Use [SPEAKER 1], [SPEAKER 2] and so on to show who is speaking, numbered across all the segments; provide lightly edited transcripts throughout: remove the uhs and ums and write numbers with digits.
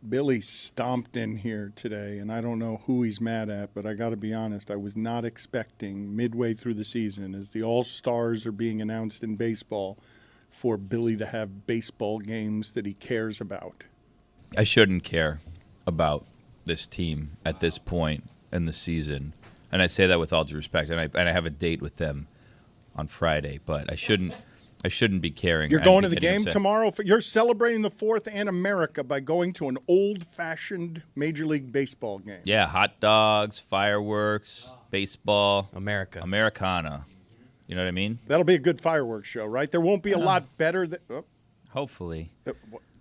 [SPEAKER 1] Billy stomped in here today, and I don't know who he's mad at, but I got to be honest, I was not expecting midway through the season, as the All-Stars are being announced in baseball, for Billy to have baseball games that he cares about.
[SPEAKER 2] I shouldn't care about this team at this point in the season, and I say that with all due respect, and I have a date with them on Friday, but I shouldn't be caring.
[SPEAKER 1] You're going to the game tomorrow? You're celebrating the 4th and America by going to an old-fashioned Major League Baseball game.
[SPEAKER 2] Yeah, hot dogs, fireworks, baseball. Americana. You know what I mean?
[SPEAKER 1] That'll be a good fireworks show, right? There won't be a lot better.
[SPEAKER 2] Hopefully.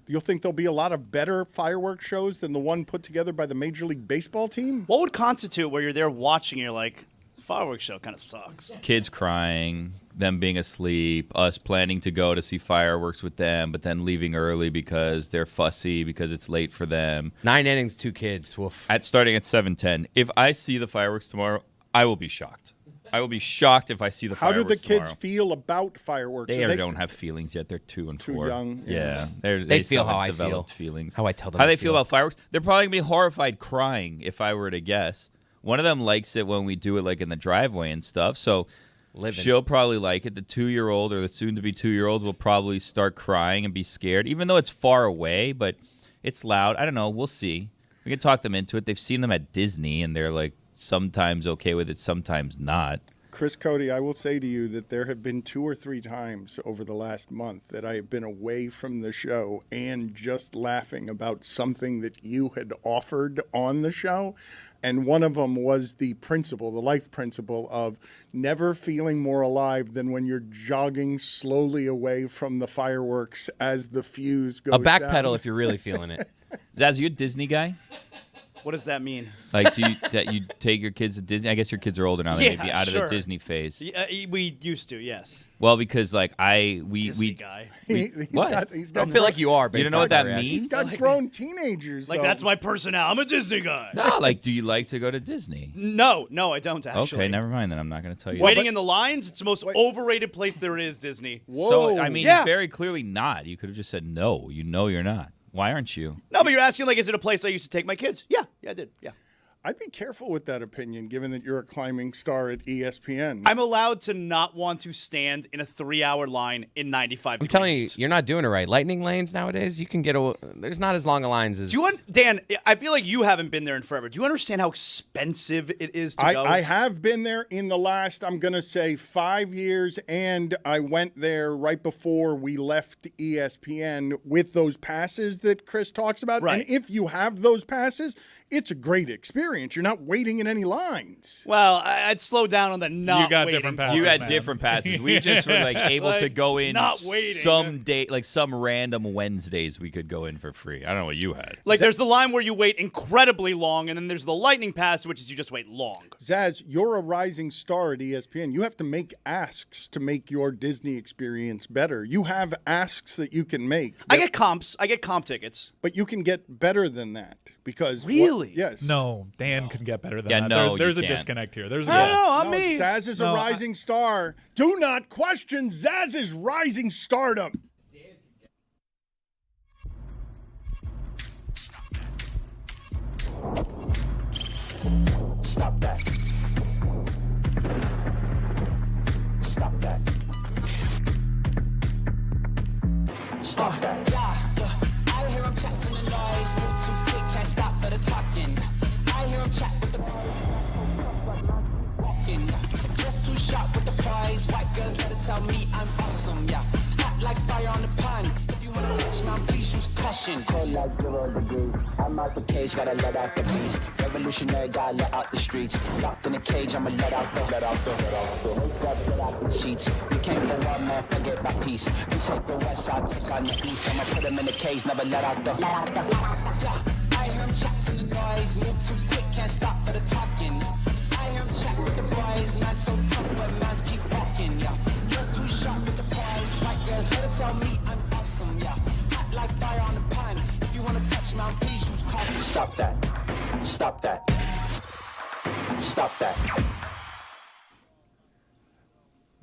[SPEAKER 1] You'll think there'll be a lot of better fireworks shows than the one put together by the Major League Baseball team?
[SPEAKER 3] What would constitute where you're there watching and you're like, fireworks show kind of sucks?
[SPEAKER 2] Kids crying, them being asleep, us planning to go to see fireworks with them, but then leaving early because they're fussy because it's late for them.
[SPEAKER 4] 9 innings, 2 kids. Woof.
[SPEAKER 2] Starting at 7:10. If I see the fireworks tomorrow, I will be shocked. I will be shocked if I see the fireworks tomorrow.
[SPEAKER 1] How do the kids feel about fireworks?
[SPEAKER 2] They don't have feelings yet. They're 2 and 4.
[SPEAKER 1] Too young.
[SPEAKER 2] Yeah.
[SPEAKER 4] They feel how I feel.
[SPEAKER 2] Feelings.
[SPEAKER 4] How I tell them
[SPEAKER 2] how they feel about fireworks. They're probably going to be horrified crying if I were to guess. One of them likes it when we do it like in the driveway and stuff. So she'll probably like it. The 2-year-old or the soon-to-be 2-year-old will probably start crying and be scared, even though it's far away, but it's loud. I don't know. We'll see. We can talk them into it. They've seen them at Disney, and they're like sometimes okay with it, sometimes not.
[SPEAKER 1] Chris Cody, I will say to you that there have been 2 or 3 times over the last month that I have been away from the show and just laughing about something that you had offered on the show. And one of them was the principle, the life principle of never feeling more alive than when you're jogging slowly away from the fireworks as the fuse goes down.
[SPEAKER 4] A backpedal if you're really feeling it.
[SPEAKER 2] Zaz, you a Disney guy?
[SPEAKER 3] What does that mean?
[SPEAKER 2] Like, do you take your kids to Disney? I guess your kids are older now. They may be out of the Disney phase.
[SPEAKER 3] We used to, yes.
[SPEAKER 2] Well, because like
[SPEAKER 3] Disney guy.
[SPEAKER 2] What?
[SPEAKER 4] I feel like you are.
[SPEAKER 2] You don't know what that means?
[SPEAKER 1] He's got grown teenagers.
[SPEAKER 3] Like, that's my personality. I'm a Disney guy.
[SPEAKER 2] No, like, do you like to go to Disney?
[SPEAKER 3] No, I don't actually.
[SPEAKER 2] Okay, never mind then. I'm not going to tell you.
[SPEAKER 3] Waiting in the lines? It's the most overrated place there is, Disney.
[SPEAKER 1] Whoa.
[SPEAKER 2] So, I mean, very clearly not. You could have just said no. You know you're not. Why aren't you?
[SPEAKER 3] No, but you're asking, like, is it a place I used to take my kids? Yeah, I did. Yeah.
[SPEAKER 1] I'd be careful with that opinion, given that you're a climbing star at ESPN.
[SPEAKER 3] I'm allowed to not want to stand in a 3-hour line in 95 degrees.
[SPEAKER 4] I'm telling you, you're not doing it right. Lightning lanes nowadays, you can get there's not as long a lines as.
[SPEAKER 3] Dan, I feel like you haven't been there in forever. Do you understand how expensive it is to go?
[SPEAKER 1] I have been there in the last, I'm going to say, 5 years, and I went there right before we left ESPN with those passes that Chris talks about.
[SPEAKER 3] Right.
[SPEAKER 1] And if you have those passes, it's a great experience. You're not waiting in any lines.
[SPEAKER 3] Well, I'd slow down on the not
[SPEAKER 5] You got
[SPEAKER 3] waiting.
[SPEAKER 5] different passes.
[SPEAKER 2] You had
[SPEAKER 5] man.
[SPEAKER 2] different passes. We just were like able to go in
[SPEAKER 3] not waiting.
[SPEAKER 2] some day, like some random Wednesdays we could go in for free. I don't know what you had.
[SPEAKER 3] Like, there's the line where you wait incredibly long, and then there's the lightning pass, which is you just wait long.
[SPEAKER 1] Zaz, you're a rising star at ESPN. You have to make asks to make your Disney experience better. You have asks that you can make.
[SPEAKER 3] I get comps. I get comp tickets.
[SPEAKER 1] But you can get better than that. Because
[SPEAKER 3] really?
[SPEAKER 1] Yes.
[SPEAKER 5] No, Dan could get better than
[SPEAKER 2] Yeah,
[SPEAKER 5] that.
[SPEAKER 2] no,
[SPEAKER 5] There's a
[SPEAKER 2] you can't.
[SPEAKER 5] disconnect here. There's a
[SPEAKER 3] I'm me.
[SPEAKER 1] Zaz is a rising star. Do not question Zaz's rising stardom.
[SPEAKER 6] Stop that. Stop that. Stop that. I hear him chat to the noise. Move too quick, can't stop for the talking. I hear him chat with the walking. Just too sharp with the prize. White girls better tell me I'm awesome, yeah. Hot like fire on the pan. If you wanna touch my please use caution. Cold like 0 degrees. I'm out the cage, gotta let out the beast. Revolutionary, gotta let out the streets. Locked in a cage, I'ma let out the sheets. We came for one man, forget my peace. We take the west side, take on the east. I'ma put him in the cage, never let out the. I hear him chat to the noise. Move too quick, can't stop for the talking. I hear him chat with the boys. Man so tough, but man's keep walking, yeah. Just too sharp with the prize. White girls better tell me I'm awesome, yeah. Hot like fire on the pan. If you wanna touch me, please use caution. Stop that. Stop that. Stop that.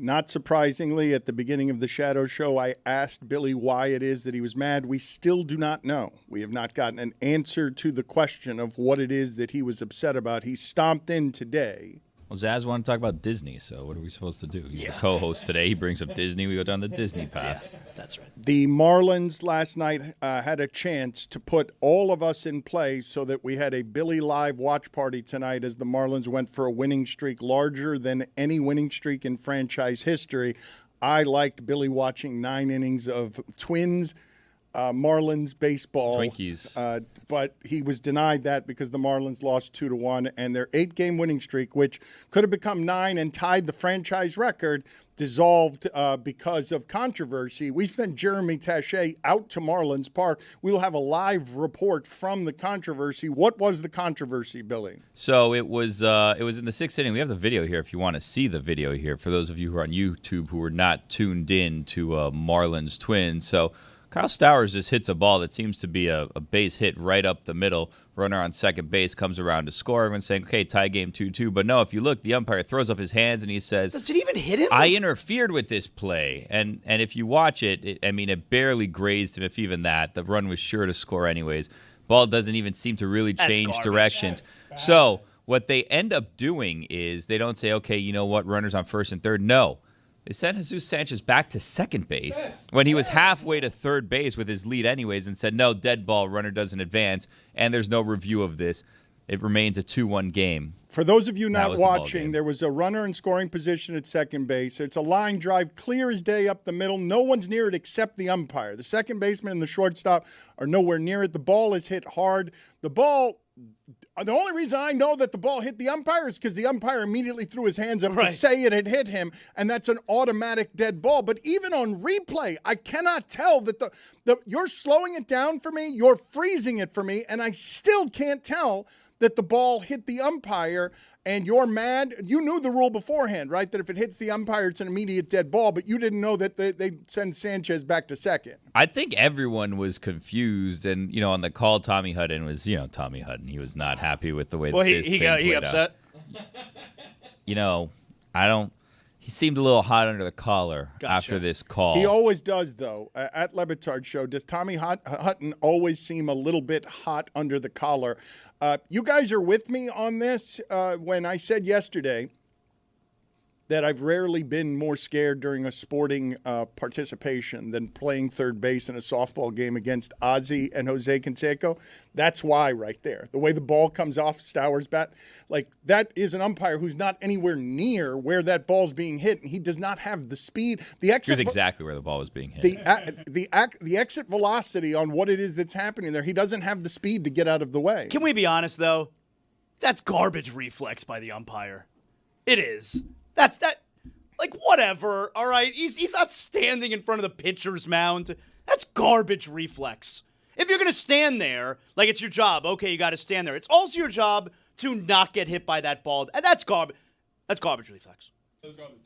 [SPEAKER 1] Not surprisingly, at the beginning of the Shadow Show, I asked Billy why it is that he was mad. We still do not know. We have not gotten an answer to the question of what it is that he was upset about. He stomped in today.
[SPEAKER 2] Well, Zaz wanted to talk about Disney, so what are we supposed to do? He's the co-host today. He brings up Disney. We go down the Disney path.
[SPEAKER 3] That's right.
[SPEAKER 1] The Marlins last night had a chance to put all of us in play so that we had a Billy Live watch party tonight as the Marlins went for a winning streak larger than any winning streak in franchise history. I liked Billy watching 9 innings of Twins, Marlins baseball.
[SPEAKER 2] Twinkies.
[SPEAKER 1] But he was denied that because the Marlins lost 2-1, and their 8-game winning streak, which could have become 9 and tied the franchise record, dissolved because of controversy. We sent Jeremy Taché out to Marlins Park. We will have a live report from the controversy. What was the controversy, Billy?
[SPEAKER 2] So it was in the 6th inning. We have the video here if you want to see the video here for those of you who are on YouTube who are not tuned in to Marlins Twins. So Kyle Stowers just hits a ball that seems to be a base hit right up the middle. Runner on second base comes around to score. Everyone's saying, okay, tie game 2-2. But no, if you look, the umpire throws up his hands and he says,
[SPEAKER 3] does it even hit him?
[SPEAKER 2] I interfered with this play. And if you watch it, it barely grazed him, if even that. The run was sure to score anyways. Ball doesn't even seem to really change directions. So what they end up doing is they don't say, okay, you know what, runners on first and third. No. They sent Jesus Sanchez back to second base when he was halfway to third base with his lead anyways and said, no, dead ball, runner doesn't advance, and there's no review of this. It remains a 2-1 game.
[SPEAKER 1] For those of you not watching, there was a runner in scoring position at second base. It's a line drive, clear as day up the middle. No one's near it except the umpire. The second baseman and the shortstop are nowhere near it. The ball is hit hard. The only reason I know that the ball hit the umpire is because the umpire immediately threw his hands up to say it had hit him, and that's an automatic dead ball. But even on replay, I cannot tell that you're slowing it down for me, you're freezing it for me, and I still can't tell that the ball hit the umpire, and you're mad. You knew the rule beforehand, right, that if it hits the umpire, it's an immediate dead ball, but you didn't know that they send Sanchez back to second. I
[SPEAKER 2] think everyone was confused, and, on the call, Tommy Hutton was, Tommy Hutton. He was not happy with the way that this thing played out.
[SPEAKER 3] Upset?
[SPEAKER 2] He seemed a little hot under the collar after this call.
[SPEAKER 1] He always does, though. At Le Batard Show, does Tommy Hutton always seem a little bit hot under the collar? You guys are with me on this when I said yesterday that I've rarely been more scared during a sporting participation than playing third base in a softball game against Ozzie and Jose Canseco. That's why right there. The way the ball comes off Stowers' bat, that is an umpire who's not anywhere near where that ball's being hit, and he does not have the speed.
[SPEAKER 2] Here's exactly where the ball was being hit.
[SPEAKER 1] The exit velocity on what it is that's happening there, he doesn't have the speed to get out of the way.
[SPEAKER 3] Can we be honest, though? That's garbage reflex by the umpire. It is. Whatever, all right? He's not standing in front of the pitcher's mound. That's garbage reflex. If you're going to stand there, it's your job, okay, you got to stand there. It's also your job to not get hit by that ball. And that's garbage. That's garbage reflex.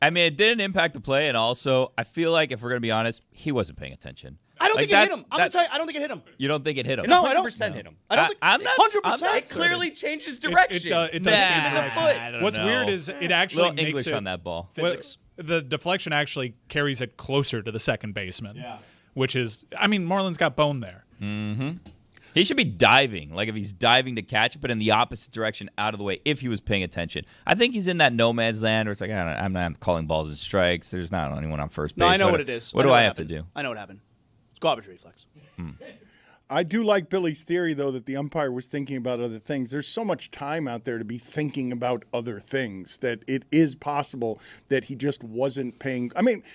[SPEAKER 2] It didn't impact the play, and also, I feel like, if we're going to be honest, he wasn't paying attention.
[SPEAKER 3] I don't think it hit him. I'm going to tell you, I don't think it hit him.
[SPEAKER 2] You don't think it hit him?
[SPEAKER 3] No, I don't.
[SPEAKER 4] 100% hit him.
[SPEAKER 3] I don't think
[SPEAKER 2] I'm not
[SPEAKER 3] 100%.
[SPEAKER 4] It clearly changes direction.
[SPEAKER 5] It does change
[SPEAKER 2] the
[SPEAKER 5] foot. What's weird is it actually makes
[SPEAKER 2] English
[SPEAKER 5] it,
[SPEAKER 2] on that ball.
[SPEAKER 3] Physics.
[SPEAKER 5] The deflection actually carries it closer to the second baseman, which is, Marlins got boned there.
[SPEAKER 2] Mm-hmm. He should be diving, if he's diving to catch it, but in the opposite direction, out of the way, if he was paying attention. I think he's in that no man's land where it's I'm not calling balls and strikes. There's not anyone on first base.
[SPEAKER 3] No, I know what it is.
[SPEAKER 2] What do I have to do?
[SPEAKER 3] I know what happened. It's garbage reflex.
[SPEAKER 1] I do like Billy's theory, though, that the umpire was thinking about other things. There's so much time out there to be thinking about other things that it is possible that he just wasn't paying.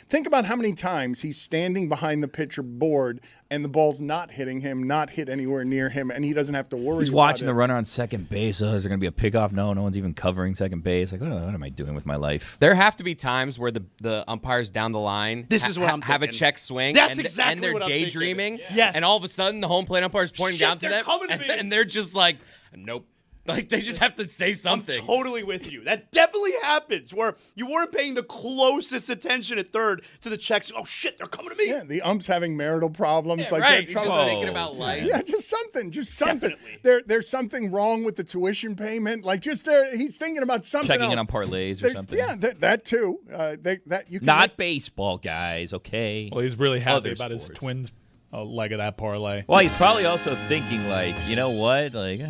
[SPEAKER 1] Think about how many times he's standing behind the pitcher board and the ball's not hitting him, not hit anywhere near him, and he doesn't have to worry
[SPEAKER 2] He's
[SPEAKER 1] about
[SPEAKER 2] watching
[SPEAKER 1] it.
[SPEAKER 2] the runner on second base. Oh, is there going to be a pickoff? No one's even covering second base. What am I doing with my life?
[SPEAKER 4] There have to be times where the umpires down the line
[SPEAKER 3] This is what I'm
[SPEAKER 4] have a
[SPEAKER 3] thinking.
[SPEAKER 4] check swing
[SPEAKER 3] That's exactly
[SPEAKER 4] and they're
[SPEAKER 3] what I'm
[SPEAKER 4] daydreaming.
[SPEAKER 3] thinking. Yes.
[SPEAKER 4] And all of a sudden the home plate umpire's pointing down to
[SPEAKER 3] they're
[SPEAKER 4] them
[SPEAKER 3] coming to me.
[SPEAKER 4] and they're just like, nope. Like, they just have to say something.
[SPEAKER 3] I'm totally with you. That definitely happens where you weren't paying the closest attention at third to the checks. Oh, shit, they're coming to me.
[SPEAKER 1] Yeah, the ump's having marital problems.
[SPEAKER 4] Yeah,
[SPEAKER 1] like
[SPEAKER 4] right.
[SPEAKER 1] they're
[SPEAKER 4] He's
[SPEAKER 1] trying
[SPEAKER 4] just
[SPEAKER 1] to-
[SPEAKER 4] thinking about life.
[SPEAKER 1] Yeah, just something.
[SPEAKER 3] Definitely.
[SPEAKER 1] There's something wrong with the tuition payment. Like just there, he's thinking about something
[SPEAKER 2] Checking
[SPEAKER 1] else.
[SPEAKER 2] in on parlays or
[SPEAKER 1] There's-
[SPEAKER 2] something.
[SPEAKER 1] Yeah, that too. That you can
[SPEAKER 2] Not baseball, guys. Okay.
[SPEAKER 5] Well, he's really happy
[SPEAKER 2] Other
[SPEAKER 5] about his
[SPEAKER 2] sports.
[SPEAKER 5] Twins leg of that parlay.
[SPEAKER 2] Well, he's probably also thinking like, you know what? Like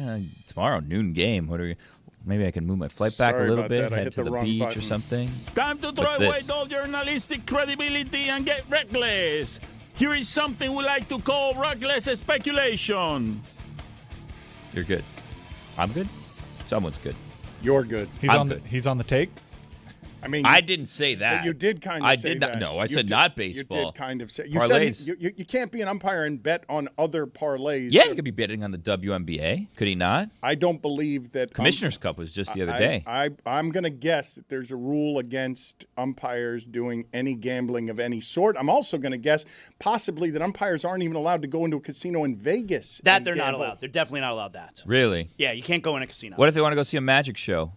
[SPEAKER 2] tomorrow noon game. What are we? Maybe I can move my flight back
[SPEAKER 1] Sorry
[SPEAKER 2] a little
[SPEAKER 1] about
[SPEAKER 2] bit,
[SPEAKER 1] that. I
[SPEAKER 2] head
[SPEAKER 1] hit
[SPEAKER 2] to
[SPEAKER 1] the
[SPEAKER 2] the
[SPEAKER 1] wrong
[SPEAKER 2] beach
[SPEAKER 1] button.
[SPEAKER 2] or something.
[SPEAKER 7] Time to throw
[SPEAKER 2] What's
[SPEAKER 7] away
[SPEAKER 2] this?
[SPEAKER 7] all journalistic credibility and get reckless. Here is something we like to call reckless speculation.
[SPEAKER 2] You're good. I'm good. Someone's good.
[SPEAKER 1] You're good.
[SPEAKER 5] He's
[SPEAKER 2] I'm
[SPEAKER 5] on
[SPEAKER 2] good.
[SPEAKER 5] he's on the take.
[SPEAKER 1] I mean,
[SPEAKER 2] I didn't say that.
[SPEAKER 1] You did kind of
[SPEAKER 2] I
[SPEAKER 1] say
[SPEAKER 2] did not.
[SPEAKER 1] that.
[SPEAKER 2] No, I
[SPEAKER 1] You
[SPEAKER 2] said
[SPEAKER 1] did-
[SPEAKER 2] not baseball.
[SPEAKER 1] You did kind of say. You
[SPEAKER 2] Parlays.
[SPEAKER 1] said you can't be an umpire and bet on other parlays.
[SPEAKER 2] Yeah, you could be betting on the WNBA. Could he not?
[SPEAKER 1] I don't believe that.
[SPEAKER 2] Commissioner's Cup was just the other day.
[SPEAKER 1] I'm going to guess that there's a rule against umpires doing any gambling of any sort. I'm also going to guess possibly that umpires aren't even allowed to go into a casino in Vegas.
[SPEAKER 3] That
[SPEAKER 1] and
[SPEAKER 3] they're not
[SPEAKER 1] gamble.
[SPEAKER 3] allowed. They're definitely not allowed that.
[SPEAKER 2] Really?
[SPEAKER 3] Yeah, you can't go in a casino.
[SPEAKER 2] What if they want to go see a magic show?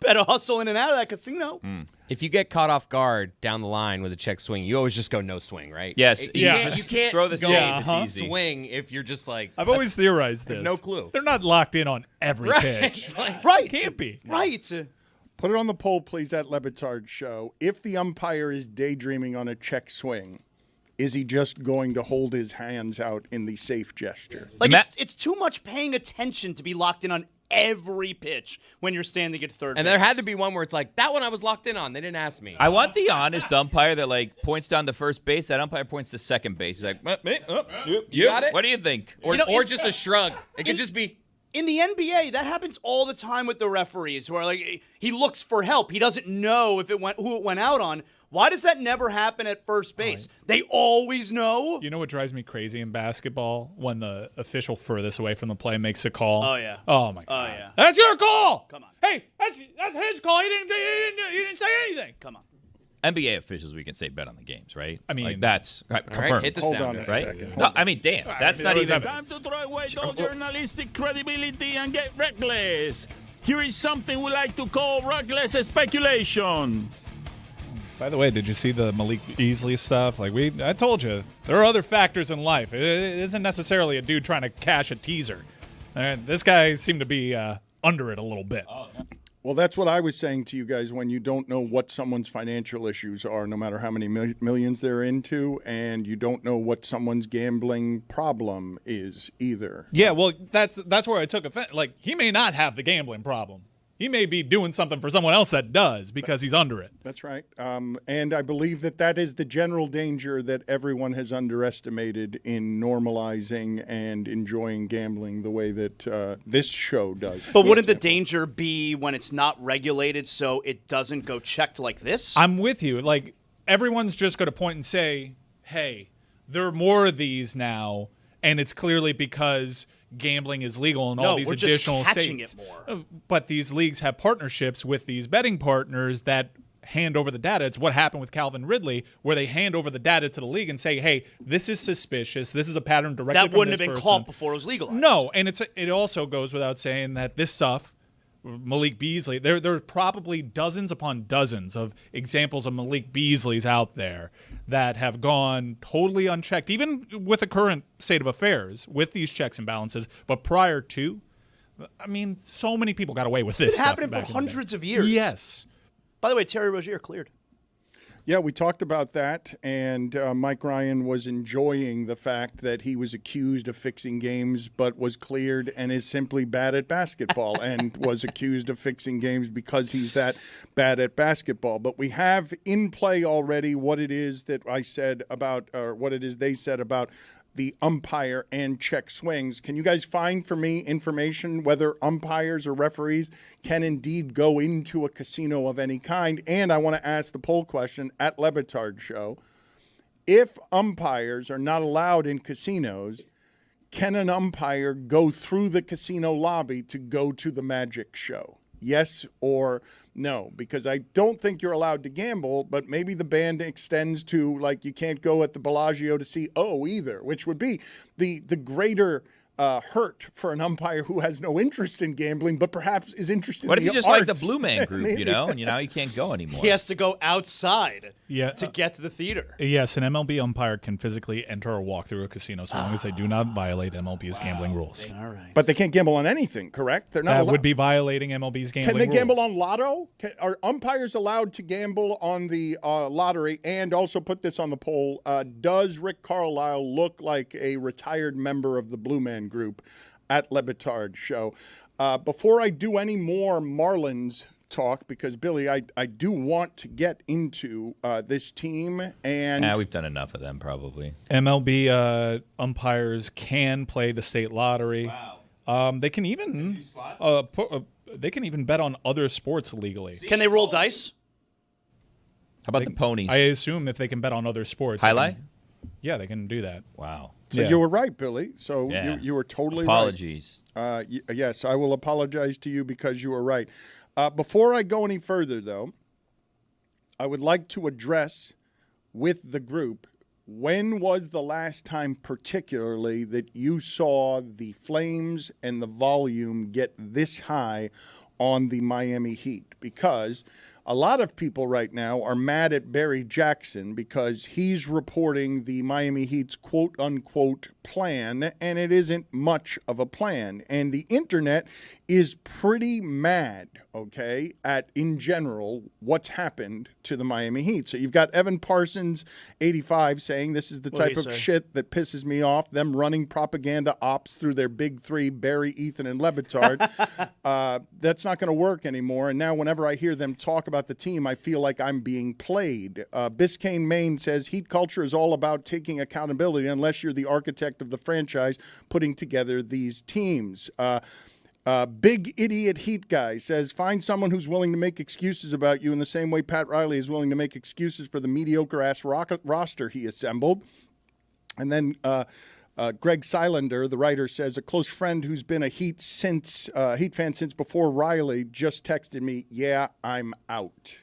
[SPEAKER 3] Better hustle in and out of that casino.
[SPEAKER 4] If you get caught off guard down the line with a check swing, you always just go no swing, right?
[SPEAKER 2] Yes,
[SPEAKER 4] You
[SPEAKER 5] yeah.
[SPEAKER 4] can't,
[SPEAKER 2] just
[SPEAKER 4] you can't
[SPEAKER 2] throw the
[SPEAKER 4] go
[SPEAKER 2] save. It's easy.
[SPEAKER 4] swing if you're just like.
[SPEAKER 5] I've always theorized this.
[SPEAKER 4] no clue.
[SPEAKER 5] They're not locked in on every
[SPEAKER 4] Right.
[SPEAKER 5] pitch.
[SPEAKER 4] It's like,
[SPEAKER 3] Right.
[SPEAKER 5] Can't be.
[SPEAKER 3] Right.
[SPEAKER 1] Put it on the poll, please, at Le Batard Show. If the umpire is daydreaming on a check swing, is he just going to hold his hands out in the safe gesture?
[SPEAKER 3] Like,
[SPEAKER 2] Ma-
[SPEAKER 3] it's too much paying attention to be locked in on every pitch when you're standing at third
[SPEAKER 4] and
[SPEAKER 3] base.
[SPEAKER 4] there had to be one where it's like, that one I was locked in on. They didn't ask me.
[SPEAKER 2] I want the honest umpire that like points down to first base. That umpire points to second base. He's like, you
[SPEAKER 4] got it?
[SPEAKER 2] What do you think?
[SPEAKER 4] or
[SPEAKER 3] You know,
[SPEAKER 4] or
[SPEAKER 3] in-
[SPEAKER 4] just a shrug. It could
[SPEAKER 3] in-
[SPEAKER 4] just be.
[SPEAKER 3] In the NBA, that happens all the time with the referees, where like he looks for help. He doesn't know if who it went out on. Why does that never happen at first base? They always know.
[SPEAKER 5] You know what drives me crazy in basketball? When the official furthest away from the play makes a call.
[SPEAKER 3] Oh, yeah.
[SPEAKER 5] Oh my god.
[SPEAKER 3] Oh yeah.
[SPEAKER 5] That's your call.
[SPEAKER 3] Come on.
[SPEAKER 5] Hey, that's his call. He didn't say anything.
[SPEAKER 3] Come on.
[SPEAKER 2] NBA officials, we can say bet on the games, right?
[SPEAKER 5] I mean-
[SPEAKER 2] like, that's confirmed,
[SPEAKER 4] hit the
[SPEAKER 1] Hold
[SPEAKER 4] sounder.
[SPEAKER 1] on a
[SPEAKER 2] right?
[SPEAKER 1] second.
[SPEAKER 2] No, I mean, damn, that's not
[SPEAKER 5] there was
[SPEAKER 2] even.
[SPEAKER 5] evidence.
[SPEAKER 7] Time to throw away all journalistic credibility and get reckless. Here is something we like to call reckless speculation.
[SPEAKER 5] By the way, did you see the Malik Beasley stuff? Like I told you, there are other factors in life. It isn't necessarily a dude trying to cash a teaser. This guy seemed to be under it a little bit.
[SPEAKER 1] Well, that's what I was saying to you guys when you don't know what someone's financial issues are, no matter how many millions they're into, and you don't know what someone's gambling problem is either.
[SPEAKER 5] Yeah, well, that's where I took offense. Like, he may not have the gambling problem. He may be doing something for someone else that does because he's under it.
[SPEAKER 1] That's right. And I believe that is the general danger that everyone has underestimated in normalizing and enjoying gambling the way that this show does.
[SPEAKER 3] But wouldn't the danger be when it's not regulated, so it doesn't go checked like this?
[SPEAKER 5] I'm with you. Like, everyone's just going to point and say, hey, there are more of these now, and it's clearly because gambling is legal in all these
[SPEAKER 3] we're just
[SPEAKER 5] additional
[SPEAKER 3] catching
[SPEAKER 5] states.
[SPEAKER 3] it more.
[SPEAKER 5] But these leagues have partnerships with these betting partners that hand over the data. It's what happened with Calvin Ridley, where they hand over the data to the league and say, hey, this is suspicious. This is a pattern directly
[SPEAKER 3] That
[SPEAKER 5] from
[SPEAKER 3] wouldn't have
[SPEAKER 5] this
[SPEAKER 3] been
[SPEAKER 5] person.
[SPEAKER 3] caught before it was legalized.
[SPEAKER 5] No, and it also goes without saying that this stuff, Malik Beasley, there are probably dozens upon dozens of examples of Malik Beasleys out there that have gone totally unchecked, even with the current state of affairs, with these checks and balances. But prior to, I mean, so many people got away with this
[SPEAKER 3] It's
[SPEAKER 5] stuff
[SPEAKER 3] happening for
[SPEAKER 5] back in the day.
[SPEAKER 3] hundreds of years.
[SPEAKER 5] Yes.
[SPEAKER 3] By the way, Terry Rozier cleared.
[SPEAKER 1] Yeah, we talked about that, and Mike Ryan was enjoying the fact that he was accused of fixing games but was cleared and is simply bad at basketball and was accused of fixing games because he's that bad at basketball. But we have in play already what it is that I said about, or what it is they said about the umpire and check swings. Can you guys find for me information whether umpires or referees can indeed go into a casino of any kind? And I want to ask the poll question at Le Batard Show. If umpires are not allowed in casinos, can an umpire go through the casino lobby to go to the magic show? Yes or no? Because I don't think you're allowed to gamble, but maybe the ban extends to, like, you can't go at the Bellagio to see O either, which would be the greater hurt for an umpire who has no interest in gambling, but perhaps is interested
[SPEAKER 2] What
[SPEAKER 1] in
[SPEAKER 2] if
[SPEAKER 1] the
[SPEAKER 2] you just like the
[SPEAKER 1] arts?
[SPEAKER 2] Blue Man Group, you know, and now you can't go anymore?
[SPEAKER 3] He has to go outside
[SPEAKER 5] Yeah.
[SPEAKER 3] to get to the theater.
[SPEAKER 5] Yes, an MLB umpire can physically enter or walk through a casino so long as they do not violate MLB's gambling rules.
[SPEAKER 3] All right.
[SPEAKER 1] But they can't gamble on anything, correct? They're not
[SPEAKER 5] That
[SPEAKER 1] allowed.
[SPEAKER 5] would be violating MLB's gambling
[SPEAKER 1] Can they
[SPEAKER 5] rules.
[SPEAKER 1] gamble on lotto? Are umpires allowed to gamble on the lottery? And also put this on the poll. Does Rick Carlisle look like a retired member of the Blue Man Group at Le Batard Show? Before I do any more Marlins talk, because, Billy, I do want to get into this team. And
[SPEAKER 2] we've done enough of them, probably.
[SPEAKER 5] MLB umpires can play the state lottery. Wow. They can even they can even bet on other sports legally.
[SPEAKER 3] Can they roll dice?
[SPEAKER 2] How about the ponies?
[SPEAKER 5] I assume if they can bet on other sports.
[SPEAKER 2] Highlight?
[SPEAKER 5] Yeah, they can do that.
[SPEAKER 2] Wow.
[SPEAKER 1] so
[SPEAKER 5] Yeah.
[SPEAKER 1] you were right, Billy. So
[SPEAKER 2] Yeah.
[SPEAKER 1] you were totally
[SPEAKER 2] Apologies.
[SPEAKER 1] right. Yes, I will apologize to you because you were right. Before I go any further, though, I would like to address with the group, when was the last time particularly that you saw the flames and the volume get this high on the Miami Heat? Because a lot of people right now are mad at Barry Jackson because he's reporting the Miami Heat's quote-unquote plan, and it isn't much of a plan. And the internet is pretty mad, okay, at, in general, what's happened to the Miami Heat. So you've got Evan Parsons, 85, saying this is the
[SPEAKER 3] What'd
[SPEAKER 1] type
[SPEAKER 3] he
[SPEAKER 1] of
[SPEAKER 3] say?
[SPEAKER 1] shit that pisses me off, them running propaganda ops through their big three, Barry, Ethan, and Le Batard. That's not going to work anymore. And now whenever I hear them talk about the team, I feel like I'm being played. Biscayne, Maine says Heat culture is all about taking accountability unless you're the architect of the franchise putting together these teams. Big idiot Heat guy says, find someone who's willing to make excuses about you in the same way Pat Riley is willing to make excuses for the mediocre-ass roster he assembled. And then Greg Silender, the writer, says, a close friend who's been a Heat fan since before Riley just texted me, yeah, I'm out.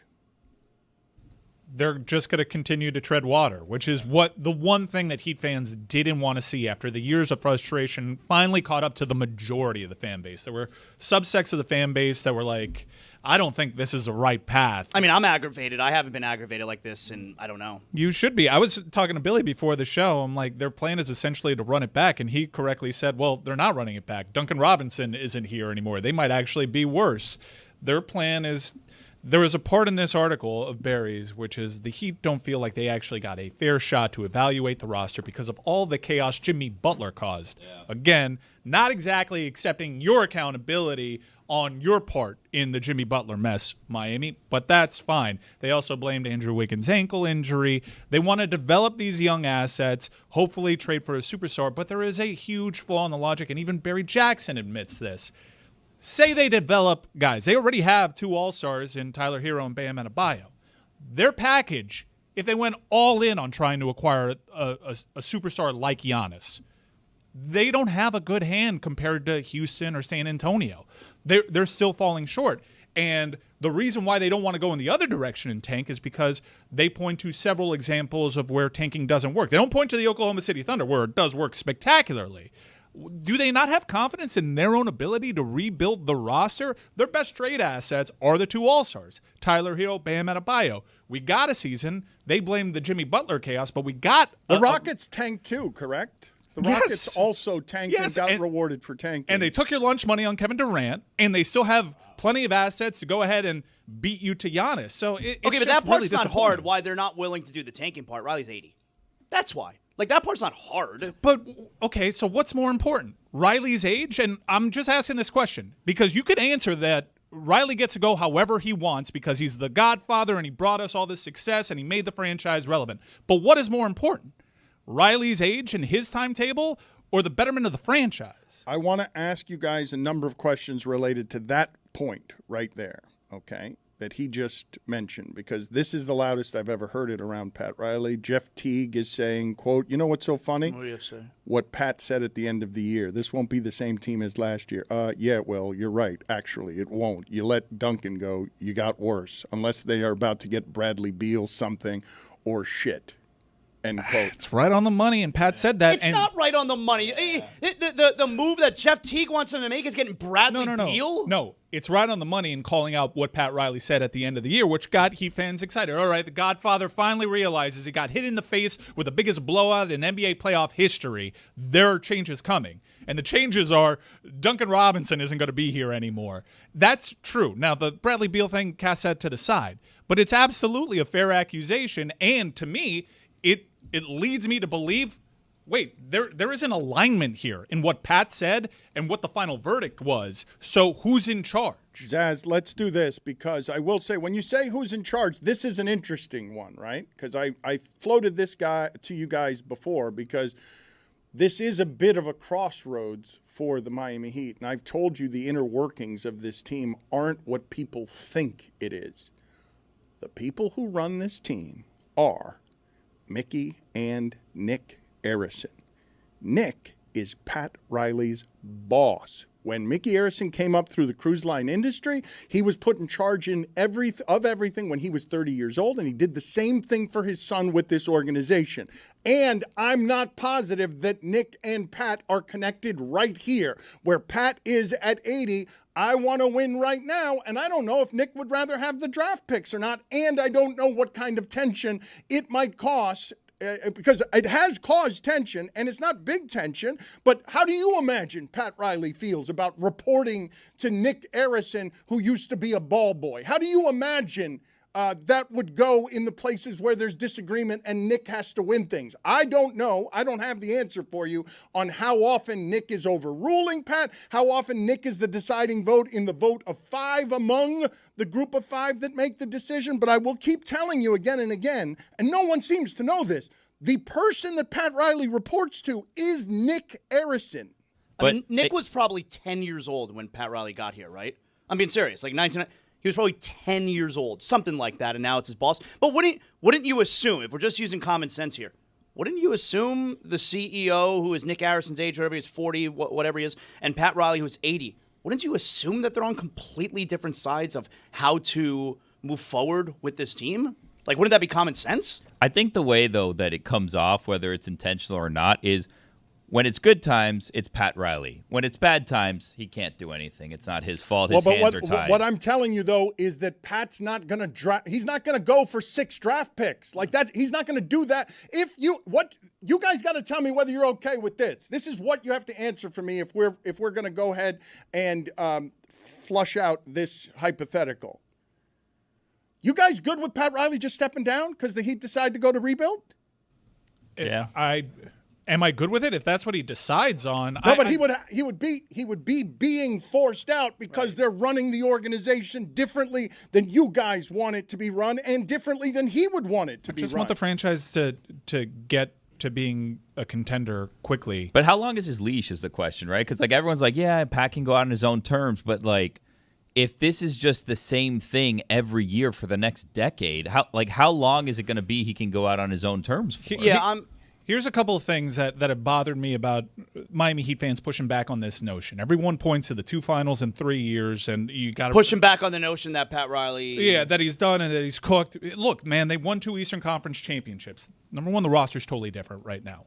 [SPEAKER 5] They're just going to continue to tread water, which is what the one thing that Heat fans didn't want to see after the years of frustration finally caught up to the majority of the fan base. There were subsects of the fan base that were like, I don't think this is the right path.
[SPEAKER 3] I mean, I'm aggravated. I haven't been aggravated like this in, I don't know.
[SPEAKER 5] You should be. I was talking to Billy before the show. I'm like, their plan is essentially to run it back. And he correctly said, well, they're not running it back. Duncan Robinson isn't here anymore. They might actually be worse. Their plan is... There is a part in this article of Barry's, which is the Heat don't feel like they actually got a fair shot to evaluate the roster because of all the chaos Jimmy Butler caused. Yeah. Again, not exactly accepting your accountability on your part in the Jimmy Butler mess, Miami, but that's fine. They also blamed Andrew Wiggins' ankle injury. They want to develop these young assets, hopefully trade for a superstar, but there is a huge flaw in the logic, and even Barry Jackson admits this. Say they develop guys. They already have two All-Stars in Tyler Hero and Bam Adebayo. Their package, if they went all in on trying to acquire a superstar like Giannis, they don't have a good hand compared to Houston or San Antonio. They're still falling short. And the reason why they don't want to go in the other direction and tank is because they point to several examples of where tanking doesn't work. They don't point to the Oklahoma City Thunder where it does work spectacularly. Do they not have confidence in their own ability to rebuild the roster? Their best trade assets are the two All-Stars, Tyler Hero, Bam Adebayo. We got a season. They blamed the Jimmy Butler chaos, but we got...
[SPEAKER 1] The Rockets tanked too, correct? The Rockets also tanked and got rewarded for tanking.
[SPEAKER 5] And they took your lunch money on Kevin Durant, and they still have plenty of assets to go ahead and beat you to Giannis. So it's
[SPEAKER 3] okay, but
[SPEAKER 5] just
[SPEAKER 3] that part's
[SPEAKER 5] really
[SPEAKER 3] not
[SPEAKER 5] disappointing.
[SPEAKER 3] hard. Why they're not willing to do the tanking part? Riley's 80. That's why. Like, that part's not hard.
[SPEAKER 5] But, okay, so what's more important? Riley's age? And I'm just asking this question because you could answer that Riley gets to go however he wants because he's the godfather and he brought us all this success and he made the franchise relevant. But what is more important? Riley's age and his timetable or the betterment of the franchise?
[SPEAKER 1] I want to ask you guys a number of questions related to that point right there, okay, that he just mentioned, because this is the loudest I've ever heard it around Pat Riley. Jeff Teague is saying, quote, you know what's so funny?
[SPEAKER 3] What do you have to say?
[SPEAKER 1] What Pat said at the end of the year. This won't be the same team as last year. Yeah, well, you're right. Actually, it won't. You let Duncan go, you got worse, unless they are about to get Bradley Beal something or shit. End quote.
[SPEAKER 5] It's right on the money, and Pat said that.
[SPEAKER 3] It's not right on the money. The move that Jeff Teague wants him to make is getting Bradley Beal?
[SPEAKER 5] No, it's right on the money in calling out what Pat Riley said at the end of the year, which got Heat fans excited. All right, the Godfather finally realizes he got hit in the face with the biggest blowout in NBA playoff history. There are changes coming. And the changes are Duncan Robinson isn't going to be here anymore. That's true. Now, the Bradley Beal thing, cast that to the side. But it's absolutely a fair accusation. And to me, it leads me to believe, wait, there is an alignment here in what Pat said and what the final verdict was. So who's in charge?
[SPEAKER 1] Zaz, let's do this, because I will say, when you say who's in charge, this is an interesting one, right? Because I floated this guy to you guys before, because this is a bit of a crossroads for the Miami Heat. And I've told you the inner workings of this team aren't what people think it is. The people who run this team are Mickey and Nick Arison. Nick is Pat Riley's boss. When Mickey Arison came up through the cruise line industry, he was put in charge of everything when he was 30 years old, and he did the same thing for his son with this organization. And I'm not positive that Nick and Pat are connected right here. Where Pat is at 80, I want to win right now, and I don't know if Nick would rather have the draft picks or not, and I don't know what kind of tension it might cause, because it has caused tension, and it's not big tension, but how do you imagine Pat Riley feels about reporting to Nick Arison, who used to be a ball boy? How do you imagine that would go in the places where there's disagreement and Nick has to win things? I don't know. I don't have the answer for you on how often Nick is overruling Pat, how often Nick is the deciding vote in the vote of 5 among the group of 5 that make the decision. But I will keep telling you again and again, and no one seems to know this, the person that Pat Riley reports to is Nick Arison.
[SPEAKER 3] But Nick was probably 10 years old when Pat Riley got here, right? I'm being serious. Like 19... He was probably 10 years old, something like that, and now it's his boss. But wouldn't you assume, if we're just using common sense here, wouldn't you assume the CEO, who is Nick Arison's age, whatever he is, 40, whatever he is, and Pat Riley, who is 80, wouldn't you assume that they're on completely different sides of how to move forward with this team? Like, wouldn't that be common sense?
[SPEAKER 2] I think the way, though, that it comes off, whether it's intentional or not, is when it's good times, it's Pat Riley. When it's bad times, he can't do anything. It's not his fault. His hands are tied.
[SPEAKER 1] What I'm telling you, though, is that Pat's not going to he's not going to go for 6 draft picks like that. He's not going to do that. You guys got to tell me whether you're okay with this. This is what you have to answer for me if we're going to go ahead and flush out this hypothetical. You guys good with Pat Riley just stepping down because the Heat decide to go to rebuild?
[SPEAKER 2] Yeah.
[SPEAKER 5] Am I good with it if that's what he decides on?
[SPEAKER 1] No, but he would be being forced out because they're running the organization differently than you guys want it to be run, and differently than he would want it to be run.
[SPEAKER 5] I just want the franchise to get to being a contender quickly.
[SPEAKER 2] But how long is his leash is the question, right? Because like everyone's like, yeah, Pat can go out on his own terms, but like if this is just the same thing every year for the next decade, how long is it going to be he can go out on his own terms for?
[SPEAKER 5] Here's a couple of things that have bothered me about Miami Heat fans pushing back on this notion. Everyone points to the 2 finals in 3 years, and you got to
[SPEAKER 3] pushing back on the notion that Pat Riley,
[SPEAKER 5] that he's done and that he's cooked. Look, man, they won 2 Eastern Conference championships. Number one, the roster's totally different right now.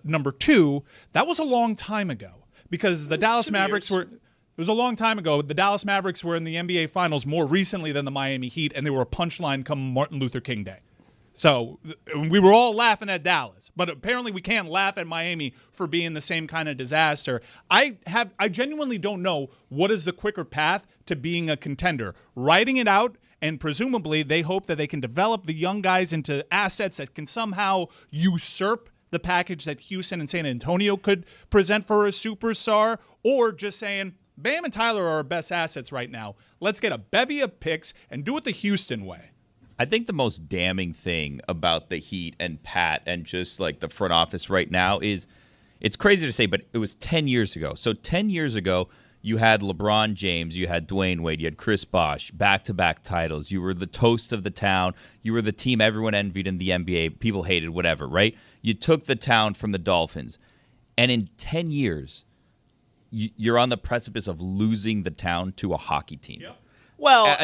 [SPEAKER 5] Number two, that was a long time ago because the Dallas Mavericks were. It was a long time ago. The Dallas Mavericks were in the NBA Finals more recently than the Miami Heat, and they were a punchline come Martin Luther King Day. So we were all laughing at Dallas, but apparently we can't laugh at Miami for being the same kind of disaster. I genuinely don't know what is the quicker path to being a contender. Writing it out, and presumably they hope that they can develop the young guys into assets that can somehow usurp the package that Houston and San Antonio could present for a superstar, or just saying, Bam and Tyler are our best assets right now. Let's get a bevy of picks and do it the Houston way.
[SPEAKER 2] I think the most damning thing about the Heat and Pat and just like the front office right now is, it's crazy to say, but it was 10 years ago. So 10 years ago, you had LeBron James, you had Dwayne Wade, you had Chris Bosh, back-to-back titles. You were the toast of the town. You were the team everyone envied in the NBA. People hated, whatever, right? You took the town from the Dolphins. And in 10 years, you're on the precipice of losing the town to a hockey team. Yep.
[SPEAKER 3] Well,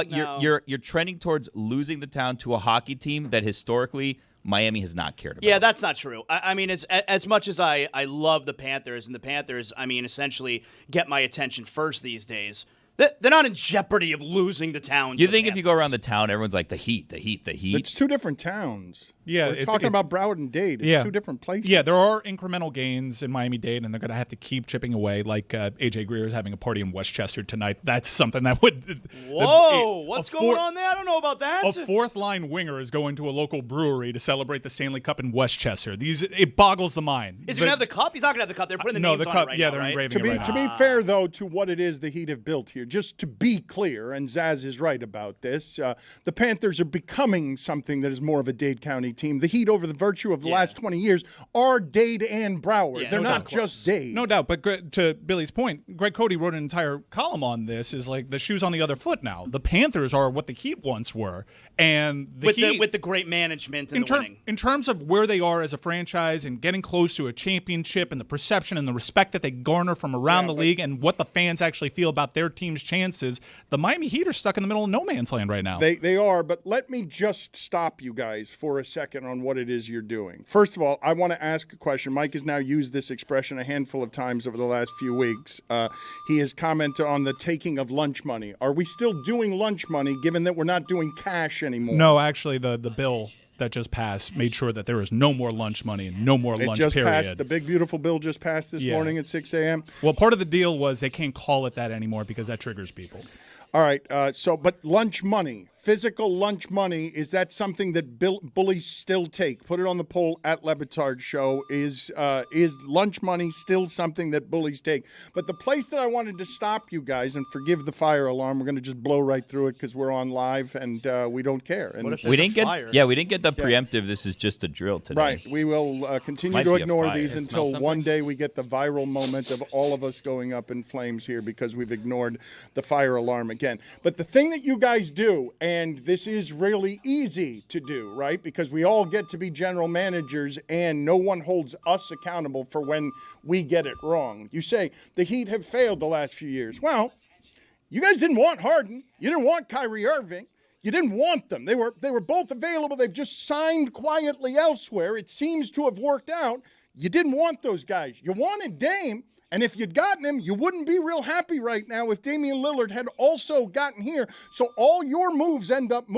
[SPEAKER 2] you're trending towards losing the town to a hockey team that historically Miami has not cared about.
[SPEAKER 3] Yeah, that's not true. I mean, as much as I love the Panthers, and the Panthers, I mean, essentially get my attention first these days, they're not in jeopardy of losing the town.
[SPEAKER 2] You think if you go around the town, everyone's like, the Heat, the Heat, the Heat?
[SPEAKER 1] It's two different towns.
[SPEAKER 5] Yeah,
[SPEAKER 1] We're talking about Broward and Dade. It's two different places.
[SPEAKER 5] Yeah, there are incremental gains in Miami-Dade, and they're going to have to keep chipping away. Like A.J. Greer is having a party in Westchester tonight. That's something that would...
[SPEAKER 3] Whoa, what's going on there? I don't know about that.
[SPEAKER 5] A fourth-line winger is going to a local brewery to celebrate the Stanley Cup in Westchester. It boggles the mind.
[SPEAKER 3] Is he going to have the cup? He's not going to have the cup. They're putting the names
[SPEAKER 5] the
[SPEAKER 3] on
[SPEAKER 5] cup,
[SPEAKER 3] it right
[SPEAKER 5] yeah,
[SPEAKER 3] now,
[SPEAKER 5] they're
[SPEAKER 3] right?
[SPEAKER 5] engraving it right
[SPEAKER 1] To be fair, though, to what it is the Heat have built here, just to be clear, and Zaz is right about this, the Panthers are becoming something that is more of a Dade County team. The Heat, over the virtue of the last 20 years, are Dade and Broward.
[SPEAKER 3] Yeah,
[SPEAKER 1] They're
[SPEAKER 3] no
[SPEAKER 1] not
[SPEAKER 3] doubt.
[SPEAKER 1] just Dade.
[SPEAKER 5] No doubt, but to Billy's point, Greg Cody wrote an entire column on this, is like the shoe's on the other foot now. The Panthers are what the Heat once were, and the Heat...
[SPEAKER 3] with the great management and the winning.
[SPEAKER 5] In terms of where they are as a franchise and getting close to a championship and the perception and the respect that they garner from around the league and what the fans actually feel about their team's chances, the Miami Heat are stuck in the middle of no man's land right now.
[SPEAKER 1] They are, but let me just stop you guys for a second on what it is you're doing. First of all, I want to ask a question. Mike has now used this expression a handful of times over the last few weeks. He has commented on the taking of lunch money. Are we still doing lunch money given that we're not doing cash anymore?
[SPEAKER 5] No, actually, the bill that just passed made sure that there is no more lunch money and no more lunch,
[SPEAKER 1] It just
[SPEAKER 5] period.
[SPEAKER 1] passed. The big, beautiful bill just passed this morning at 6 a.m.
[SPEAKER 5] Well, part of the deal was they can't call it that anymore because that triggers people.
[SPEAKER 1] All right. But lunch money, physical lunch money, is that something that bullies still take? Put it on the poll at Le Batard Show. Is lunch money still something that bullies take? But the place that I wanted to stop you guys, and forgive the fire alarm, we're going to just blow right through it because we're on live and we don't care. And
[SPEAKER 3] What if
[SPEAKER 2] we
[SPEAKER 3] there's
[SPEAKER 2] didn't
[SPEAKER 3] a fire?
[SPEAKER 2] get the preemptive. This is just a drill today.
[SPEAKER 1] Right. We will continue
[SPEAKER 2] Might
[SPEAKER 1] to
[SPEAKER 2] be a
[SPEAKER 1] ignore
[SPEAKER 2] fire.
[SPEAKER 1] these
[SPEAKER 2] It
[SPEAKER 1] until
[SPEAKER 4] smells
[SPEAKER 1] one
[SPEAKER 4] something.
[SPEAKER 1] day we get the viral moment of all of us going up in flames here because we've ignored the fire alarm again. But the thing that you guys do, and this is really easy to do, right? Because we all get to be general managers and no one holds us accountable for when we get it wrong. You say the Heat have failed the last few years. Well, you guys didn't want Harden. You didn't want Kyrie Irving. You didn't want them. They were both available. They've just signed quietly elsewhere. It seems to have worked out. You didn't want those guys. You wanted Dame, and if you'd gotten him, you wouldn't be real happy right now if Damian Lillard had also gotten here. So all your moves end up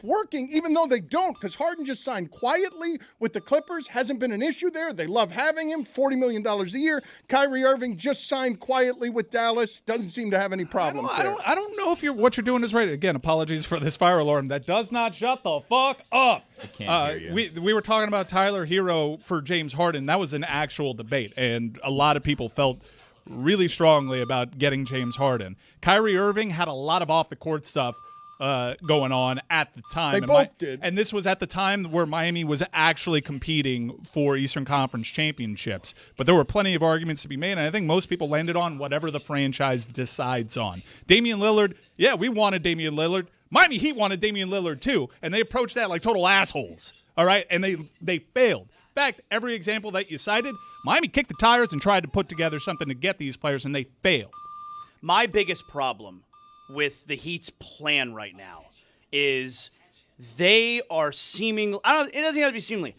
[SPEAKER 1] working, even though they don't, because Harden just signed quietly with the Clippers. Hasn't been an issue there. They love having him, $40 million a year. Kyrie Irving just signed quietly with Dallas. Doesn't seem to have any problems there.
[SPEAKER 5] I don't know if what you're doing is right. Again, apologies for this fire alarm. That does not shut the fuck up.
[SPEAKER 2] I can't hear you.
[SPEAKER 5] We were talking about Tyler Hero for James Harden. That was an actual debate, and a lot of people felt really strongly about getting James Harden. Kyrie Irving had a lot of off-the-court stuff going on at the time.
[SPEAKER 1] They both did.
[SPEAKER 5] And this was at the time where Miami was actually competing for Eastern Conference championships. But there were plenty of arguments to be made, and I think most people landed on whatever the franchise decides on. Damian Lillard, yeah, we wanted Damian Lillard. Miami Heat wanted Damian Lillard too, and they approached that like total assholes, all right? And they failed. In fact, every example that you cited, Miami kicked the tires and tried to put together something to get these players, and they failed.
[SPEAKER 3] My biggest problem with the Heat's plan right now is they are seeming. It doesn't have to be seemingly.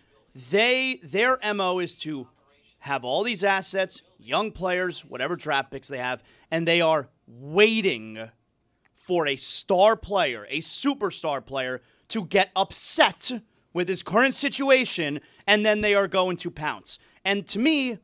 [SPEAKER 3] Their MO is to have all these assets, young players, whatever draft picks they have, and they are waiting for a star player, a superstar player, to get upset with his current situation, and then they are going to pounce. And to me,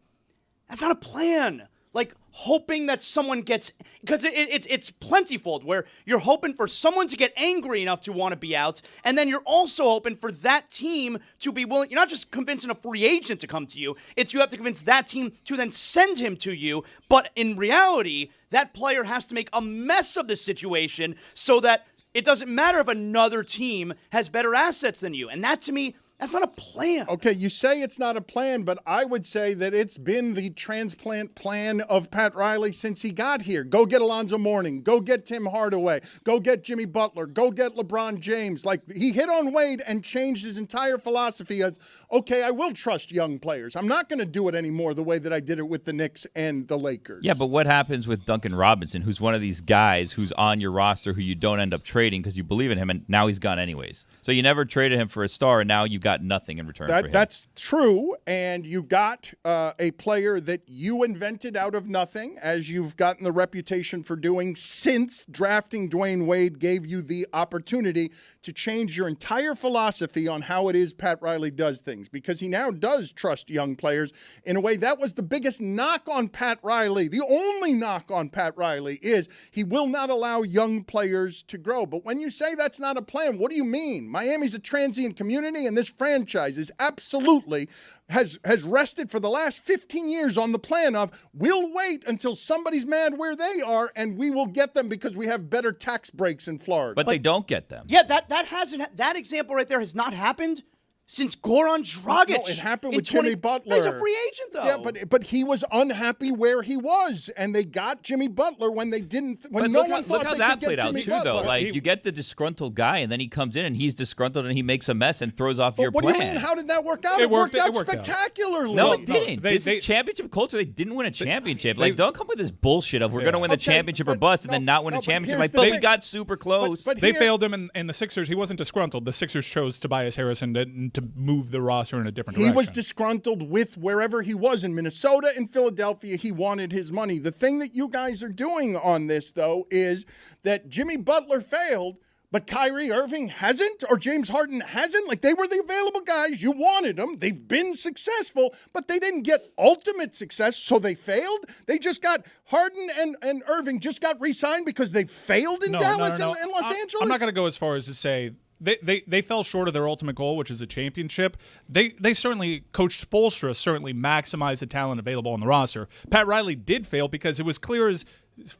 [SPEAKER 3] that's not a plan. Like, hoping that someone gets... Because it's plentyfold, where you're hoping for someone to get angry enough to want to be out, and then you're also hoping for that team to be willing... You're not just convincing a free agent to come to you. It's you have to convince that team to then send him to you. But in reality, that player has to make a mess of the situation so that it doesn't matter if another team has better assets than you. And that, to me... That's not a plan.
[SPEAKER 1] Okay, you say it's not a plan, but I would say that it's been the transplant plan of Pat Riley since he got here. Go get Alonzo Mourning. Go get Tim Hardaway. Go get Jimmy Butler. Go get LeBron James. Like, he hit on Wade and changed his entire philosophy as, okay, I will trust young players. I'm not going to do it anymore the way that I did it with the Knicks and the Lakers.
[SPEAKER 2] Yeah, but what happens with Duncan Robinson, who's one of these guys who's on your roster who you don't end up trading because you believe in him, and now he's gone anyways. So you never traded him for a star, and now you've got got nothing in return for him.
[SPEAKER 1] That's true, and you got a player that you invented out of nothing, as you've gotten the reputation for doing since drafting Dwayne Wade gave you the opportunity to change your entire philosophy on how it is Pat Riley does things, because he now does trust young players in a way. That was the biggest knock on Pat Riley. The only knock on Pat Riley is he will not allow young players to grow. But when you say that's not a plan, what do you mean? Miami's a transient community, and this franchise is absolutely has rested for the last 15 years on the plan of we'll wait until somebody's mad where they are and we will get them because we have better tax breaks in Florida.
[SPEAKER 2] But they don't get them.
[SPEAKER 3] Yeah, that example right there has not happened since Goran Dragic.
[SPEAKER 1] No, it happened with Jimmy Butler.
[SPEAKER 3] He's a free agent, though.
[SPEAKER 1] Yeah, but he was unhappy where he was, and they got Jimmy Butler when they didn't. When no one thought they could get Jimmy Butler.
[SPEAKER 2] Look how that played out too, though. Like you get the disgruntled guy, and then he comes in and he's disgruntled, and he makes a mess and throws off your
[SPEAKER 1] what
[SPEAKER 2] plan.
[SPEAKER 1] What do you mean? How did that work out? It worked out spectacularly.
[SPEAKER 2] No, it didn't. This is championship culture. They didn't win a championship. Like, don't come with this bullshit of we're going to win the championship or bust, and then not win a championship. Like, but we got super close.
[SPEAKER 5] But they failed him in the Sixers. He wasn't disgruntled. The Sixers chose Tobias Harrison to move the roster in a different direction.
[SPEAKER 1] He was disgruntled with wherever he was in Minnesota, in Philadelphia. He wanted his money. The thing that you guys are doing on this, though, is that Jimmy Butler failed, but Kyrie Irving hasn't, or James Harden hasn't. Like, they were the available guys. You wanted them. They've been successful, but they didn't get ultimate success, so they failed. They just got Harden and Irving just got re-signed because they failed in Dallas and Los Angeles.
[SPEAKER 5] I'm not going to go as far as to say They fell short of their ultimate goal, which is a championship. They certainly, Coach Spoelstra certainly maximized the talent available on the roster. Pat Riley did fail because it was clear as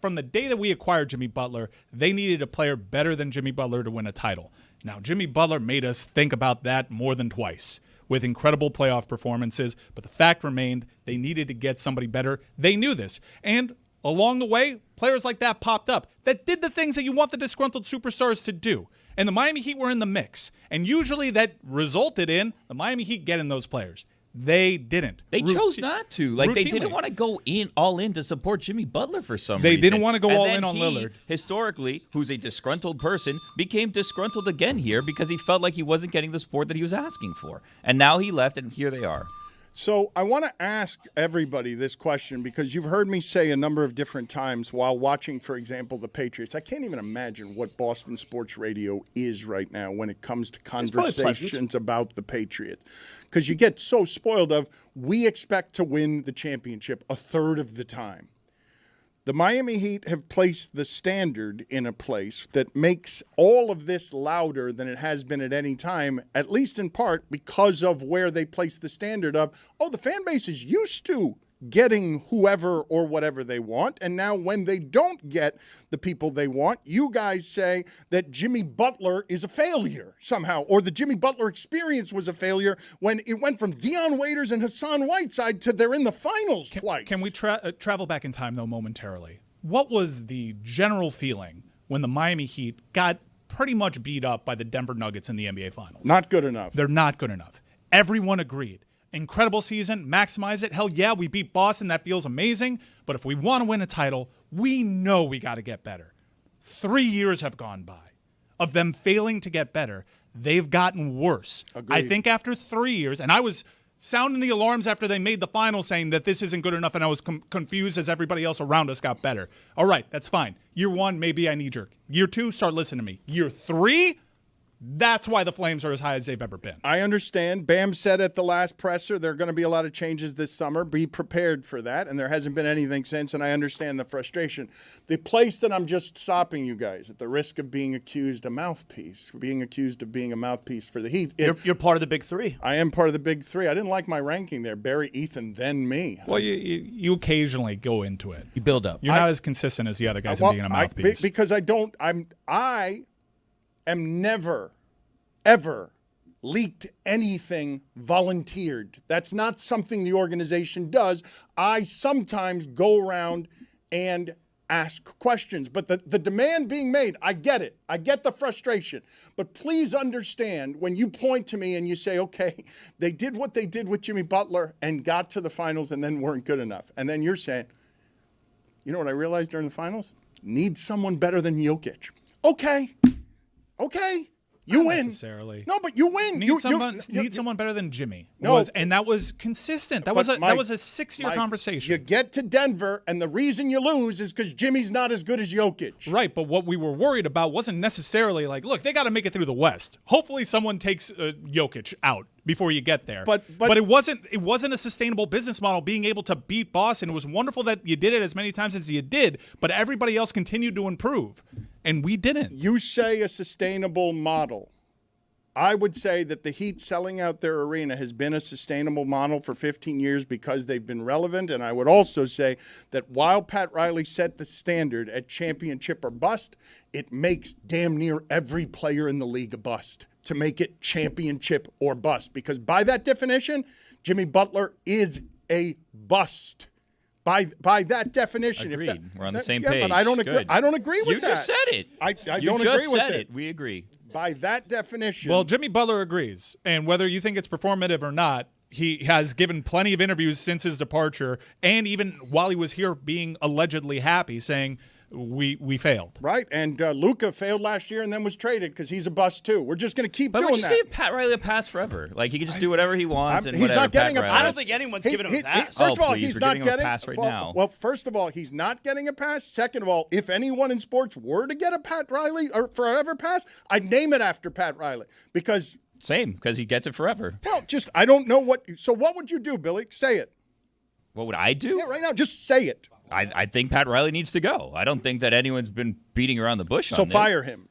[SPEAKER 5] from the day that we acquired Jimmy Butler, they needed a player better than Jimmy Butler to win a title. Now, Jimmy Butler made us think about that more than twice with incredible playoff performances, but the fact remained they needed to get somebody better. They knew this. And along the way, players like that popped up that did the things that you want the disgruntled superstars to do. And the Miami Heat were in the mix. And usually that resulted in the Miami Heat getting those players. They didn't.
[SPEAKER 2] They chose not to. Like, they didn't want to go all in to support Jimmy Butler for some reason.
[SPEAKER 5] They didn't want to go all in on
[SPEAKER 2] Lillard.
[SPEAKER 5] Lillard.
[SPEAKER 2] Historically, who's a disgruntled person, became disgruntled again here because he felt like he wasn't getting the support that he was asking for. And now he left, and here they are.
[SPEAKER 1] So I want to ask everybody this question because you've heard me say a number of different times while watching, for example, the Patriots. I can't even imagine what Boston sports radio is right now when it comes to conversations about the Patriots. Because you get so spoiled of, we expect to win the championship a third of the time. The Miami Heat have placed the standard in a place that makes all of this louder than it has been at any time, at least in part because of where they place the standard of, the fan base is used to getting whoever or whatever they want. And now when they don't get the people they want, you guys say that Jimmy Butler is a failure somehow, or the Jimmy Butler experience was a failure when it went from Dion Waiters and Hassan Whiteside to they're in the finals twice.
[SPEAKER 5] Can we travel back in time, though, momentarily? What was the general feeling when the Miami Heat got pretty much beat up by the Denver Nuggets in the NBA Finals?
[SPEAKER 1] Not good enough.
[SPEAKER 5] They're not good enough. Everyone agreed. Incredible season, maximize it. Hell yeah, we beat Boston. That feels amazing. But if we want to win a title, we know we got to get better. 3 years have gone by of them failing to get better. They've gotten worse.
[SPEAKER 1] Agreed.
[SPEAKER 5] I think after 3 years, and I was sounding the alarms after they made the final saying that this isn't good enough, and I was confused as everybody else around us got better. All right, that's fine. Year 1, maybe I knee-jerk. Year 2, start listening to me. Year 3, that's why the Flames are as high as they've ever been.
[SPEAKER 1] I understand. Bam said at the last presser there are going to be a lot of changes this summer. Be prepared for that. And there hasn't been anything since, and I understand the frustration. The place that I'm just stopping you guys at the risk of being accused of being accused of being a mouthpiece for the Heat.
[SPEAKER 3] You're part of the big three.
[SPEAKER 1] I am part of the big three. I didn't like my ranking there. Barry, Ethan, then me.
[SPEAKER 5] Well, you occasionally go into it.
[SPEAKER 4] You build up.
[SPEAKER 5] You're not as consistent as the other guys in being a mouthpiece.
[SPEAKER 1] Because I am never, ever leaked anything volunteered. That's not something the organization does. I sometimes go around and ask questions. But the demand being made, I get it. I get the frustration. But please understand when you point to me and you say, okay, they did what they did with Jimmy Butler and got to the finals and then weren't good enough. And then you're saying, you know what I realized during the finals? Need someone better than Jokic. Okay. You
[SPEAKER 5] Not
[SPEAKER 1] win.
[SPEAKER 5] necessarily.
[SPEAKER 1] No, but you win.
[SPEAKER 5] Need someone better than Jimmy.
[SPEAKER 1] No.
[SPEAKER 5] And that was consistent. That
[SPEAKER 1] But
[SPEAKER 5] was a
[SPEAKER 1] Mike,
[SPEAKER 5] 6-year
[SPEAKER 1] Mike,
[SPEAKER 5] conversation.
[SPEAKER 1] You get to Denver, and the reason you lose is because Jimmy's not as good as Jokic.
[SPEAKER 5] Right, but what we were worried about wasn't necessarily like, look, they got to make it through the West. Hopefully, someone takes Jokic out before you get there.
[SPEAKER 1] But
[SPEAKER 5] it wasn't a sustainable business model. Being able to beat Boston, it was wonderful that you did it as many times as you did. But everybody else continued to improve, and we didn't.
[SPEAKER 1] You say a sustainable model. I would say that the Heat selling out their arena has been a sustainable model for 15 years because they've been relevant. And I would also say that while Pat Riley set the standard at championship or bust, it makes damn near every player in the league a bust to make it championship or bust. Because by that definition, Jimmy Butler is a bust. By that definition.
[SPEAKER 2] Agreed. We're on the same page.
[SPEAKER 1] But I don't agree. I don't agree with that.
[SPEAKER 2] You just said it.
[SPEAKER 1] I
[SPEAKER 2] you
[SPEAKER 1] don't
[SPEAKER 2] just
[SPEAKER 1] agree with
[SPEAKER 2] said
[SPEAKER 1] it.
[SPEAKER 2] We agree.
[SPEAKER 1] By that definition.
[SPEAKER 5] Well, Jimmy Butler agrees. And whether you think it's performative or not, he has given plenty of interviews since his departure, and even while he was here being allegedly happy, saying we failed.
[SPEAKER 1] Right, and Luka failed last year and then was traded because he's a bust too. We're just going to keep
[SPEAKER 2] But
[SPEAKER 1] doing
[SPEAKER 2] we're just
[SPEAKER 1] that.
[SPEAKER 2] giving Pat Riley a pass forever. Like, he can just do whatever he wants. And
[SPEAKER 1] he's
[SPEAKER 2] whatever,
[SPEAKER 1] not getting
[SPEAKER 2] Pat
[SPEAKER 1] a
[SPEAKER 2] Riley.
[SPEAKER 3] I don't think anyone's giving him a pass.
[SPEAKER 1] First of all,
[SPEAKER 2] please,
[SPEAKER 1] he's
[SPEAKER 2] we're
[SPEAKER 1] not
[SPEAKER 2] giving him a
[SPEAKER 1] getting
[SPEAKER 2] pass right now.
[SPEAKER 1] Well, first of all, he's not getting a pass. Second of all, if anyone in sports were to get a Pat Riley or forever pass, I'd name it after Pat Riley because.
[SPEAKER 2] Same, because he gets it forever.
[SPEAKER 1] Well, just I don't know what. So what would you do, Billy? Say it.
[SPEAKER 2] What would I do?
[SPEAKER 1] Yeah, right now, just say it.
[SPEAKER 2] I think Pat Riley needs to go. I don't think that anyone's been beating around the bush
[SPEAKER 1] So
[SPEAKER 2] on this.
[SPEAKER 1] fire him.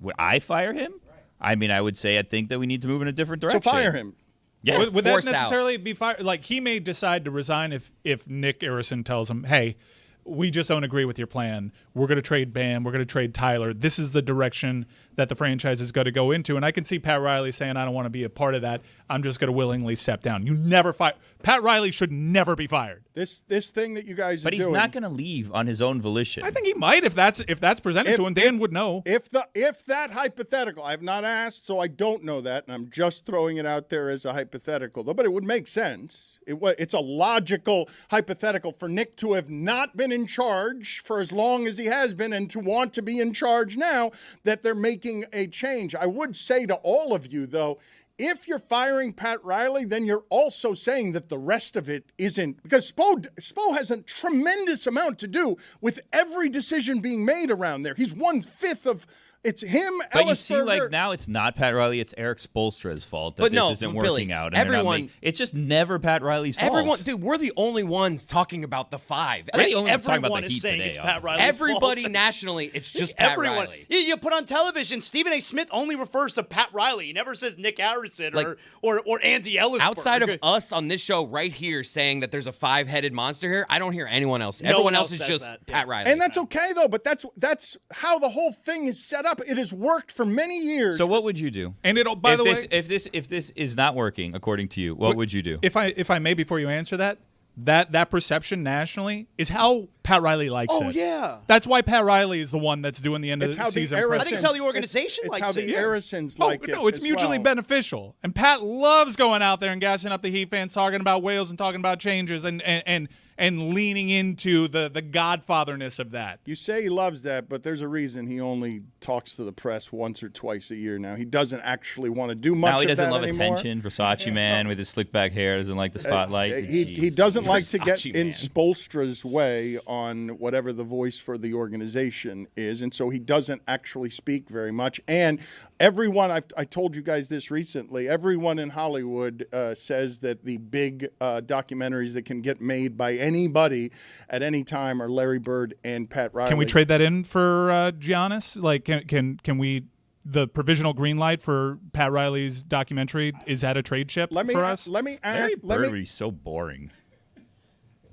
[SPEAKER 2] Would I fire him? I mean, I would say I think that we need to move in a different direction.
[SPEAKER 1] So fire him.
[SPEAKER 2] Yeah.
[SPEAKER 5] Would that
[SPEAKER 4] Force
[SPEAKER 5] necessarily be fired? Like, he may decide to resign if Nick Arison tells him, hey, we just don't agree with your plan. We're going to trade Bam. We're going to trade Tyler. This is the direction that the franchise is going to go into. And I can see Pat Riley saying, I don't want to be a part of that. I'm just going to willingly step down. You never fire. Pat Riley should never be fired.
[SPEAKER 1] This thing that you guys are
[SPEAKER 2] But he's
[SPEAKER 1] doing.
[SPEAKER 2] not going to leave on his own volition.
[SPEAKER 5] I think he might if that's presented to him. Dan would know.
[SPEAKER 1] If that hypothetical, I have not asked, so I don't know that, and I'm just throwing it out there as a hypothetical, though. But it would make sense. It's a logical hypothetical for Nick to have not been in charge for as long as he has been, and to want to be in charge now that they're making a change. I would say to all of you, though, if you're firing Pat Riley, then you're also saying that the rest of it isn't, because Spo has a tremendous amount to do with every decision being made around there. He's 1/5 of. It's him,
[SPEAKER 2] But you
[SPEAKER 1] Ellis
[SPEAKER 2] see,
[SPEAKER 1] Berger.
[SPEAKER 2] like, now it's not Pat Riley, it's Eric Spoelstra's fault that
[SPEAKER 4] But
[SPEAKER 2] this
[SPEAKER 4] no,
[SPEAKER 2] isn't
[SPEAKER 4] Billy,
[SPEAKER 2] working out. And they're not
[SPEAKER 4] everyone-
[SPEAKER 2] making- it's just never PatRiley's fault.
[SPEAKER 4] Everyone, dude, we're the only ones talking about the five.
[SPEAKER 2] We're the only ones talking about
[SPEAKER 3] Everyone
[SPEAKER 2] the
[SPEAKER 3] is
[SPEAKER 2] Heat
[SPEAKER 3] saying
[SPEAKER 2] today.
[SPEAKER 3] it's Pat Riley's
[SPEAKER 4] Everybody
[SPEAKER 3] fault.
[SPEAKER 4] nationally, it's just Pat
[SPEAKER 3] Everyone.
[SPEAKER 4] Riley.
[SPEAKER 3] You put on television, Stephen A. Smith only refers to Pat Riley. He never says Nick Harrison
[SPEAKER 4] Like,
[SPEAKER 3] or Andy Ellis.
[SPEAKER 4] Outside of us on this show right here saying that there's a five-headed monster here, I don't hear anyone else.
[SPEAKER 3] No
[SPEAKER 4] Everyone
[SPEAKER 3] one
[SPEAKER 4] else
[SPEAKER 3] else
[SPEAKER 4] is
[SPEAKER 3] says
[SPEAKER 4] just
[SPEAKER 3] that,
[SPEAKER 4] Pat
[SPEAKER 3] yeah.
[SPEAKER 4] Riley.
[SPEAKER 1] And that's okay, though, but that's how the whole thing is set up. It has worked for many years.
[SPEAKER 2] So what would you do?
[SPEAKER 5] And it'll, by the way,
[SPEAKER 2] if this is not working according to you, what would you do?
[SPEAKER 5] if I may, before you answer that perception nationally is how Pat Riley likes it.
[SPEAKER 3] Oh, yeah.
[SPEAKER 5] That's why Pat Riley is the one that's doing the end
[SPEAKER 1] It's
[SPEAKER 5] of
[SPEAKER 1] how
[SPEAKER 5] the
[SPEAKER 1] the
[SPEAKER 5] season.
[SPEAKER 1] Arisons-
[SPEAKER 3] I think it's how the organization
[SPEAKER 1] it's
[SPEAKER 3] likes
[SPEAKER 1] how the
[SPEAKER 3] it. Yeah.
[SPEAKER 1] Arisons
[SPEAKER 5] No,
[SPEAKER 1] like it.
[SPEAKER 5] no, it's
[SPEAKER 1] as
[SPEAKER 5] mutually
[SPEAKER 1] well.
[SPEAKER 5] beneficial. And Pat loves going out there and gassing up the Heat fans, talking about Wales and talking about changes and leaning into the godfatherness of that.
[SPEAKER 1] You say he loves that, but there's a reason he only talks to the press once or twice a year now. He doesn't actually want to do much
[SPEAKER 2] Now he
[SPEAKER 1] of
[SPEAKER 2] doesn't
[SPEAKER 1] that
[SPEAKER 2] love
[SPEAKER 1] anymore.
[SPEAKER 2] attention. Versace man with his slick back hair doesn't like the spotlight.
[SPEAKER 1] He doesn't like to get
[SPEAKER 4] Versace
[SPEAKER 1] in
[SPEAKER 4] man.
[SPEAKER 1] Spoelstra's way on whatever the voice for the organization is, and so he doesn't actually speak very much. And everyone, I told you guys this recently, everyone in Hollywood says that the big documentaries that can get made by anybody at any time are Larry Bird and Pat Riley.
[SPEAKER 5] Can we trade that in for Giannis? Like, can we? The provisional green light for Pat Riley's documentary, is that a trade chip for us?
[SPEAKER 1] Let me
[SPEAKER 2] Larry
[SPEAKER 1] ask.
[SPEAKER 2] Bird would be so boring.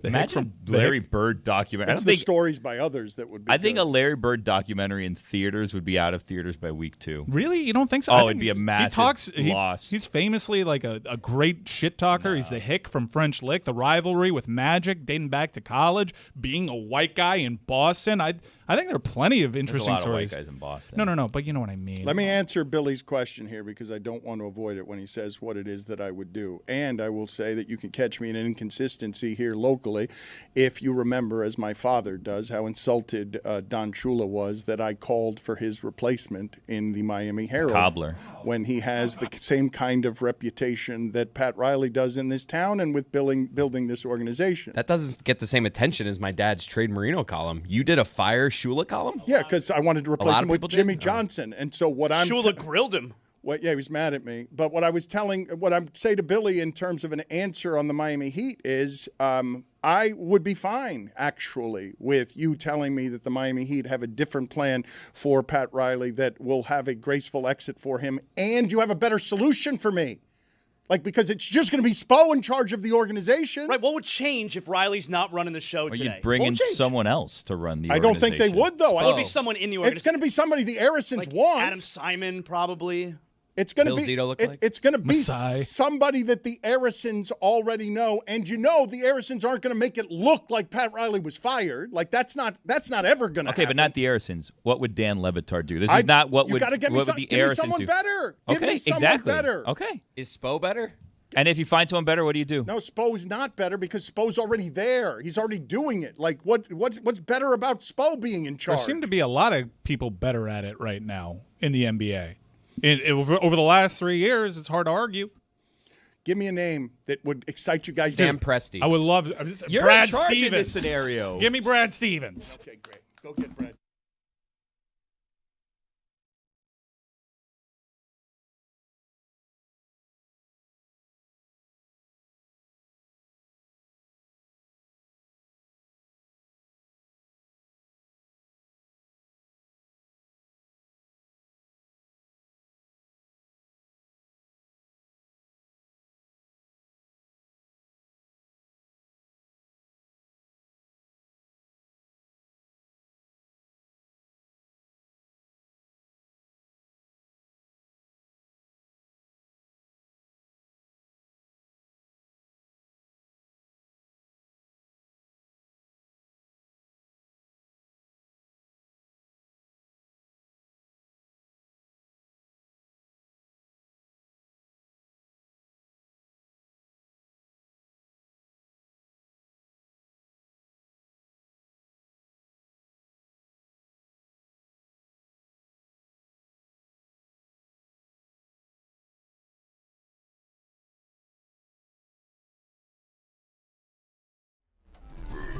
[SPEAKER 5] The
[SPEAKER 2] Imagine
[SPEAKER 5] Hick
[SPEAKER 2] Larry Bird documentary.
[SPEAKER 1] It's the stories by others that would be.
[SPEAKER 2] I think
[SPEAKER 1] good.
[SPEAKER 2] a Larry Bird documentary in theaters would be out of theaters by week 2.
[SPEAKER 5] Really? You don't think so?
[SPEAKER 2] Oh,
[SPEAKER 5] I
[SPEAKER 2] it'd
[SPEAKER 5] think
[SPEAKER 2] be a massive
[SPEAKER 5] he talks,
[SPEAKER 2] loss.
[SPEAKER 5] He's famously like a great shit talker. He's the Hick from French Lick, the rivalry with Magic dating back to college, being a white guy in Boston. I think there are plenty of
[SPEAKER 2] There's a
[SPEAKER 5] interesting
[SPEAKER 2] lot of white
[SPEAKER 5] stories.
[SPEAKER 2] guys in Boston.
[SPEAKER 5] No, but you know what I mean.
[SPEAKER 1] Let me answer Billy's question here because I don't want to avoid it when he says what it is that I would do. And I will say that you can catch me in an inconsistency here locally if you remember, as my father does, how insulted Don Shula was that I called for his replacement in the Miami Herald.
[SPEAKER 2] Cobbler.
[SPEAKER 1] When he has the same kind of reputation that Pat Riley does in this town and with building this organization.
[SPEAKER 4] That doesn't get the same attention as my dad's Trade Marino column. You did a fire Shula column?
[SPEAKER 1] Yeah, because I wanted to replace
[SPEAKER 4] lot
[SPEAKER 1] him
[SPEAKER 4] of
[SPEAKER 1] with
[SPEAKER 4] people did?
[SPEAKER 1] Jimmy Johnson. And so what I'm
[SPEAKER 3] Shula grilled him.
[SPEAKER 1] Well, yeah, he was mad at me. But what I say to Billy in terms of an answer on the Miami Heat is I would be fine, actually, with you telling me that the Miami Heat have a different plan for Pat Riley that will have a graceful exit for him, and you have a better solution for me. Like, because it's just going to be Spo in charge of the organization.
[SPEAKER 3] Right, what would change if Riley's not running the show
[SPEAKER 2] Or
[SPEAKER 3] today?
[SPEAKER 2] you'd bring
[SPEAKER 3] What
[SPEAKER 2] in
[SPEAKER 3] would change?
[SPEAKER 2] someone else to run the
[SPEAKER 1] I
[SPEAKER 2] organization.
[SPEAKER 1] don't think they would, though.
[SPEAKER 3] It would be someone in the organization.
[SPEAKER 1] It's going to be somebody the Arisons want.
[SPEAKER 3] Adam Simon, probably.
[SPEAKER 1] It's going
[SPEAKER 4] Bill
[SPEAKER 1] to be
[SPEAKER 4] Zito look like?
[SPEAKER 1] It's going to be
[SPEAKER 5] Masai.
[SPEAKER 1] somebody that the Arisons already know, and you know the Arisons aren't going to make it look like Pat Riley was fired. Like that's not ever going to
[SPEAKER 2] Okay,
[SPEAKER 1] happen.
[SPEAKER 2] but not the Arisons. What would Dan Le Batard do? This is not what
[SPEAKER 1] you
[SPEAKER 2] would,
[SPEAKER 1] gotta get me
[SPEAKER 2] what
[SPEAKER 1] some,
[SPEAKER 2] would the
[SPEAKER 1] give me
[SPEAKER 2] Arisons
[SPEAKER 1] someone
[SPEAKER 2] do.
[SPEAKER 1] better. Give
[SPEAKER 2] Okay,
[SPEAKER 1] me someone
[SPEAKER 2] exactly.
[SPEAKER 1] better.
[SPEAKER 2] Okay.
[SPEAKER 4] Is Spo better?
[SPEAKER 2] And if you find someone better, what do you do?
[SPEAKER 1] No, Spo's not better because Spo's already there. He's already doing it. Like what's better about Spo being in charge?
[SPEAKER 5] There seem to be a lot of people better at it right now in the NBA. Over the last 3 years, it's hard to argue.
[SPEAKER 1] Give me a name that would excite you guys.
[SPEAKER 4] Sam Presti.
[SPEAKER 5] I would love
[SPEAKER 2] You're
[SPEAKER 5] Brad
[SPEAKER 2] in charge
[SPEAKER 5] Stevens.
[SPEAKER 2] in this scenario.
[SPEAKER 5] Give me Brad Stevens.
[SPEAKER 1] Okay, great. Go get Brad.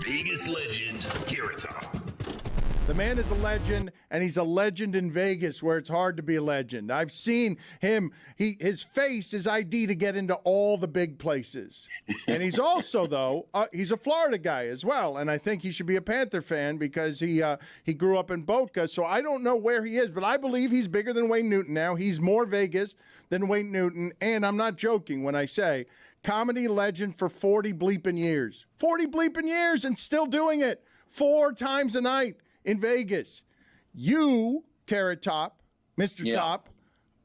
[SPEAKER 8] Vegas legend, Carrot Top.
[SPEAKER 1] The man is a legend, and he's a legend in Vegas where it's hard to be a legend. I've seen him. His face is ID to get into all the big places. And he's also, though, he's a Florida guy as well, and I think he should be a Panther fan because he grew up in Boca, so I don't know where he is, but I believe he's bigger than Wayne Newton now. He's more Vegas than Wayne Newton, and I'm not joking when I say comedy legend for 40 bleeping years. 40 bleeping years and still doing it 4 times a night in Vegas. You, Carrot Top, Mr. Top,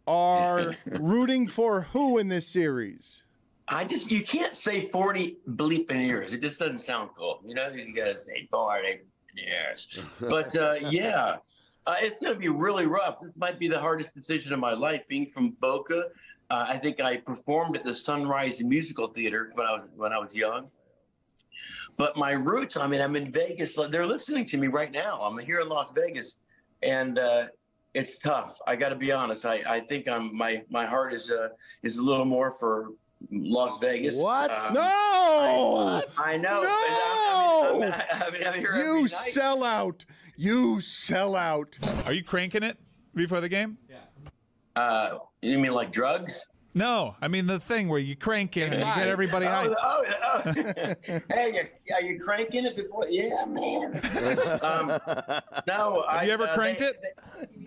[SPEAKER 1] are rooting for who in this series?
[SPEAKER 9] You can't say 40 bleeping years. It just doesn't sound cool. You know, you got to say 40 years. But it's going to be really rough. This might be the hardest decision of my life, being from Boca. I think I performed at the Sunrise Musical Theater when I was young. But my roots, I mean, I'm in Vegas. They're listening to me right now. I'm here in Las Vegas, and it's tough. I got to be honest. I think my heart is a little more for Las Vegas.
[SPEAKER 10] What?
[SPEAKER 1] No!
[SPEAKER 9] I know.
[SPEAKER 1] No!
[SPEAKER 9] I'm here
[SPEAKER 1] You
[SPEAKER 9] every night.
[SPEAKER 1] sell out. You sell out.
[SPEAKER 5] Are you cranking it before the game?
[SPEAKER 9] You mean like drugs?
[SPEAKER 5] No, I mean the thing where you crank it and you get everybody hyped.
[SPEAKER 9] Hey, are you cranking it before? Yeah, man. No.
[SPEAKER 5] Have you ever cranked it?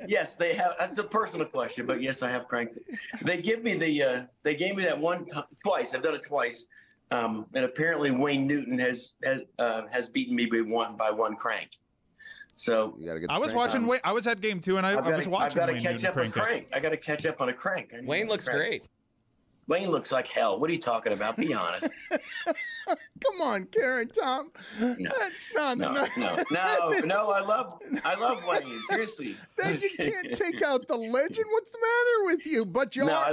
[SPEAKER 9] Yes, they have. That's a personal question, but yes, I have cranked it. They gave me that one twice. I've done it twice, and apparently Wayne Newton has beaten me by one crank. So
[SPEAKER 10] You gotta get
[SPEAKER 5] I was watching. I was at game 2 and I was watching.
[SPEAKER 9] I've got to
[SPEAKER 5] Wayne
[SPEAKER 9] catch
[SPEAKER 5] Newton
[SPEAKER 9] up on
[SPEAKER 5] crank it.
[SPEAKER 9] crank. I got to catch up on a crank.
[SPEAKER 4] Wayne looks great.
[SPEAKER 9] Wayne looks like hell. What are you talking about? Be honest.
[SPEAKER 1] Come Come on, Karen Tom.
[SPEAKER 9] No,
[SPEAKER 1] That's not
[SPEAKER 9] no,
[SPEAKER 1] enough.
[SPEAKER 9] no. I love Wayne. Seriously.
[SPEAKER 1] Then you can't take out the legend. What's the matter with you? But you
[SPEAKER 9] No,
[SPEAKER 1] are.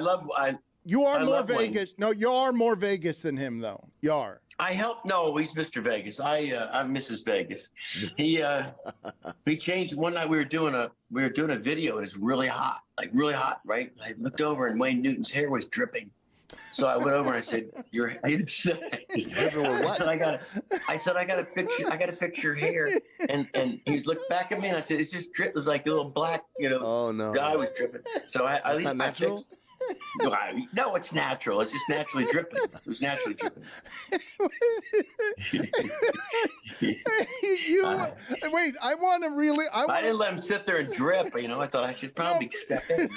[SPEAKER 1] You are
[SPEAKER 9] I
[SPEAKER 1] more
[SPEAKER 9] love Wayne.
[SPEAKER 1] Vegas. No, you are more Vegas than him, though. You are.
[SPEAKER 9] I help. No, he's Mr. Vegas. I'm Mrs. Vegas. He changed one night. We were doing a video, and it's really hot, right? I looked over, and Wayne Newton's hair was dripping. So I went over and I said, I said, I got to fix your hair. And he looked back at me and I said, it's just drip. It was like a little black, guy was dripping. So at least I fixed. No, it's natural. It's just naturally dripping. It was naturally dripping.
[SPEAKER 1] Wait, I want to really.
[SPEAKER 9] I didn't let him sit there and drip. I thought I should probably step in.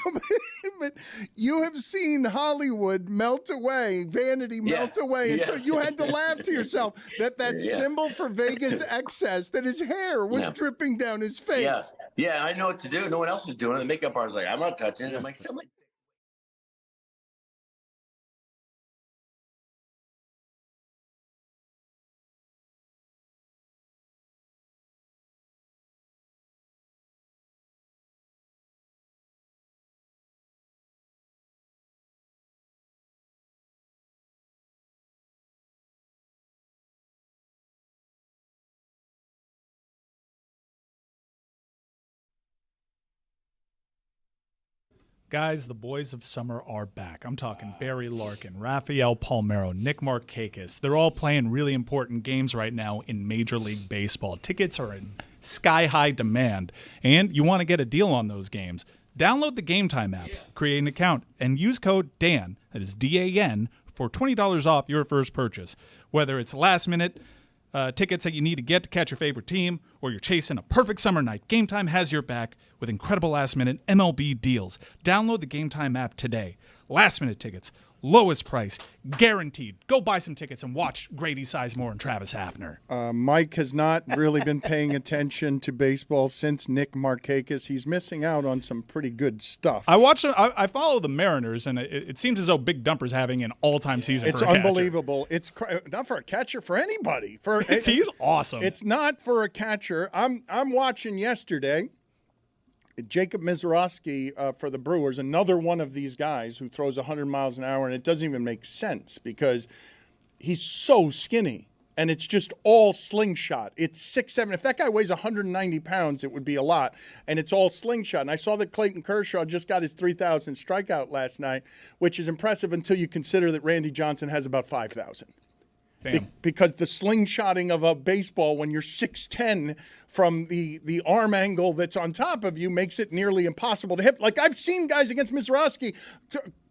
[SPEAKER 1] But you have seen Hollywood melt away, vanity melt away, and so you had to laugh to yourself that symbol for Vegas excess, that his hair was dripping down his face.
[SPEAKER 9] Yeah, I know what to do. No one else was doing it. The makeup artist was like, I'm not touching it. I'm like,
[SPEAKER 5] Guys, the boys of summer are back. I'm talking Barry Larkin, Rafael Palmeiro, Nick Markakis. They're all playing really important games right now in Major League Baseball. Tickets are in sky-high demand, and you want to get a deal on those games. Download the Game Time app, create an account, and use code DAN, that is D-A-N, for $20 off your first purchase. Whether it's last-minute tickets that you need to get to catch your favorite team, or you're chasing a perfect summer night, Game Time has your back with incredible last-minute MLB deals. Download the Game Time app today. Last-minute tickets, lowest price, guaranteed. Go buy some tickets and watch Grady Sizemore and Travis Hafner.
[SPEAKER 1] Mike has not really been paying attention to baseball since Nick Markakis. He's missing out on some pretty good stuff.
[SPEAKER 5] I follow the Mariners, and it seems as though Big Dumper's having an all-time season
[SPEAKER 1] It's
[SPEAKER 5] for a catcher.
[SPEAKER 1] unbelievable. It's not for a catcher, for anybody.
[SPEAKER 5] He's awesome.
[SPEAKER 1] It's not for a catcher. I'm watching yesterday. Jacob Mizorowski for the Brewers, another one of these guys who throws 100 miles an hour, and it doesn't even make sense because he's so skinny, and it's just all slingshot. It's 6'7". If that guy weighs 190 pounds, it would be a lot, and it's all slingshot. And I saw that Clayton Kershaw just got his 3,000th strikeout last night, which is impressive until you consider that Randy Johnson has about 5,000. Because the slingshotting of a baseball when you're 6'10" from the arm angle that's on top of you makes it nearly impossible to hit. Like I've seen guys against Mizorowski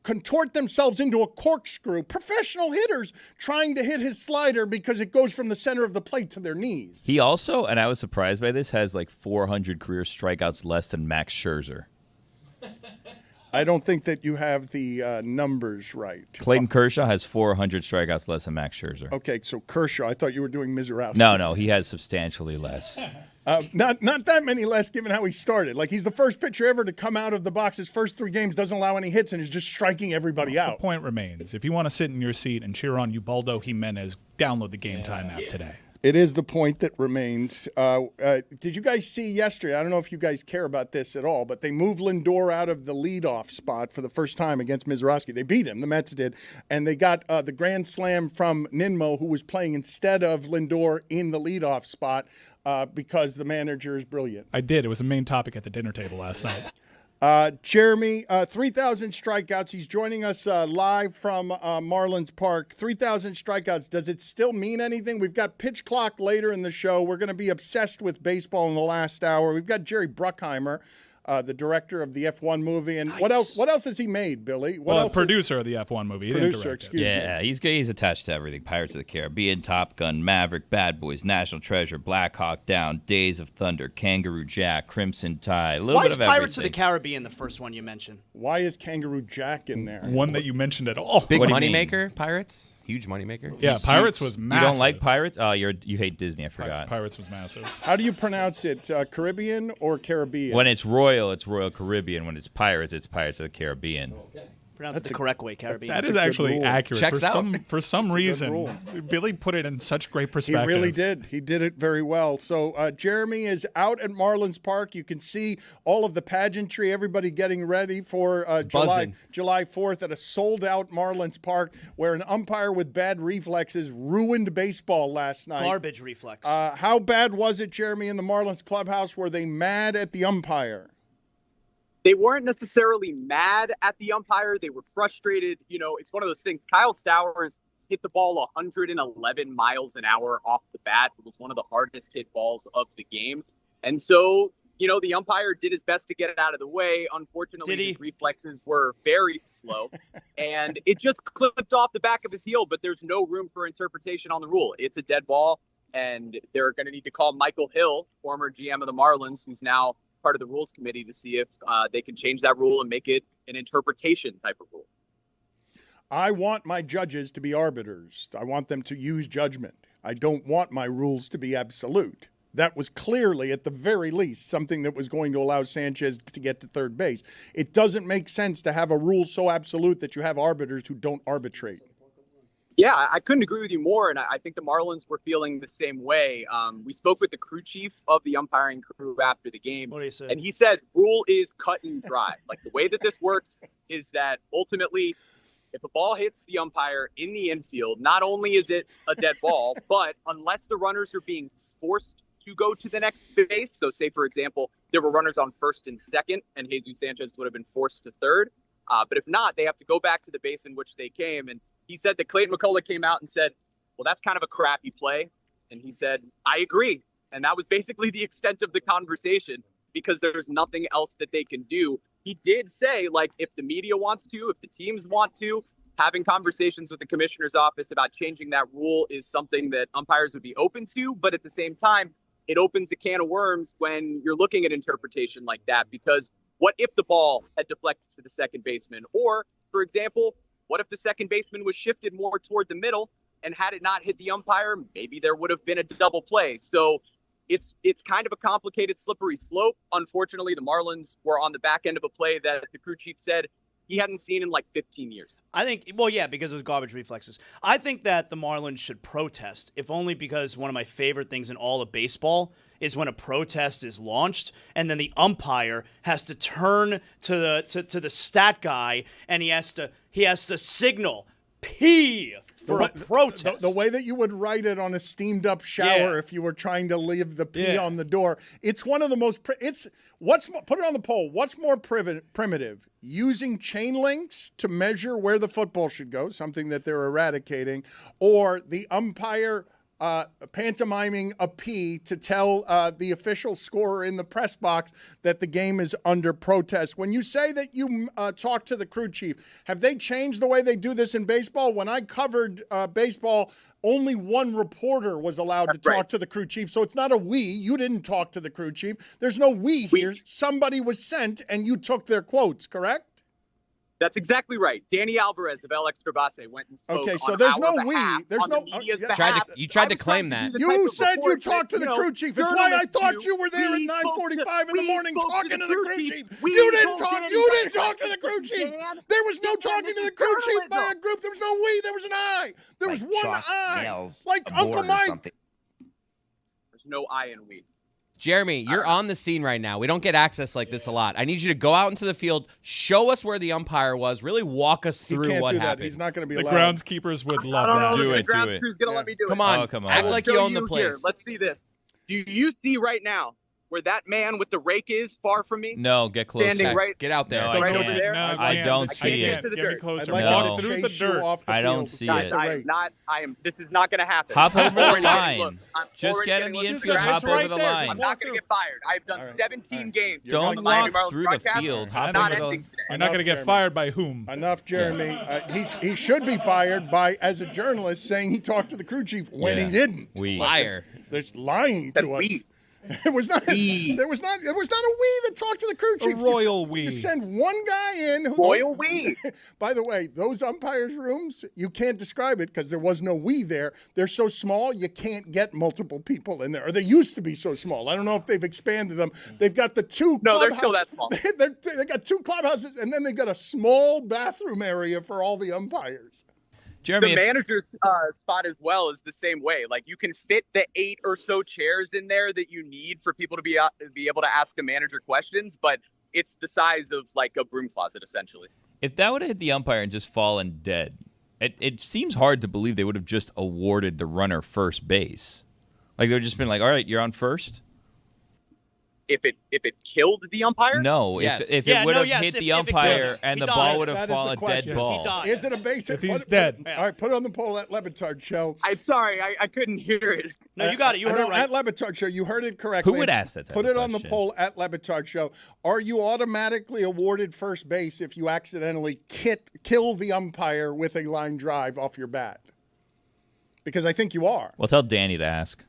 [SPEAKER 1] contort themselves into a corkscrew, professional hitters trying to hit his slider because it goes from the center of the plate to their knees.
[SPEAKER 2] He also, and I was surprised by this, has like 400 career strikeouts less than Max Scherzer.
[SPEAKER 1] I don't think that you have the numbers right.
[SPEAKER 2] Clayton Kershaw has 400 strikeouts less than Max Scherzer.
[SPEAKER 1] Okay, so Kershaw, I thought you were doing Mizorowski.
[SPEAKER 2] No, he has substantially less.
[SPEAKER 1] Not that many less given how he started. Like he's the first pitcher ever to come out of the box. His first 3 games doesn't allow any hits and is just striking everybody out.
[SPEAKER 5] The point remains, if you want to sit in your seat and cheer on Ubaldo Jimenez, download the Game Time app today.
[SPEAKER 1] It is the point that remains. Did you guys see yesterday? I don't know if you guys care about this at all, but they moved Lindor out of the leadoff spot for the first time against Mizorowski. They beat him, the Mets did, and they got the grand slam from Ninmo, who was playing instead of Lindor in the leadoff spot because the manager is brilliant.
[SPEAKER 5] I did. It was a main topic at the dinner table last night.
[SPEAKER 1] Jeremy, 3,000 strikeouts. He's joining us live from Marlins Park. 3,000 strikeouts. Does it still mean anything? We've got Pitch Clock later in the show. We're going to be obsessed with baseball in the last hour. We've got Jerry Bruckheimer, the director of the F1 movie. And what else has he made, Billy?
[SPEAKER 5] Producer of the F1 movie. He
[SPEAKER 1] producer,
[SPEAKER 5] didn't direct
[SPEAKER 1] excuse me.
[SPEAKER 2] Yeah, he's attached to everything. Pirates of the Caribbean, Top Gun, Maverick, Bad Boys, National Treasure, Black Hawk Down, Days of Thunder, Kangaroo Jack, Crimson Tide, a little
[SPEAKER 3] Why
[SPEAKER 2] bit
[SPEAKER 3] is
[SPEAKER 2] of everything.
[SPEAKER 3] Pirates of the Caribbean the first one you mentioned?
[SPEAKER 1] Why is Kangaroo Jack in there?
[SPEAKER 5] One that you mentioned at all.
[SPEAKER 4] Big
[SPEAKER 2] What do you
[SPEAKER 4] moneymaker, Pirates. Huge moneymaker.
[SPEAKER 5] Yeah, Pirates was
[SPEAKER 2] You
[SPEAKER 5] massive.
[SPEAKER 2] don't like Pirates? Oh, you hate Disney. I forgot.
[SPEAKER 5] Pirates was massive.
[SPEAKER 1] How do you pronounce it? Caribbean or Caribbean?
[SPEAKER 2] When it's Royal Caribbean. When it's Pirates of the Caribbean.
[SPEAKER 3] Pronounce it the correct way, Caribbean.
[SPEAKER 5] That is actually accurate.
[SPEAKER 4] Checks
[SPEAKER 5] For some reason, Billy put it in such great perspective.
[SPEAKER 1] He really did. He did it very well. So Jeremy is out at Marlins Park. You can see all of the pageantry, everybody getting ready for July 4th at a sold-out Marlins Park where an umpire with bad reflexes ruined baseball last night.
[SPEAKER 3] Garbage reflex.
[SPEAKER 1] How bad was it, Jeremy, in the Marlins clubhouse? Were they mad at the umpire?
[SPEAKER 10] They weren't necessarily mad at the umpire. They were frustrated. You know, it's one of those things. Kyle Stowers hit the ball 111 miles an hour off the bat. It was one of the hardest hit balls of the game. And so, you know, the umpire did his best to get it out of the way. Unfortunately, his reflexes were very slow. And it just clipped off the back of his heel, but there's no room for interpretation on the rule. It's a dead ball, and they're going to need to call Michael Hill, former GM of the Marlins, who's now part of the rules committee, to see if they can change that rule and make it an interpretation type of rule.
[SPEAKER 1] I want my judges to be arbiters. I want them to use judgment. I don't want my rules to be absolute. That was clearly, at the very least, something that was going to allow Sanchez to get to third base. It doesn't make sense to have a rule so absolute that you have arbiters who don't arbitrate.
[SPEAKER 10] Yeah, I couldn't agree with you more, and I think the Marlins were feeling the same way. We spoke with the crew chief of the umpiring crew after the game,
[SPEAKER 3] What did he say?
[SPEAKER 10] and he said rule is cut and dry. Like, the way that this works is that ultimately, if a ball hits the umpire in the infield, not only is it a dead ball, but unless the runners are being forced to go to the next base, so say, for example, there were runners on first and second, and Jesus Sanchez would have been forced to third. But if not, they have to go back to the base in which they came, and he said that Clayton McCullough came out and said, well, that's kind of a crappy play. And he said, I agree. And that was basically the extent of the conversation because there's nothing else that they can do. He did say, like, if the media wants to, if the teams want to, having conversations with the commissioner's office about changing that rule is something that umpires would be open to. But at the same time, it opens a can of worms when you're looking at interpretation like that, because what if the ball had deflected to the second baseman? Or, for example, what if the second baseman was shifted more toward the middle and had it not hit the umpire, maybe there would have been a double play. So it's kind of a complicated, slippery slope. Unfortunately, the Marlins were on the back end of a play that the crew chief said he hadn't seen in like 15 years.
[SPEAKER 3] I think, well, yeah, because it was garbage reflexes. I think that the Marlins should protest, if only because one of my favorite things in all of baseball is when a protest is launched and then the umpire has to turn to the stat guy and he has to signal P for a protest.
[SPEAKER 1] The way that you would write it on a steamed up shower if you were trying to leave the P on the door. It's one of the most put it on the poll. What's more primitive? Using chain links to measure where the football should go, something that they're eradicating, or the umpire pantomiming a P to tell the official scorer in the press box that the game is under protest. When you say that you talk to the crew chief, have they changed the way they do this in baseball? When I covered baseball, only one reporter was allowed to talk to the crew chief. So it's not a we. You didn't talk to the crew chief. There's no we here. Somebody was sent and you took their quotes, correct?
[SPEAKER 10] That's exactly right. Danny Alvarez of El Extrabase went and spoke.
[SPEAKER 1] Okay, so
[SPEAKER 10] on
[SPEAKER 1] there's
[SPEAKER 10] our
[SPEAKER 1] no
[SPEAKER 10] behalf,
[SPEAKER 1] we. There's
[SPEAKER 10] on
[SPEAKER 1] no.
[SPEAKER 10] the media's
[SPEAKER 1] You
[SPEAKER 10] behalf.
[SPEAKER 4] You tried to claim that.
[SPEAKER 1] You said you talked to the crew chief. It's why I thought you were there at 9:45 in the morning talking to the crew chief. You didn't talk to the crew chief. There was no talking to the crew chief by a group. There was no we. There was an I. There was one I. Like Uncle Mike.
[SPEAKER 10] There's no I in we.
[SPEAKER 4] Jeremy, you're on the scene right now. We don't get access like this a lot. I need you to go out into the field, show us where the umpire was, really walk us through what happened.
[SPEAKER 1] He's not going to be
[SPEAKER 5] the
[SPEAKER 1] allowed.
[SPEAKER 5] groundskeepers would love that.
[SPEAKER 2] Do
[SPEAKER 10] The
[SPEAKER 2] it.
[SPEAKER 10] grounds crew's going to let me do it.
[SPEAKER 4] Come on.
[SPEAKER 2] Oh, come on.
[SPEAKER 4] Act like you own the place.
[SPEAKER 10] Here. Let's see this. Do you see right now where that man with the rake is far from me?
[SPEAKER 2] No, get closer.
[SPEAKER 10] Standing right.
[SPEAKER 4] Get out there.
[SPEAKER 2] No, I
[SPEAKER 10] right
[SPEAKER 2] can't.
[SPEAKER 10] over there.
[SPEAKER 5] No,
[SPEAKER 2] I don't see it.
[SPEAKER 5] Get me closer.
[SPEAKER 1] I'd like
[SPEAKER 2] No.
[SPEAKER 1] to
[SPEAKER 5] Through the
[SPEAKER 1] chase you
[SPEAKER 5] dirt.
[SPEAKER 1] off the
[SPEAKER 2] I don't
[SPEAKER 1] field
[SPEAKER 2] see
[SPEAKER 1] with
[SPEAKER 2] it.
[SPEAKER 1] the rake.
[SPEAKER 10] This is not going to happen.
[SPEAKER 2] Hop over the
[SPEAKER 10] Already getting
[SPEAKER 2] line.
[SPEAKER 10] looks. I'm
[SPEAKER 2] Just
[SPEAKER 10] already
[SPEAKER 2] get
[SPEAKER 10] getting
[SPEAKER 2] in the
[SPEAKER 10] looks.
[SPEAKER 2] infield.
[SPEAKER 10] It's
[SPEAKER 2] Hop
[SPEAKER 5] right
[SPEAKER 2] over the
[SPEAKER 5] there.
[SPEAKER 2] line.
[SPEAKER 10] I'm not going to get fired. I've done 17 games.
[SPEAKER 2] Don't
[SPEAKER 10] on the Miami
[SPEAKER 2] walk
[SPEAKER 10] Marlins
[SPEAKER 2] through the
[SPEAKER 10] broadcast.
[SPEAKER 2] field.
[SPEAKER 10] It's
[SPEAKER 2] Hop
[SPEAKER 10] not
[SPEAKER 2] over the
[SPEAKER 10] ending today.
[SPEAKER 5] You're not going to get
[SPEAKER 1] Jeremy.
[SPEAKER 5] fired by whom?
[SPEAKER 1] Enough, Jeremy. He should be fired by, as a journalist, saying he talked to the crew chief when he didn't.
[SPEAKER 2] We.
[SPEAKER 4] Liar.
[SPEAKER 1] There's lying to us. It was not. There was not a we that talked to the crew chief.
[SPEAKER 5] royal we.
[SPEAKER 1] You send one guy in.
[SPEAKER 10] Royal we.
[SPEAKER 1] By the way, those umpires' rooms, you can't describe it because there was no we there. They're so small, you can't get multiple people in there. Or they used to be so small. I don't know if they've expanded them. They've got the two
[SPEAKER 10] No, they're
[SPEAKER 1] clubhouses.
[SPEAKER 10] still that small.
[SPEAKER 1] They got two clubhouses, and then they've got a small bathroom area for all the umpires.
[SPEAKER 2] Jeremy,
[SPEAKER 10] The manager's spot as well is the same way. Like, you can fit the 8 or so chairs in there that you need for people to be able to ask the manager questions, but it's the size of like a broom closet, essentially.
[SPEAKER 2] if that would have hit the umpire and just fallen dead, it seems hard to believe they would have just awarded the runner first base. Like, they would have just been like, all right, you're on first?
[SPEAKER 10] If it killed the umpire?
[SPEAKER 2] No,
[SPEAKER 4] Yes.
[SPEAKER 2] if
[SPEAKER 3] Yeah,
[SPEAKER 2] it would
[SPEAKER 3] no,
[SPEAKER 2] have
[SPEAKER 3] yes,
[SPEAKER 2] hit
[SPEAKER 3] if
[SPEAKER 2] the
[SPEAKER 3] it
[SPEAKER 2] umpire
[SPEAKER 3] kills.
[SPEAKER 2] and
[SPEAKER 3] He
[SPEAKER 2] the ball
[SPEAKER 3] dies.
[SPEAKER 2] would have
[SPEAKER 1] That is
[SPEAKER 2] fallen
[SPEAKER 1] the
[SPEAKER 2] a dead
[SPEAKER 1] question.
[SPEAKER 2] ball.
[SPEAKER 3] He dies.
[SPEAKER 1] Is it a basic?
[SPEAKER 5] If he's dead.
[SPEAKER 1] All right, put it on the poll at Le Batard Show.
[SPEAKER 10] I'm sorry, I couldn't hear it.
[SPEAKER 3] No, you got it. You heard
[SPEAKER 1] No,
[SPEAKER 3] it right.
[SPEAKER 1] At Le Batard Show, you heard it correctly.
[SPEAKER 2] Who would ask that type
[SPEAKER 1] Put
[SPEAKER 2] of
[SPEAKER 1] it on the
[SPEAKER 2] question?
[SPEAKER 1] poll at Le Batard Show. Are you automatically awarded first base if you accidentally kill the umpire with a line drive off your bat? Because I think you are.
[SPEAKER 2] Well, tell Danny to ask.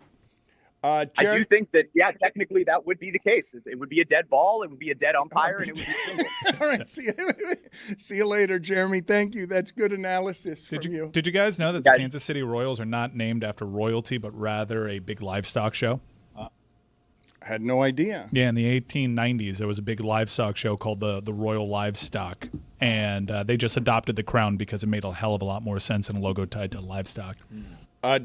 [SPEAKER 10] I do think that, yeah, technically that would be the case. It would be a dead ball, it would be a dead umpire, and it would be single.
[SPEAKER 1] All right, see you later, Jeremy. Thank you. That's good analysis from you.
[SPEAKER 5] Did you guys know that the Kansas City Royals are not named after royalty, but rather a big livestock show?
[SPEAKER 1] I had no idea.
[SPEAKER 5] Yeah, in the 1890s, there was a big livestock show called the Royal Livestock, and they just adopted the crown because it made a hell of a lot more sense than a logo tied to livestock.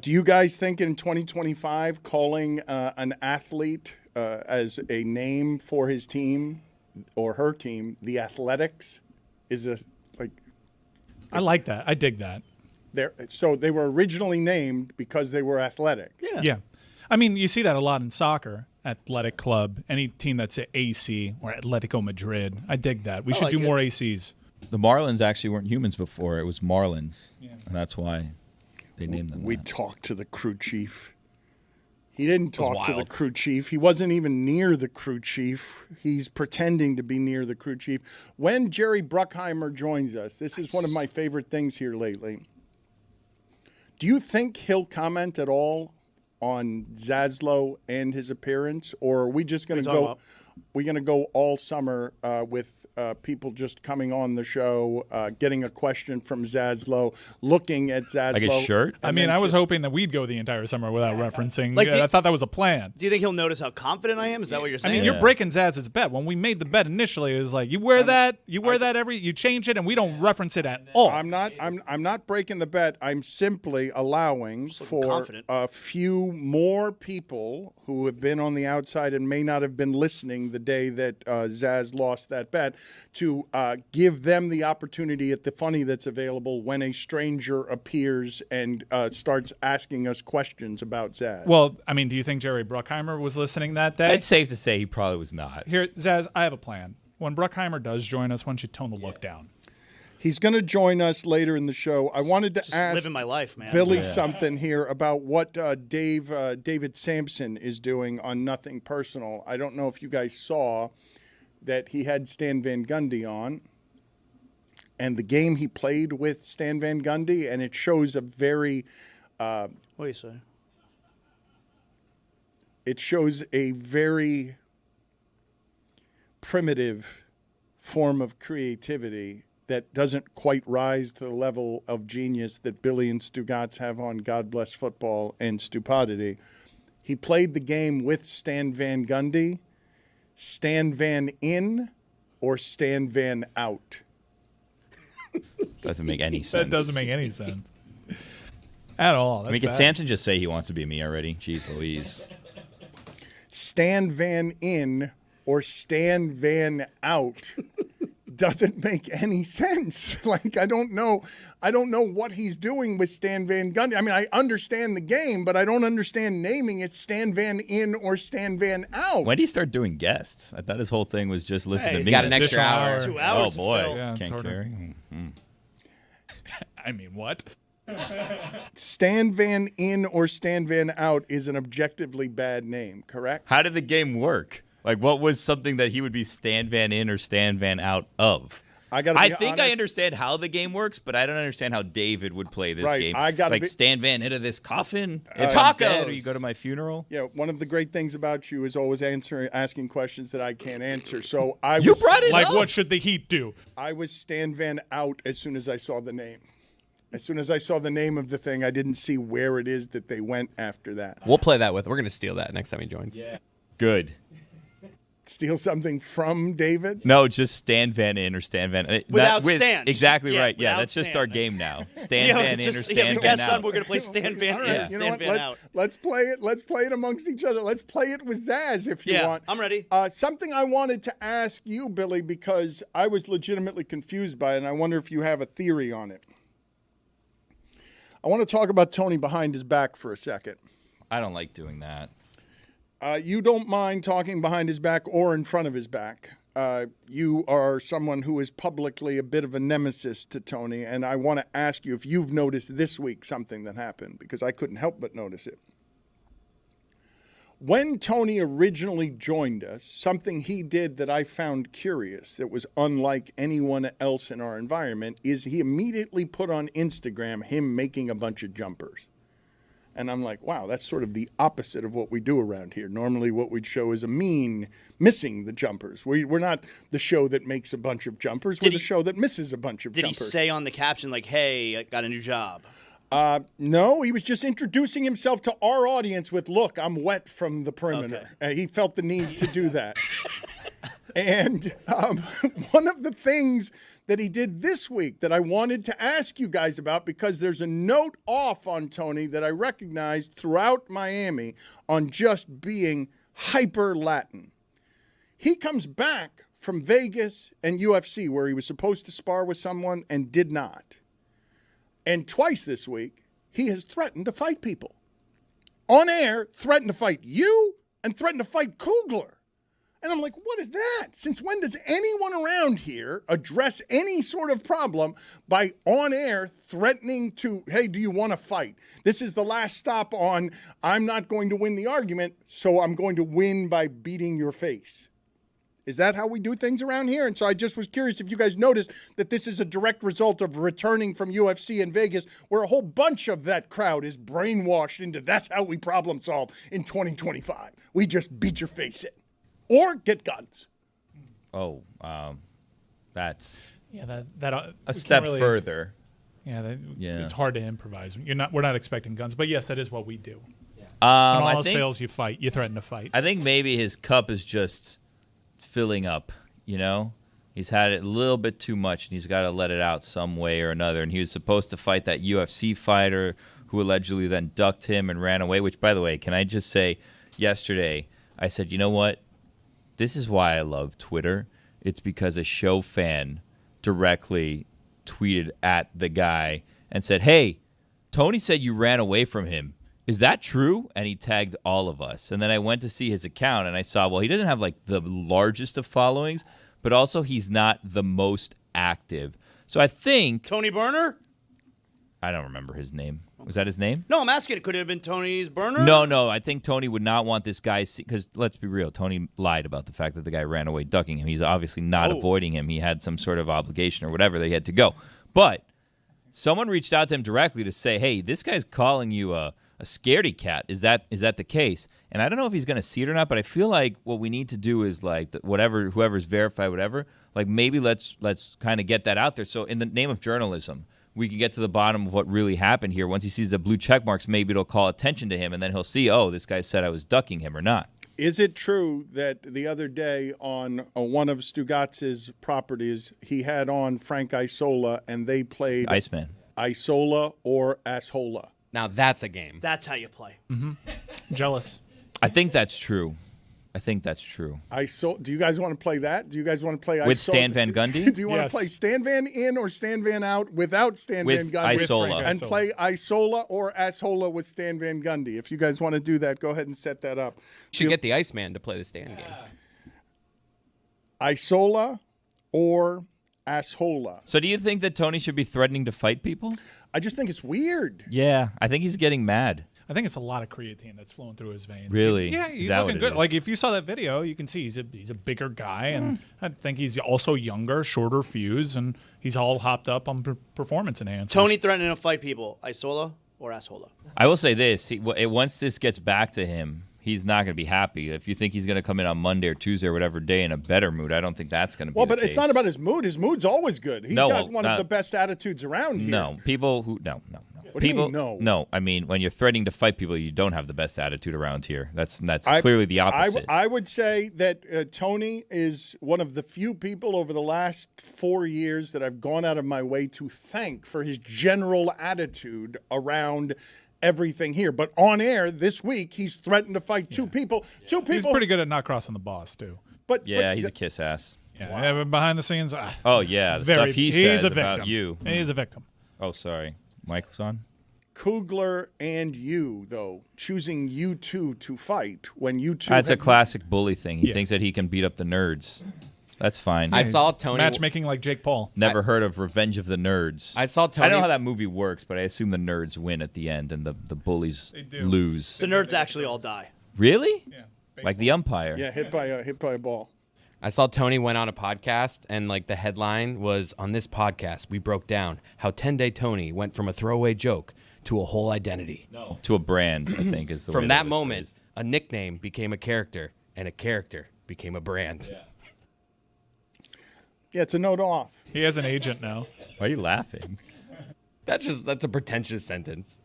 [SPEAKER 1] Do you guys think in 2025 calling an athlete as a name for his team or her team, the Athletics, is
[SPEAKER 5] I like that. I dig that.
[SPEAKER 1] so they were originally named because they were athletic.
[SPEAKER 5] Yeah. I mean, you see that a lot in soccer. Athletic club, any team that's at AC or Atletico Madrid. I dig that. We should
[SPEAKER 3] like
[SPEAKER 5] do
[SPEAKER 3] it.
[SPEAKER 5] more ACs.
[SPEAKER 2] The Marlins actually weren't humans before. It was Marlins. Yeah. And that's why they named them
[SPEAKER 1] We
[SPEAKER 2] that.
[SPEAKER 1] talked to the crew chief. He didn't talk to the
[SPEAKER 5] wild.
[SPEAKER 1] crew chief. He wasn't even near the crew chief. He's pretending to be near the crew chief. When Jerry Bruckheimer joins us, this is one of my favorite things here lately. Do you think he'll comment at all on Zaslow and his appearance, or are we just going to
[SPEAKER 3] talking
[SPEAKER 1] go?
[SPEAKER 3] about?
[SPEAKER 1] We're going to go all summer with people just coming on the show, getting a question from Zaslow, looking at Zaslow.
[SPEAKER 2] Like a shirt?
[SPEAKER 5] I mean, I was hoping that we'd go the entire summer without referencing.
[SPEAKER 3] Like,
[SPEAKER 5] I thought that was a plan.
[SPEAKER 3] Do you think he'll notice how confident I am? Is that what you're
[SPEAKER 5] I
[SPEAKER 3] saying?
[SPEAKER 5] mean, you're breaking Zaz's bet. When we made the bet initially, it was like you wear that you change it, and we don't reference it at all.
[SPEAKER 1] I'm not breaking the bet. I'm simply allowing for
[SPEAKER 3] confident.
[SPEAKER 1] a few more people who have been on the outside and may not have been listening the day that Zaz lost that bet to give them the opportunity at the funny that's available when a stranger appears and starts asking us questions about Zaz.
[SPEAKER 5] Well, I mean, do you think Jerry Bruckheimer was listening that day?
[SPEAKER 2] It's safe to say he probably was not.
[SPEAKER 5] Here, Zaz, I have a plan. When Bruckheimer does join us, why don't you tone the look down?
[SPEAKER 1] He's going to join us later in the show. I wanted to ask
[SPEAKER 3] living my life, man.
[SPEAKER 1] Billy something here about what David Sampson is doing on Nothing Personal. I don't know if you guys saw that he had Stan Van Gundy on, and the game he played with Stan Van Gundy, and it shows a very
[SPEAKER 3] What do you say?
[SPEAKER 1] it shows a very primitive form of creativity that doesn't quite rise to the level of genius that Billy and Stugotz have on God Bless Football and Stupidity. He played the game with Stan Van Gundy, Stan Van in, or Stan Van out.
[SPEAKER 2] Doesn't make any sense.
[SPEAKER 5] That doesn't make any sense at all.
[SPEAKER 2] I mean, can Samson just say he wants to be me already? Jeez Louise.
[SPEAKER 1] Stan Van in or Stan Van out doesn't make any sense. Like, I don't know what he's doing with Stan Van Gundy. I mean, I understand the game, but I don't understand naming it Stan Van in or Stan Van out.
[SPEAKER 2] When did he start doing guests? I thought his whole thing was just listen to me.
[SPEAKER 4] got an extra hour.
[SPEAKER 3] 2 hours.
[SPEAKER 2] Oh boy,
[SPEAKER 3] Phil.
[SPEAKER 5] Yeah, it's
[SPEAKER 2] can't
[SPEAKER 5] harder.
[SPEAKER 2] carry.
[SPEAKER 5] I mean, what?
[SPEAKER 1] Stan Van in or Stan Van out is an objectively bad name, correct?
[SPEAKER 2] How did the game work? Like, what was something that he would be Stan Van in or Stan Van out of?
[SPEAKER 1] I think
[SPEAKER 2] I understand how the game works, but I don't understand how David would play this game.
[SPEAKER 1] It's
[SPEAKER 2] like Stan Van into this coffin.
[SPEAKER 4] It's
[SPEAKER 2] I'm
[SPEAKER 4] tacos.
[SPEAKER 2] dead, or you go to my funeral.
[SPEAKER 1] Yeah, one of the great things about you is always asking questions that I can't answer. So
[SPEAKER 2] You brought it
[SPEAKER 5] Like,
[SPEAKER 2] up.
[SPEAKER 5] what should the Heat do?
[SPEAKER 1] I was Stan Van out as soon as I saw the name. As soon as I saw the name of the thing, I didn't see where it is that they went after that.
[SPEAKER 4] We'll play that with. We're gonna steal that next time he joins.
[SPEAKER 2] Yeah. Good.
[SPEAKER 1] Steal something from David?
[SPEAKER 2] No, just Stan Van In or Stan Van.
[SPEAKER 3] Without Stan.
[SPEAKER 2] Exactly right. Yeah,
[SPEAKER 3] without
[SPEAKER 2] that's just
[SPEAKER 3] Stan.
[SPEAKER 2] our game now. Stan Van In or Stan Van
[SPEAKER 3] guess
[SPEAKER 2] Out.
[SPEAKER 3] we're going to play Stan Van
[SPEAKER 1] All
[SPEAKER 3] In
[SPEAKER 1] right,
[SPEAKER 3] or
[SPEAKER 1] you know
[SPEAKER 3] Stan
[SPEAKER 1] what?
[SPEAKER 3] Van Out.
[SPEAKER 1] Let's play it. Let's play it amongst each other. Let's play it with Zaz if you want.
[SPEAKER 3] I'm ready.
[SPEAKER 1] Something I wanted to ask you, Billy, because I was legitimately confused by it, and I wonder if you have a theory on it. I want to talk about Tony behind his back for a second.
[SPEAKER 2] I don't like doing that.
[SPEAKER 1] You don't mind talking behind his back or in front of his back. You are someone who is publicly a bit of a nemesis to Tony, and I want to ask you if you've noticed this week something that happened, because I couldn't help but notice it. When Tony originally joined us, something he did that I found curious, that was unlike anyone else in our environment, is he immediately put on Instagram him making a bunch of jumpers. And I'm like, wow, that's sort of the opposite of what we do around here. Normally what we'd show is a mean missing the jumpers. We're not the show that makes a bunch of jumpers. We're the show that misses a bunch of jumpers.
[SPEAKER 3] Did he say on the caption, like, hey, I got a new job?
[SPEAKER 1] No, he was just introducing himself to our audience with, look, I'm wet from the perimeter.
[SPEAKER 3] Okay.
[SPEAKER 1] He felt the need to do that. And one of the things that he did this week that I wanted to ask you guys about, because there's a note off on Tony that I recognized throughout Miami on just being hyper Latin. He comes back from Vegas and UFC where he was supposed to spar with someone and did not. And twice this week, he has threatened to fight people. On air, threatened to fight you and threatened to fight Kugler. And I'm like, what is that? Since when does anyone around here address any sort of problem by on air threatening to, hey, do you want to fight? This is the last stop on, I'm not going to win the argument, so I'm going to win by beating your face. Is that how we do things around here? And so I just was curious if you guys noticed that this is a direct result of returning from UFC in Vegas, where a whole bunch of that crowd is brainwashed into that's how we problem solve in 2025. We just beat your face in. Or get guns.
[SPEAKER 2] Oh, that's
[SPEAKER 5] that
[SPEAKER 2] a step further.
[SPEAKER 5] Yeah,
[SPEAKER 2] Yeah.
[SPEAKER 5] It's hard to improvise. We're not expecting guns, but yes, that is what we do. When
[SPEAKER 2] I
[SPEAKER 5] all else
[SPEAKER 2] think,
[SPEAKER 5] fails, you fight. You threaten to fight.
[SPEAKER 2] I think maybe his cup is just filling up, you know? He's had it a little bit too much, and he's got to let it out some way or another. And he was supposed to fight that UFC fighter who allegedly then ducked him and ran away, which, by the way, can I just say, yesterday I said, you know what? This is why I love Twitter. It's because a show fan directly tweeted at the guy and said, hey, Tony said you ran away from him. Is that true? And he tagged all of us. And then I went to see his account, and I saw, well, he doesn't have, like, the largest of followings, but also he's not the most active. So I think...
[SPEAKER 3] Tony Burner?
[SPEAKER 2] I don't remember his name. Was that his name?
[SPEAKER 3] No, I'm asking. It could have been Tony's burner.
[SPEAKER 2] No. I think Tony would not want this guy, because let's be real. Tony lied about the fact that the guy ran away ducking him. He's obviously not avoiding him. He had some sort of obligation or whatever that he had to go. But someone reached out to him directly to say, hey, this guy's calling you a scaredy cat. Is that the case? And I don't know if he's going to see it or not, but I feel like what we need to do is like whoever's verified, whatever, like maybe let's kind of get that out there. So in the name of journalism, we can get to the bottom of what really happened here. Once he sees the blue check marks, maybe it'll call attention to him, and then he'll see, oh, this guy said I was ducking him or not.
[SPEAKER 1] Is it true that the other day on one of Stugotz's properties, he had on Frank Isola, and they played
[SPEAKER 2] Iceman,
[SPEAKER 1] Isola or Asshola?
[SPEAKER 4] Now that's a game.
[SPEAKER 3] That's how you play.
[SPEAKER 5] Mm-hmm. Jealous.
[SPEAKER 2] I think that's true.
[SPEAKER 1] Do you guys want to play that? Do you guys want to play
[SPEAKER 2] with
[SPEAKER 1] Isola?
[SPEAKER 2] Stan Van Gundy?
[SPEAKER 1] Do you want to play Stan Van in or Stan Van out without Stan
[SPEAKER 2] with
[SPEAKER 1] Van Gundy?
[SPEAKER 2] Isola.
[SPEAKER 1] And play Isola or Asshola with Stan Van Gundy. If you guys want to do that, go ahead and set that up.
[SPEAKER 4] Should get the Iceman to play the stand game.
[SPEAKER 1] Isola or Asshola.
[SPEAKER 2] So do you think that Tony should be threatening to fight people?
[SPEAKER 1] I just think it's weird.
[SPEAKER 2] Yeah, I think he's getting mad.
[SPEAKER 5] I think it's a lot of creatine that's flowing through his veins.
[SPEAKER 2] Really?
[SPEAKER 5] Yeah,
[SPEAKER 2] Is
[SPEAKER 5] he's
[SPEAKER 2] that
[SPEAKER 5] looking
[SPEAKER 2] what it
[SPEAKER 5] good.
[SPEAKER 2] is?
[SPEAKER 5] Like if you saw that video, you can see he's a bigger guy, and I think he's also younger, shorter fuse, and he's all hopped up on performance enhancers.
[SPEAKER 3] Tony threatening to fight people. Isola or Asshole?
[SPEAKER 2] I will say this: once this gets back to him, he's not going to be happy. If you think he's going to come in on Monday or Tuesday or whatever day in a better mood, I don't think that's going to be
[SPEAKER 1] Well,
[SPEAKER 2] the
[SPEAKER 1] but it's
[SPEAKER 2] case.
[SPEAKER 1] not about his mood. His mood's always good. He's got one of the best attitudes around here.
[SPEAKER 2] No, people who no.
[SPEAKER 1] What do you
[SPEAKER 2] people,
[SPEAKER 1] mean, no?
[SPEAKER 2] I mean, when you're threatening to fight people, you don't have the best attitude around here. That's clearly the opposite.
[SPEAKER 1] I would say that Tony is one of the few people over the last 4 years that I've gone out of my way to thank for his general attitude around everything here. But on air this week, he's threatened to fight two people. Two people.
[SPEAKER 5] He's pretty good at not crossing the boss too.
[SPEAKER 1] But
[SPEAKER 2] he's a kiss ass.
[SPEAKER 5] Yeah, but behind the scenes.
[SPEAKER 2] Oh yeah, the stuff he says
[SPEAKER 5] a victim.
[SPEAKER 2] about you.
[SPEAKER 5] He's a victim.
[SPEAKER 2] Oh, sorry, Mike's on.
[SPEAKER 1] Kugler and you, though, choosing you two to fight when you two.
[SPEAKER 2] That's a classic bully thing. He thinks that he can beat up the nerds. That's fine.
[SPEAKER 4] I saw Tony
[SPEAKER 5] matchmaking like Jake Paul.
[SPEAKER 2] Never heard of Revenge of the Nerds.
[SPEAKER 4] I saw Tony.
[SPEAKER 2] I don't know how that movie works, but I assume the nerds win at the end and the bullies lose.
[SPEAKER 3] The nerds actually all die.
[SPEAKER 2] Really?
[SPEAKER 5] Yeah.
[SPEAKER 2] Like the umpire.
[SPEAKER 1] Yeah, hit by a ball.
[SPEAKER 4] I saw Tony went on a podcast, and like the headline was, "On this podcast, we broke down how 10-Day Tony went from a throwaway joke to a whole identity."
[SPEAKER 2] No. To a brand, I think is the way
[SPEAKER 4] From that
[SPEAKER 2] was
[SPEAKER 4] moment,
[SPEAKER 2] phrased.
[SPEAKER 4] a nickname became a character, and a character became a brand.
[SPEAKER 1] Yeah, it's a note off.
[SPEAKER 5] He has an agent now.
[SPEAKER 2] Why are you laughing?
[SPEAKER 4] That's a pretentious sentence.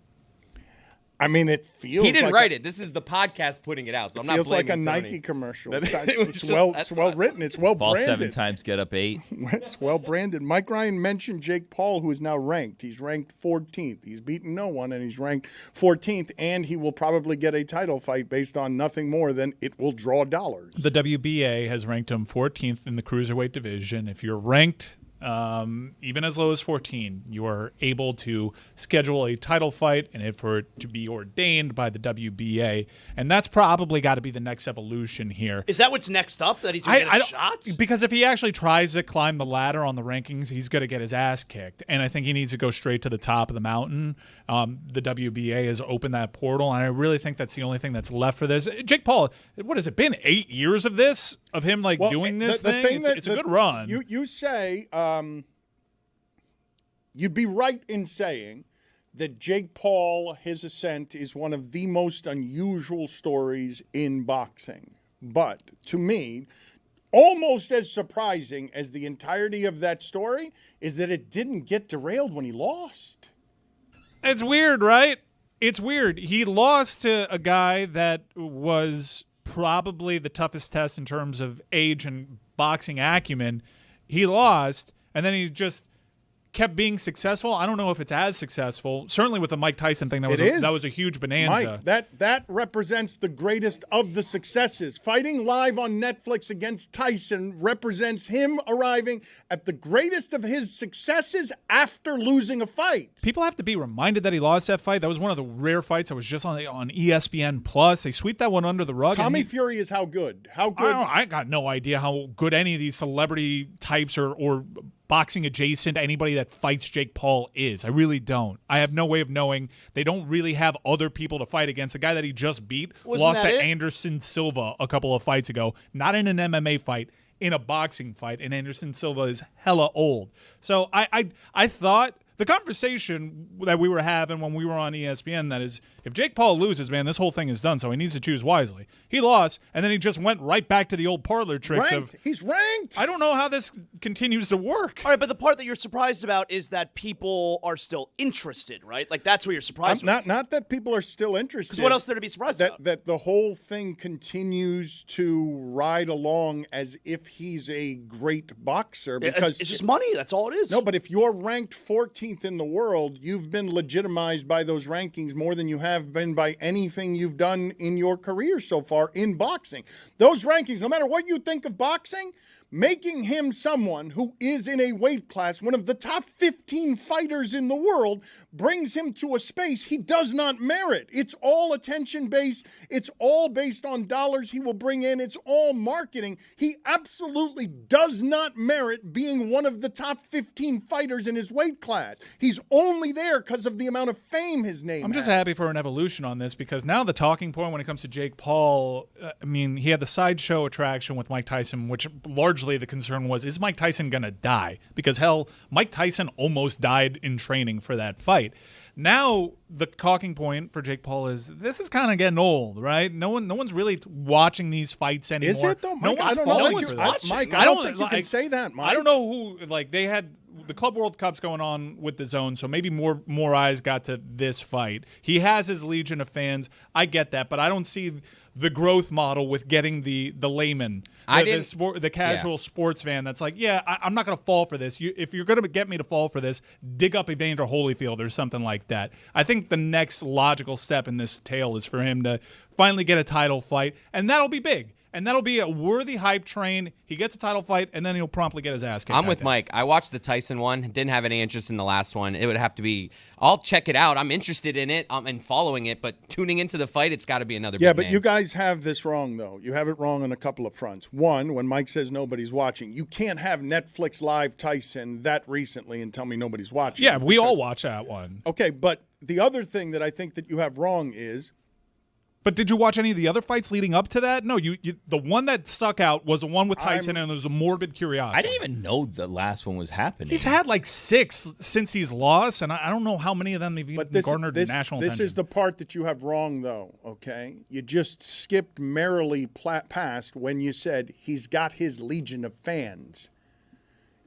[SPEAKER 1] I mean, it feels.
[SPEAKER 4] He didn't
[SPEAKER 1] like
[SPEAKER 4] write it. This is the podcast putting it out, so I'm not
[SPEAKER 1] feels like a
[SPEAKER 4] blaming Tony.
[SPEAKER 1] Nike commercial.
[SPEAKER 4] That-
[SPEAKER 1] It's,
[SPEAKER 4] it was
[SPEAKER 1] it's
[SPEAKER 4] just-
[SPEAKER 1] well
[SPEAKER 4] that's
[SPEAKER 1] written. It's well
[SPEAKER 2] Fall
[SPEAKER 1] branded.
[SPEAKER 2] 7 times, get up 8.
[SPEAKER 1] It's well branded. Mike Ryan mentioned Jake Paul, who is now ranked. He's ranked 14th. He's beaten no one, and he's ranked 14th. And he will probably get a title fight based on nothing more than it will draw dollars.
[SPEAKER 5] The WBA has ranked him 14th in the cruiserweight division. If you're ranked even as low as 14, you are able to schedule a title fight and for it to be ordained by the WBA. And that's probably got to be the next evolution here.
[SPEAKER 3] Is that what's next up? That he's going to get a shot?
[SPEAKER 5] Because if he actually tries to climb the ladder on the rankings, he's going to get his ass kicked. And I think he needs to go straight to the top of the mountain. The WBA has opened that portal, and I really think that's the only thing that's left for this. Jake Paul, what has it been, 8 years of this? Of him doing this thing? It's a good run.
[SPEAKER 1] You say you'd be right in saying that Jake Paul, his ascent, is one of the most unusual stories in boxing. But to me, almost as surprising as the entirety of that story is that it didn't get derailed when he lost.
[SPEAKER 5] It's weird, right? It's weird. He lost to a guy that was probably the toughest test in terms of age and boxing acumen. He lost, and then he just kept being successful. I don't know if it's as successful. Certainly with the Mike Tyson thing, that was a huge bonanza.
[SPEAKER 1] Mike, that represents the greatest of the successes. Fighting live on Netflix against Tyson represents him arriving at the greatest of his successes after losing a fight.
[SPEAKER 5] People have to be reminded that he lost that fight. That was one of the rare fights that was just on ESPN Plus. They sweep that one under the rug.
[SPEAKER 1] Tommy Fury is how good? How good?
[SPEAKER 5] I got no idea how good any of these celebrity types or boxing adjacent anybody that fights Jake Paul is. I really don't. I have no way of knowing. They don't really have other people to fight against. The guy that he just beat lost to Anderson Silva a couple of fights ago. Not in an MMA fight, in a boxing fight. And Anderson Silva is hella old. So I thought the conversation that we were having when we were on ESPN, that is, if Jake Paul loses, man, this whole thing is done, so he needs to choose wisely. He lost, and then he just went right back to the old parlor tricks
[SPEAKER 1] He's ranked.
[SPEAKER 5] I don't know how this continues to work.
[SPEAKER 3] All right, but the part that you're surprised about is that people are still interested, right? Like, that's what you're surprised about.
[SPEAKER 1] Not that people are still interested.
[SPEAKER 3] Because what else is there to be surprised about?
[SPEAKER 1] That the whole thing continues to ride along as if he's a great boxer. Because
[SPEAKER 3] it's just money. That's all it is.
[SPEAKER 1] No, but if you're ranked 14th in the world, you've been legitimized by those rankings more than you have been by anything you've done in your career so far in boxing. Those rankings, no matter what you think of boxing, making him someone who is in a weight class, one of the top 15 fighters in the world, brings him to a space he does not merit. It's all attention-based. It's all based on dollars he will bring in. It's all marketing. He absolutely does not merit being one of the top 15 fighters in his weight class. He's only there because of the amount of fame his name
[SPEAKER 5] I'm just
[SPEAKER 1] has.
[SPEAKER 5] happy for an evolution on this, because now the talking point when it comes to Jake Paul, I mean, he had the sideshow attraction with Mike Tyson, which largely the concern was, is Mike Tyson going to die? Because, hell, Mike Tyson almost died in training for that fight. Now the talking point for Jake Paul is, this is kind of getting old, right? No one's really watching these fights anymore.
[SPEAKER 1] Is it, though? Mike,
[SPEAKER 5] No
[SPEAKER 1] I don't
[SPEAKER 5] one's
[SPEAKER 1] know
[SPEAKER 5] falling
[SPEAKER 1] that
[SPEAKER 5] for
[SPEAKER 1] you,
[SPEAKER 5] that.
[SPEAKER 1] Mike, I don't think you can say that, Mike.
[SPEAKER 5] I don't know who, like, they had the Club World Cup's going on with the Zone, so maybe more eyes got to this fight. He has his legion of fans. I get that, but I don't see the growth model with getting the layman, the casual sports fan that's like, I'm not going to fall for this. If you're going to get me to fall for this, dig up Evander Holyfield or something like that. I think the next logical step in this tale is for him to finally get a title fight, and that'll be big. And that'll be a worthy hype train. He gets a title fight, and then he'll promptly get his ass kicked.
[SPEAKER 4] I'm with Mike. I watched the Tyson one. Didn't have any interest in the last one. It would have to be – I'll check it out. I'm interested in it and following it, but tuning into the fight, it's got to be another big
[SPEAKER 1] but
[SPEAKER 4] name.
[SPEAKER 1] you guys have this wrong, though. You have it wrong on a couple of fronts. One, when Mike says nobody's watching, you can't have Netflix Live Tyson that recently and tell me nobody's watching.
[SPEAKER 5] Yeah, we all watch that one.
[SPEAKER 1] Okay, but the other thing that I think that you have wrong is –
[SPEAKER 5] but did you watch any of the other fights leading up to that? No, you the one that stuck out was the one with Tyson, and there was a morbid curiosity.
[SPEAKER 2] I didn't even know the last one was happening.
[SPEAKER 5] He's had like 6 since he's lost, and I don't know how many of them have even garnered national attention.
[SPEAKER 1] This is the part that you have wrong, though, okay? You just skipped merrily past when you said he's got his legion of fans.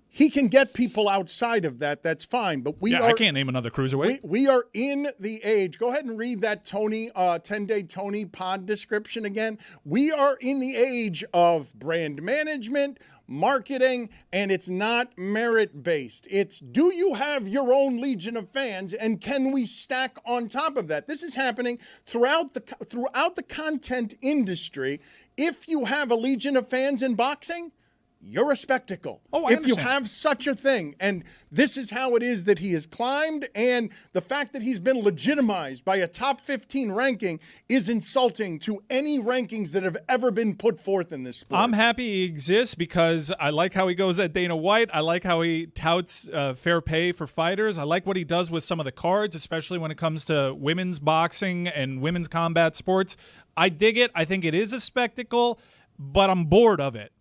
[SPEAKER 1] He can get people outside of that. That's fine. But
[SPEAKER 5] I can't name another cruiserweight.
[SPEAKER 1] We are in the age. Go ahead and read that Tony 10-Day Tony pod description again. We are in the age of brand management, marketing, and it's not merit-based. It's, do you have your own legion of fans, and can we stack on top of that? This is happening throughout the content industry. If you have a legion of fans in boxing, you're a spectacle. If you have such a thing. And this is how it is that he has climbed. And the fact that he's been legitimized by a top 15 ranking is insulting to any rankings that have ever been put forth in this sport.
[SPEAKER 5] I'm happy he exists because I like how he goes at Dana White. I like how he touts fair pay for fighters. I like what he does with some of the cards, especially when it comes to women's boxing and women's combat sports. I dig it. I think it is a spectacle, but I'm bored of it.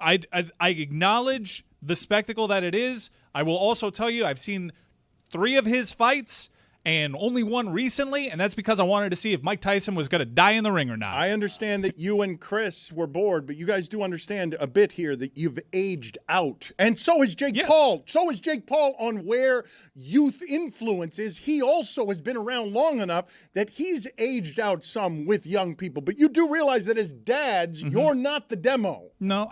[SPEAKER 5] I acknowledge the spectacle that it is. I will also tell you I've seen 3 of his fights and only one recently, and that's because I wanted to see if Mike Tyson was going to die in the ring or not.
[SPEAKER 1] I understand that you and Chris were bored, but you guys do understand a bit here that you've aged out. And so is Jake Paul. So is Jake Paul on where youth influence is. He also has been around long enough that he's aged out some with young people. But you do realize that as dads, you're not the demo.
[SPEAKER 5] No,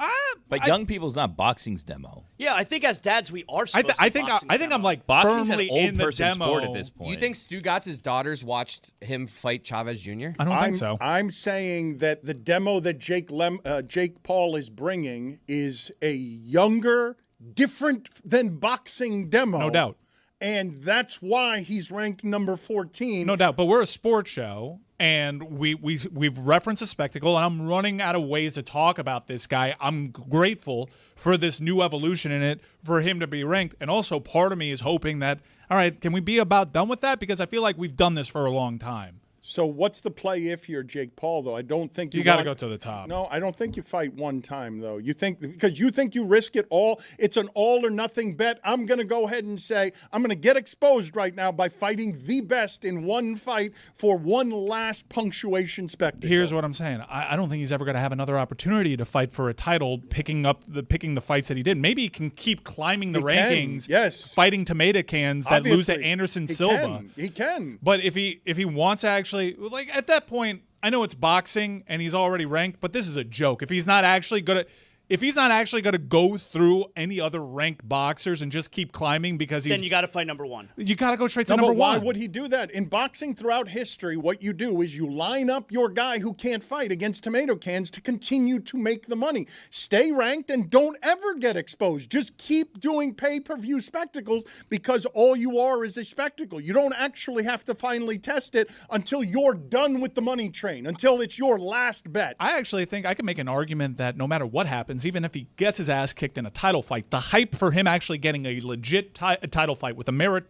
[SPEAKER 2] but young people's not boxing's demo.
[SPEAKER 3] Yeah, I think as dads we are supposed to.
[SPEAKER 5] I think I'm like
[SPEAKER 2] boxing's
[SPEAKER 5] firmly
[SPEAKER 2] an old
[SPEAKER 5] in the
[SPEAKER 2] person
[SPEAKER 5] demo.
[SPEAKER 2] sport at this point.
[SPEAKER 4] You think Stugotz's daughters watched him fight Chavez Jr.?
[SPEAKER 5] I don't think so.
[SPEAKER 1] I'm saying that the demo that Jake Paul is bringing is a younger, different than boxing demo.
[SPEAKER 5] No doubt.
[SPEAKER 1] And that's why he's ranked number 14.
[SPEAKER 5] No doubt. But we're a sports show, and we've referenced a spectacle, and I'm running out of ways to talk about this guy. I'm grateful for this new evolution in it, for him to be ranked. And also part of me is hoping that, all right, can we be about done with that? Because I feel like we've done this for a long time.
[SPEAKER 1] So what's the play if you're Jake Paul, though? I don't think
[SPEAKER 5] you got to go to the top.
[SPEAKER 1] No, I don't think you fight one time, though. You think because you think you risk it all. It's an all or nothing bet. I'm going to go ahead and say I'm going to get exposed right now by fighting the best in one fight for one last punctuation spectacle.
[SPEAKER 5] Here's what I'm saying. I don't think he's ever going to have another opportunity to fight for a title, picking the fights that he did. Maybe he can keep climbing the rankings.
[SPEAKER 1] Yes,
[SPEAKER 5] fighting tomato cans that lose to Anderson Silva.
[SPEAKER 1] He can.
[SPEAKER 5] But if he wants to actually, like, at that point, I know it's boxing and he's already ranked, but this is a joke. If he's not actually good at, if he's not actually going to go through any other ranked boxers and just keep climbing because
[SPEAKER 3] then you got to fight number one.
[SPEAKER 5] You got to go straight to
[SPEAKER 1] No,
[SPEAKER 5] number
[SPEAKER 1] but why
[SPEAKER 5] one.
[SPEAKER 1] would he do that? In boxing throughout history, what you do is you line up your guy who can't fight against tomato cans to continue to make the money. Stay ranked and don't ever get exposed. Just keep doing pay-per-view spectacles because all you are is a spectacle. You don't actually have to finally test it until you're done with the money train, until it's your last bet.
[SPEAKER 5] I actually think I can make an argument that no matter what happens, even if he gets his ass kicked in a title fight, the hype for him actually getting a legit title fight with a merit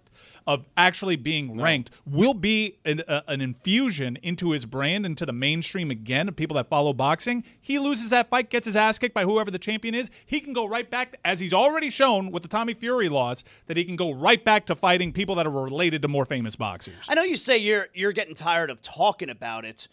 [SPEAKER 5] of actually being ranked will be an infusion into his brand, into the mainstream again of people that follow boxing. He loses that fight, gets his ass kicked by whoever the champion is. He can go right back, as he's already shown with the Tommy Fury loss, that he can go right back to fighting people that are related to more famous boxers.
[SPEAKER 3] I know you say you're getting tired of talking about it.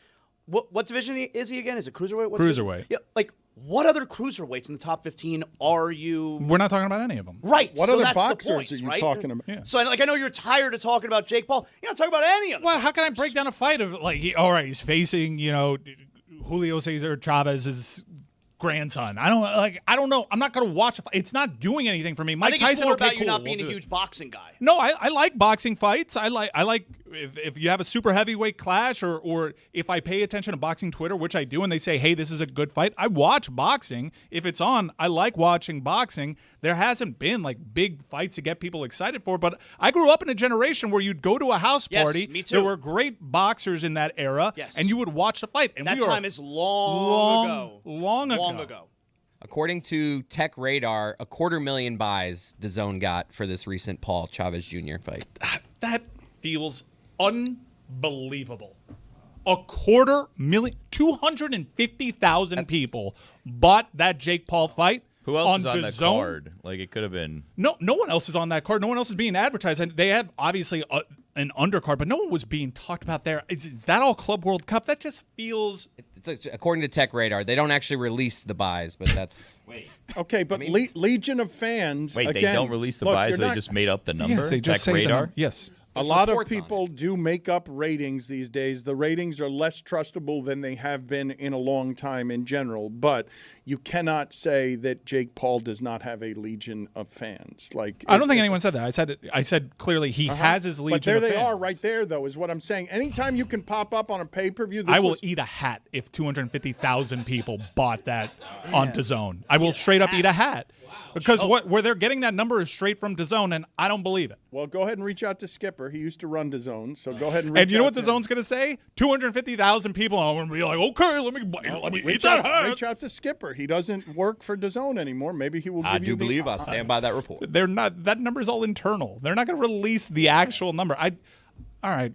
[SPEAKER 3] What division is he again? Is it cruiserweight?
[SPEAKER 5] Cruiserweight.
[SPEAKER 3] Yeah, like what other cruiserweights in the top 15 are you?
[SPEAKER 5] We're not talking about any of them.
[SPEAKER 3] Right.
[SPEAKER 1] What
[SPEAKER 3] so
[SPEAKER 1] other
[SPEAKER 3] that's
[SPEAKER 1] boxers
[SPEAKER 3] the point,
[SPEAKER 1] are you
[SPEAKER 3] right?
[SPEAKER 1] talking about?
[SPEAKER 5] Yeah.
[SPEAKER 3] So I know you're tired of talking about Jake Paul. You're not talking about any of them.
[SPEAKER 5] Well, how can I break down a fight of like, he's facing, Julio Cesar Chavez's grandson. I don't know. I'm not going to watch a fight. It's not doing anything for me. Mike
[SPEAKER 3] I think
[SPEAKER 5] Tyson,
[SPEAKER 3] it's more
[SPEAKER 5] okay,
[SPEAKER 3] about you
[SPEAKER 5] cool,
[SPEAKER 3] not being
[SPEAKER 5] we'll
[SPEAKER 3] a
[SPEAKER 5] do
[SPEAKER 3] huge
[SPEAKER 5] it.
[SPEAKER 3] boxing guy.
[SPEAKER 5] No, I like boxing fights. I like if you have a super heavyweight clash or if I pay attention to boxing Twitter, which I do, and they say, hey, this is a good fight, I watch boxing. If it's on, I like watching boxing. There hasn't been like big fights to get people excited for, but I grew up in a generation where you'd go to a house party.
[SPEAKER 3] Yes, me too.
[SPEAKER 5] There were great boxers in that era,
[SPEAKER 3] Yes.
[SPEAKER 5] and you would watch the fight. And
[SPEAKER 3] That
[SPEAKER 5] we are
[SPEAKER 3] time is long ago.
[SPEAKER 5] Long ago.
[SPEAKER 4] According to Tech Radar, 250,000 buys the Zone got for this recent Paul Chavez Jr. fight.
[SPEAKER 5] That feels unbelievable. 250,000, 250,000 people bought that Jake Paul fight.
[SPEAKER 2] Who else is on the
[SPEAKER 5] DAZN.
[SPEAKER 2] card? Like, it could have been.
[SPEAKER 5] No one else is on that card. No one else is being advertised. And they have obviously an undercard, but no one was being talked about there. Is that all Club World Cup? That just feels.
[SPEAKER 4] According to Tech Radar, they don't actually release the buys, but that's.
[SPEAKER 2] Wait.
[SPEAKER 1] Okay, but Legion of Fans.
[SPEAKER 2] Wait,
[SPEAKER 1] again,
[SPEAKER 2] they don't release the
[SPEAKER 1] look,
[SPEAKER 2] buys.
[SPEAKER 1] you're
[SPEAKER 2] They
[SPEAKER 1] not-
[SPEAKER 2] just made up the number.
[SPEAKER 5] Yes, they just
[SPEAKER 2] Tech
[SPEAKER 5] say the
[SPEAKER 2] Radar.
[SPEAKER 5] number. Yes.
[SPEAKER 1] A lot of
[SPEAKER 4] reports on
[SPEAKER 1] people do make up ratings these days. The ratings are less trustable than they have been in a long time in general. But you cannot say that Jake Paul does not have a legion of fans. Like
[SPEAKER 5] I don't think anyone said that. I said clearly he has his legion.
[SPEAKER 1] But there
[SPEAKER 5] of
[SPEAKER 1] they
[SPEAKER 5] fans.
[SPEAKER 1] are, right there, though, is what I'm saying. Anytime you can pop up on a pay-per-view,
[SPEAKER 5] I will eat a hat if 250,000 people bought that on DAZN. I will straight up eat a hat. Because where they're getting that number is straight from DAZN, and I don't believe it.
[SPEAKER 1] Well, go ahead and reach out to Skipper. He used to run DAZN, so go ahead and reach out.
[SPEAKER 5] And you know what
[SPEAKER 1] to him.
[SPEAKER 5] DAZN's going to say? 250,000 people are going to be like, okay, let me eat
[SPEAKER 1] Reach
[SPEAKER 5] that
[SPEAKER 1] out,
[SPEAKER 5] hat.
[SPEAKER 1] reach out to Skipper. He doesn't work for DAZN anymore. Maybe he will give
[SPEAKER 4] I
[SPEAKER 1] you
[SPEAKER 4] do
[SPEAKER 1] the
[SPEAKER 4] believe I stand by that report.
[SPEAKER 5] They're not. That number is all internal. They're not going to release the actual number. All right.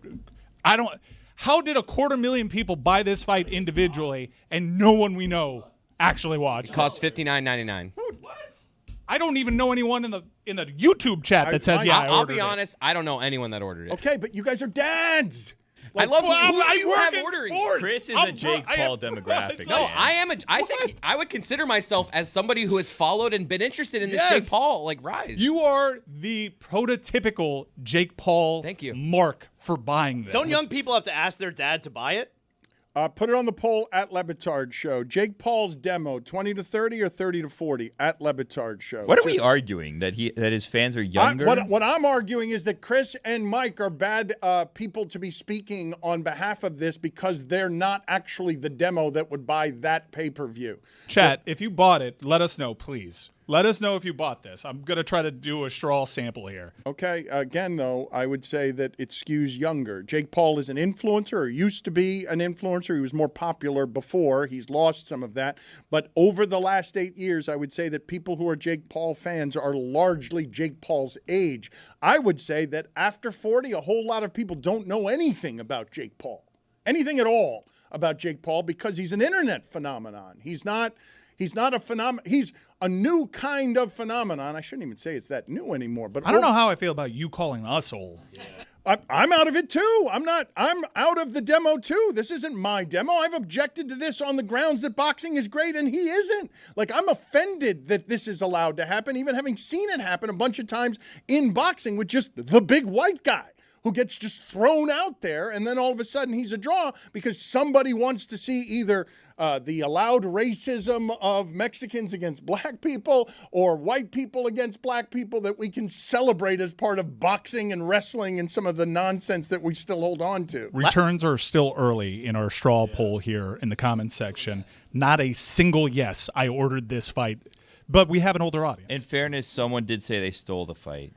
[SPEAKER 5] I don't. How did 250,000 people buy this fight individually and no one we know actually watched?
[SPEAKER 4] It costs $59.99.
[SPEAKER 5] I don't even know anyone in the YouTube chat that says, yeah,
[SPEAKER 4] I'll be honest, I don't know anyone that ordered it.
[SPEAKER 1] Okay, but you guys are dads.
[SPEAKER 4] I love who
[SPEAKER 5] I
[SPEAKER 4] you
[SPEAKER 5] work
[SPEAKER 4] have
[SPEAKER 5] in
[SPEAKER 4] ordering.
[SPEAKER 5] sports.
[SPEAKER 2] Chris is
[SPEAKER 5] I'm
[SPEAKER 2] a Jake Paul demographic.
[SPEAKER 4] No,
[SPEAKER 2] man.
[SPEAKER 4] I think I would consider myself as somebody who has followed and been interested in this
[SPEAKER 5] Yes.
[SPEAKER 4] Jake Paul rise.
[SPEAKER 5] You are the prototypical Jake Paul
[SPEAKER 4] Thank you.
[SPEAKER 5] mark for buying this.
[SPEAKER 3] Don't young people have to ask their dad to buy it?
[SPEAKER 1] Put it on the poll at Le Batard Show. Jake Paul's demo, 20 to 30 or 30 to 40 at Le Batard Show.
[SPEAKER 2] What are we arguing? That his fans are younger?
[SPEAKER 1] What I'm arguing is that Chris and Mike are bad people to be speaking on behalf of this because they're not actually the demo that would buy that pay-per-view.
[SPEAKER 5] Chat, if you bought it, let us know, please. Let us know if you bought this. I'm going to try to do a straw sample here.
[SPEAKER 1] Okay, again, though, I would say that it skews younger. Jake Paul is an influencer, or used to be an influencer. He was more popular before. He's lost some of that. But over the last 8 years, I would say that people who are Jake Paul fans are largely Jake Paul's age. I would say that after 40, a whole lot of people don't know anything about Jake Paul. Anything at all about Jake Paul because he's an internet phenomenon. He's not a phenomenon. He's a new kind of phenomenon. I shouldn't even say it's that new anymore. But
[SPEAKER 5] I don't know how I feel about you calling us old.
[SPEAKER 1] I'm out of it too. I'm out of the demo too. This isn't my demo. I've objected to this on the grounds that boxing is great and he isn't. Like, I'm offended that this is allowed to happen, even having seen it happen a bunch of times in boxing with just the big white guy. who gets just thrown out there, and then all of a sudden he's a draw because somebody wants to see either the allowed racism of Mexicans against black people or white people against black people that we can celebrate as part of boxing and wrestling and some of the nonsense that we still hold on to.
[SPEAKER 5] Returns are still early in our straw poll here in the comments section. Not a single yes, I ordered this fight. But we have an older audience.
[SPEAKER 2] In fairness, someone did say they stole the fight.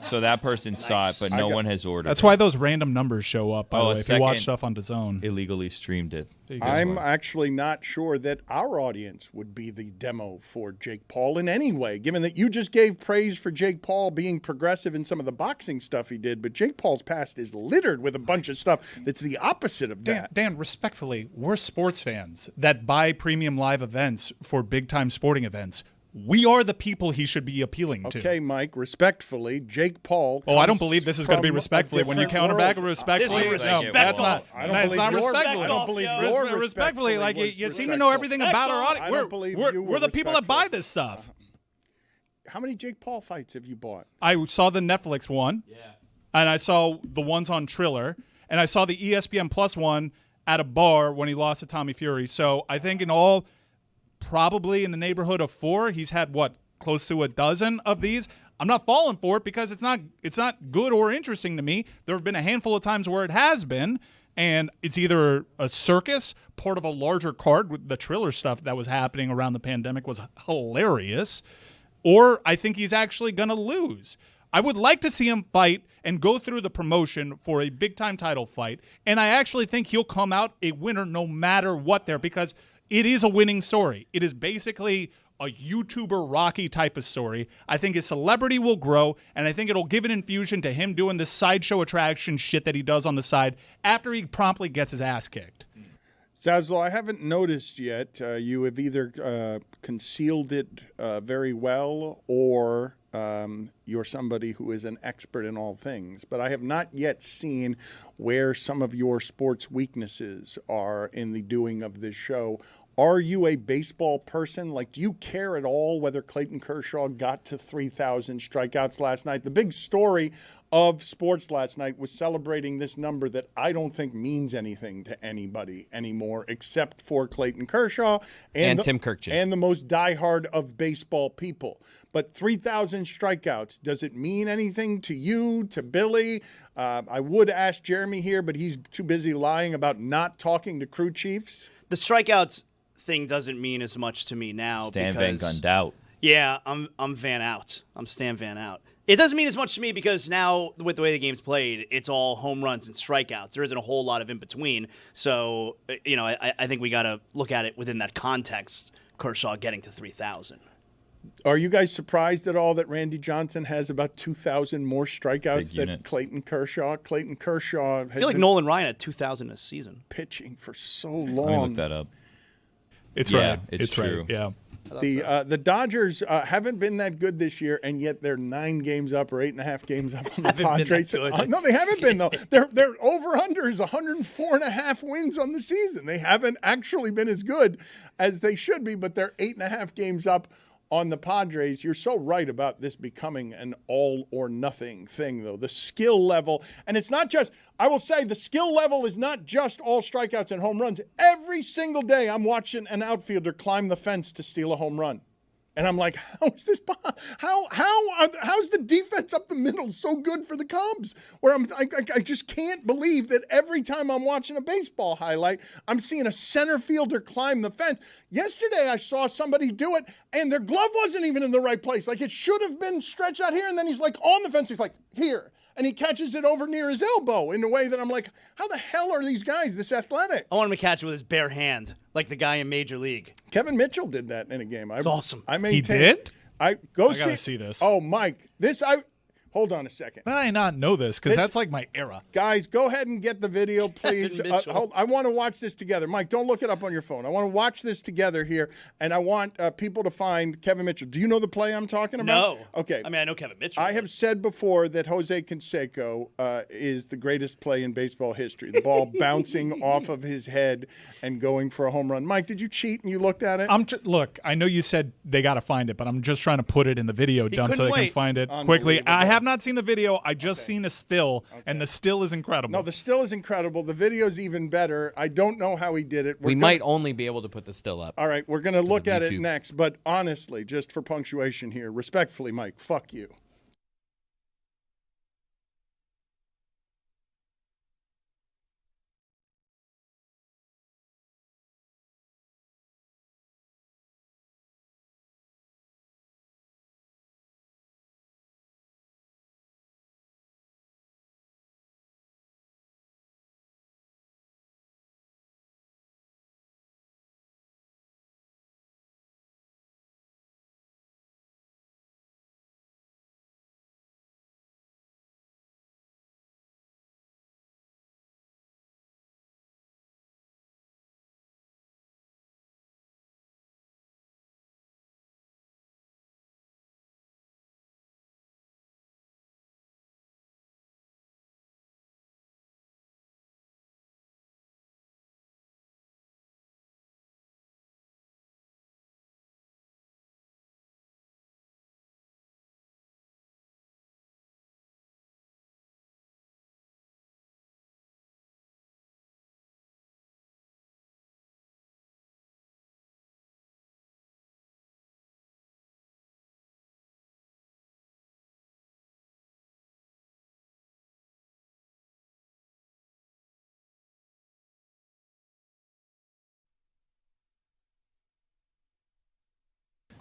[SPEAKER 2] So that person saw it, but no one has ordered
[SPEAKER 5] That's
[SPEAKER 2] it.
[SPEAKER 5] why those random numbers show up, by the way, if you watch stuff on DAZN.
[SPEAKER 2] Illegally streamed it.
[SPEAKER 1] I'm actually not sure that our audience would be the demo for Jake Paul in any way, given that you just gave praise for Jake Paul being progressive in some of the boxing stuff he did, but Jake Paul's past is littered with a bunch of stuff that's the opposite of that.
[SPEAKER 5] Dan, respectfully, we're sports fans that buy premium live events for big-time sporting events. We are the people he should be appealing to.
[SPEAKER 1] Okay, Mike, respectfully, Jake Paul.
[SPEAKER 5] Oh, I don't believe this is going to be respectfully. When you counter back respectfully, no, that's not.
[SPEAKER 1] I don't
[SPEAKER 5] not
[SPEAKER 1] believe
[SPEAKER 5] respectfully.
[SPEAKER 1] I don't believe your
[SPEAKER 5] respectfully. Like you seem to know everything about our audience. We're the people that buy this stuff.
[SPEAKER 1] How many Jake Paul fights have you bought?
[SPEAKER 5] I saw the Netflix one. Yeah. And I saw the ones on Triller, and I saw the ESPN Plus one at a bar when he lost to Tommy Fury. So I think in all, probably in the neighborhood of 4. He's had, what, close to a dozen of these. I'm not falling for it because it's not good or interesting to me. There have been a handful of times where it has been, and it's either a circus, part of a larger card with the Triller stuff that was happening around the pandemic was hilarious, or I think he's actually going to lose. I would like to see him fight and go through the promotion for a big-time title fight, and I actually think he'll come out a winner no matter what there because it is a winning story. It is basically a YouTuber Rocky type of story. I think his celebrity will grow, and I think it'll give an infusion to him doing this sideshow attraction shit that he does on the side after he promptly gets his ass kicked.
[SPEAKER 1] Zaslow, I haven't noticed yet. You have either concealed it very well or you're somebody who is an expert in all things. But I have not yet seen where some of your sports weaknesses are in the doing of this show. Are you a baseball person? Like, do you care at all whether Clayton Kershaw got to 3,000 strikeouts last night? The big story of sports last night was celebrating this number that I don't think means anything to anybody anymore except for Clayton Kershaw and
[SPEAKER 4] Tim Kirkjian
[SPEAKER 1] and the most diehard of baseball people. But 3,000 strikeouts, does it mean anything to you, to Billy? I would ask Jeremy here, but he's too busy lying about not talking to crew chiefs.
[SPEAKER 3] The strikeouts thing doesn't mean as much to me now.
[SPEAKER 2] Stan Van Gundy out.
[SPEAKER 3] Yeah, I'm Van out. I'm Stan Van out. It doesn't mean as much to me because now, with the way the game's played, it's all home runs and strikeouts. There isn't a whole lot of in between. So, I think we got to look at it within that context. Kershaw getting to 3,000.
[SPEAKER 1] Are you guys surprised at all that Randy Johnson has about 2,000 more strikeouts than Clayton Kershaw? Clayton Kershaw.
[SPEAKER 3] I feel like Nolan Ryan had 2,000 a season.
[SPEAKER 1] Pitching for so long.
[SPEAKER 2] Let me look that up.
[SPEAKER 5] It's
[SPEAKER 2] right.
[SPEAKER 5] It's
[SPEAKER 2] true.
[SPEAKER 5] Right. Yeah.
[SPEAKER 1] The Dodgers haven't been that good this year, and yet they're 9 games up or 8.5 games up on the Padres. No, they haven't been though. Their over/under is 104.5 wins on the season. They haven't actually been as good as they should be, but they're 8.5 games up on the Padres. You're so right about this becoming an all or nothing thing, though. The skill level, and it's not just, I will say the skill level is not just all strikeouts and home runs. Every single day I'm watching an outfielder climb the fence to steal a home run. And I'm like, how is this? How's the defense up the middle so good for the Cubs? Where I just can't believe that every time I'm watching a baseball highlight, I'm seeing a center fielder climb the fence. Yesterday, I saw somebody do it, and their glove wasn't even in the right place. Like, it should have been stretched out here, and then he's like on the fence. He's like, here. And he catches it over near his elbow in a way that I'm like, how the hell are these guys this athletic?
[SPEAKER 3] I want him to catch it with his bare hand, like the guy in Major League.
[SPEAKER 1] Kevin Mitchell did that in a game.
[SPEAKER 3] It's awesome.
[SPEAKER 5] He did?
[SPEAKER 1] I
[SPEAKER 5] gotta see this.
[SPEAKER 1] Oh, Mike, hold on a second.
[SPEAKER 5] How did I not know this? Because that's like my era.
[SPEAKER 1] Guys, go ahead and get the video, please. I want to watch this together. Mike, don't look it up on your phone. I want to watch this together here, and I want people to find Kevin Mitchell. Do you know the play I'm talking about?
[SPEAKER 3] No.
[SPEAKER 1] Okay.
[SPEAKER 3] I mean, I know Kevin Mitchell.
[SPEAKER 1] I have said before that Jose Canseco is the greatest play in baseball history. The ball bouncing off of his head and going for a home run. Mike, did you cheat and you looked at it?
[SPEAKER 5] Look, I know you said they got to find it, but I'm just trying to put it in the video dump so they can find it quickly. I have not seen the video. I just seen a still, and the still is incredible.
[SPEAKER 1] No, the still is incredible. The video's even better. I don't know how he did it.
[SPEAKER 4] We might only be able to put the still up.
[SPEAKER 1] All right, we're going to look at it next. But honestly, just for punctuation here, respectfully, Mike, fuck you.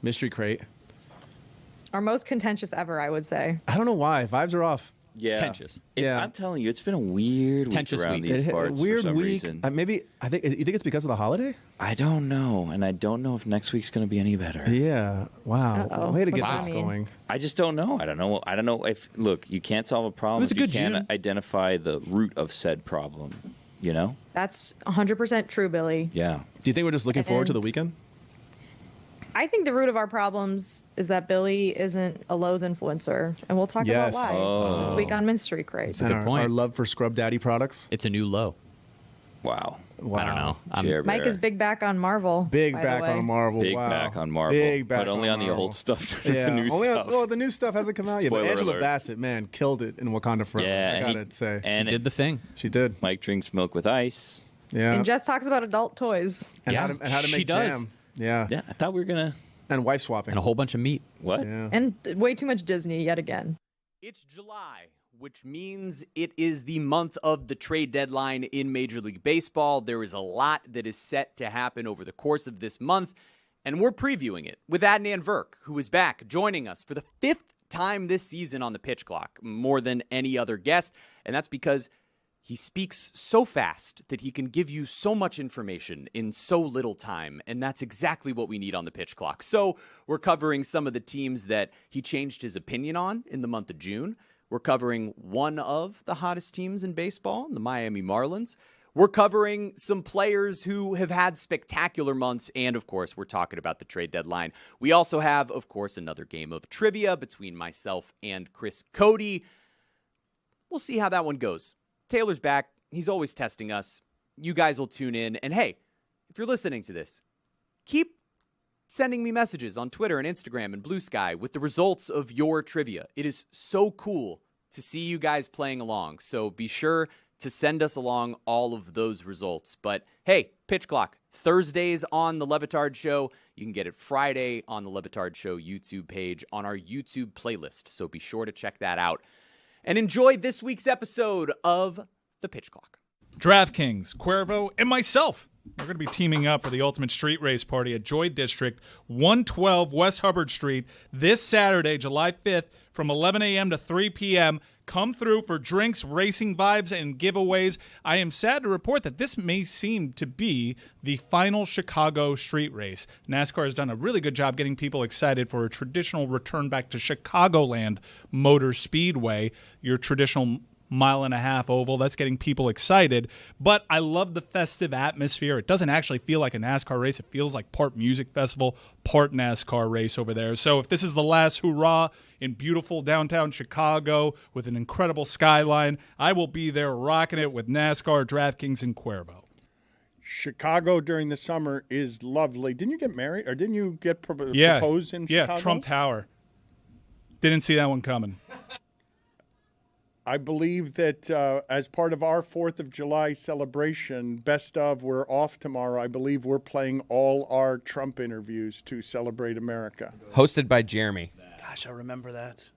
[SPEAKER 11] Mystery crate.
[SPEAKER 12] Our most contentious ever, I would say.
[SPEAKER 11] I don't know why. Vibes are off.
[SPEAKER 2] Yeah.
[SPEAKER 4] Contentious.
[SPEAKER 2] I'm telling you, it's been a weird
[SPEAKER 4] Contentious
[SPEAKER 2] week around
[SPEAKER 4] week.
[SPEAKER 2] these parts
[SPEAKER 11] Weird
[SPEAKER 2] for some
[SPEAKER 11] week.
[SPEAKER 2] reason.
[SPEAKER 11] Maybe you think it's because of the holiday?
[SPEAKER 2] I don't know, and I don't know if next week's going to be any better.
[SPEAKER 11] Yeah. Wow.
[SPEAKER 12] Uh-oh.
[SPEAKER 11] Way to
[SPEAKER 12] What
[SPEAKER 11] get
[SPEAKER 12] does
[SPEAKER 11] this
[SPEAKER 12] that mean?
[SPEAKER 11] going.
[SPEAKER 2] I just don't know. I don't know if look, you can't solve a problem
[SPEAKER 11] was
[SPEAKER 2] if
[SPEAKER 11] a
[SPEAKER 2] you
[SPEAKER 11] good
[SPEAKER 2] can't
[SPEAKER 11] June.
[SPEAKER 2] identify the root of said problem. You know?
[SPEAKER 12] That's 100% true, Billy.
[SPEAKER 2] Yeah.
[SPEAKER 11] Do you think we're just looking forward to the
[SPEAKER 12] And-
[SPEAKER 11] weekend?
[SPEAKER 12] I think the root of our problems is that Billy isn't a Lowe's influencer, and we'll talk about
[SPEAKER 11] Yes.
[SPEAKER 12] why this week on Mystery Crate.
[SPEAKER 4] That's a good
[SPEAKER 11] And
[SPEAKER 4] point.
[SPEAKER 11] Our love for Scrub Daddy products.
[SPEAKER 4] It's a new low.
[SPEAKER 2] Wow.
[SPEAKER 4] I don't know.
[SPEAKER 2] Chair
[SPEAKER 12] Mike
[SPEAKER 2] Bear.
[SPEAKER 12] is big back on Marvel.
[SPEAKER 11] Big
[SPEAKER 12] by the
[SPEAKER 11] back
[SPEAKER 12] way.
[SPEAKER 11] on Marvel.
[SPEAKER 2] Big
[SPEAKER 11] wow.
[SPEAKER 2] back on Marvel.
[SPEAKER 11] Big back
[SPEAKER 2] but only on the
[SPEAKER 11] Marvel.
[SPEAKER 2] old stuff.
[SPEAKER 11] Yeah.
[SPEAKER 2] the new
[SPEAKER 11] only
[SPEAKER 2] stuff.
[SPEAKER 11] well, the new stuff hasn't come out yet. But
[SPEAKER 2] Spoiler
[SPEAKER 11] Angela
[SPEAKER 2] alert.
[SPEAKER 11] Bassett, man, killed it in Wakanda Forever.
[SPEAKER 2] Yeah,
[SPEAKER 11] I
[SPEAKER 2] and
[SPEAKER 11] gotta say.
[SPEAKER 2] and
[SPEAKER 4] Did the thing.
[SPEAKER 11] She did.
[SPEAKER 2] Mike drinks milk with ice.
[SPEAKER 11] Yeah.
[SPEAKER 12] And Jess talks about adult toys.
[SPEAKER 11] And
[SPEAKER 4] Yeah,
[SPEAKER 11] how to
[SPEAKER 4] she
[SPEAKER 11] make
[SPEAKER 4] does.
[SPEAKER 11] jam. Yeah.
[SPEAKER 2] Yeah, I thought we were gonna.
[SPEAKER 11] And wife swapping.
[SPEAKER 4] And a whole bunch of meat.
[SPEAKER 2] What?
[SPEAKER 11] Yeah.
[SPEAKER 12] And way too much Disney yet again.
[SPEAKER 3] It's July, which means it is the month of the trade deadline in Major League Baseball. There is a lot that is set to happen over the course of this month, and we're previewing it with Adnan Virk, who is back joining us for the 5th time this season on the Pitch Clock, more than any other guest, and that's because he speaks so fast that he can give you so much information in so little time, and that's exactly what we need on the Pitch Clock. So we're covering some of the teams that he changed his opinion on in the month of June. We're covering one of the hottest teams in baseball, the Miami Marlins. We're covering some players who have had spectacular months, and of course, we're talking about the trade deadline. We also have, of course, another game of trivia between myself and Chris Cody. We'll see how that one goes. Taylor's back. He's always testing us. You guys will tune in. And hey, if you're listening to this, keep sending me messages on Twitter and Instagram and Blue Sky with the results of your trivia. It is so cool to see you guys playing along. So be sure to send us along all of those results. But hey, Pitch Clock, Thursdays on the Le Batard Show. You can get it Friday on the Le Batard Show YouTube page on our YouTube playlist. So be sure to check that out. And enjoy this week's episode of The Pitch Clock.
[SPEAKER 5] DraftKings, Cuervo, and myself. We're going to be teaming up for the Ultimate Street Race Party at Joy District, 112 West Hubbard Street, this Saturday, July 5th, from 11 a.m. to 3 p.m. Come through for drinks, racing vibes, and giveaways. I am sad to report that this may seem to be the final Chicago street race. NASCAR has done a really good job getting people excited for a traditional return back to Chicagoland Motor Speedway, your traditional mile-and-a-half oval. That's getting people excited. But I love the festive atmosphere. It doesn't actually feel like a NASCAR race. It feels like part music festival, part NASCAR race over there. So if this is the last hurrah in beautiful downtown Chicago with an incredible skyline, I will be there rocking it with NASCAR, DraftKings, and Cuervo.
[SPEAKER 1] Chicago during the summer is lovely. Didn't you get married, or didn't you get proposed in Chicago?
[SPEAKER 5] Yeah, Trump Tower. Didn't see that one coming.
[SPEAKER 1] I believe that as part of our 4th of July celebration, best of, we're off tomorrow. I believe we're playing all our Trump interviews to celebrate America.
[SPEAKER 4] Hosted by Jeremy.
[SPEAKER 3] Gosh, I remember that.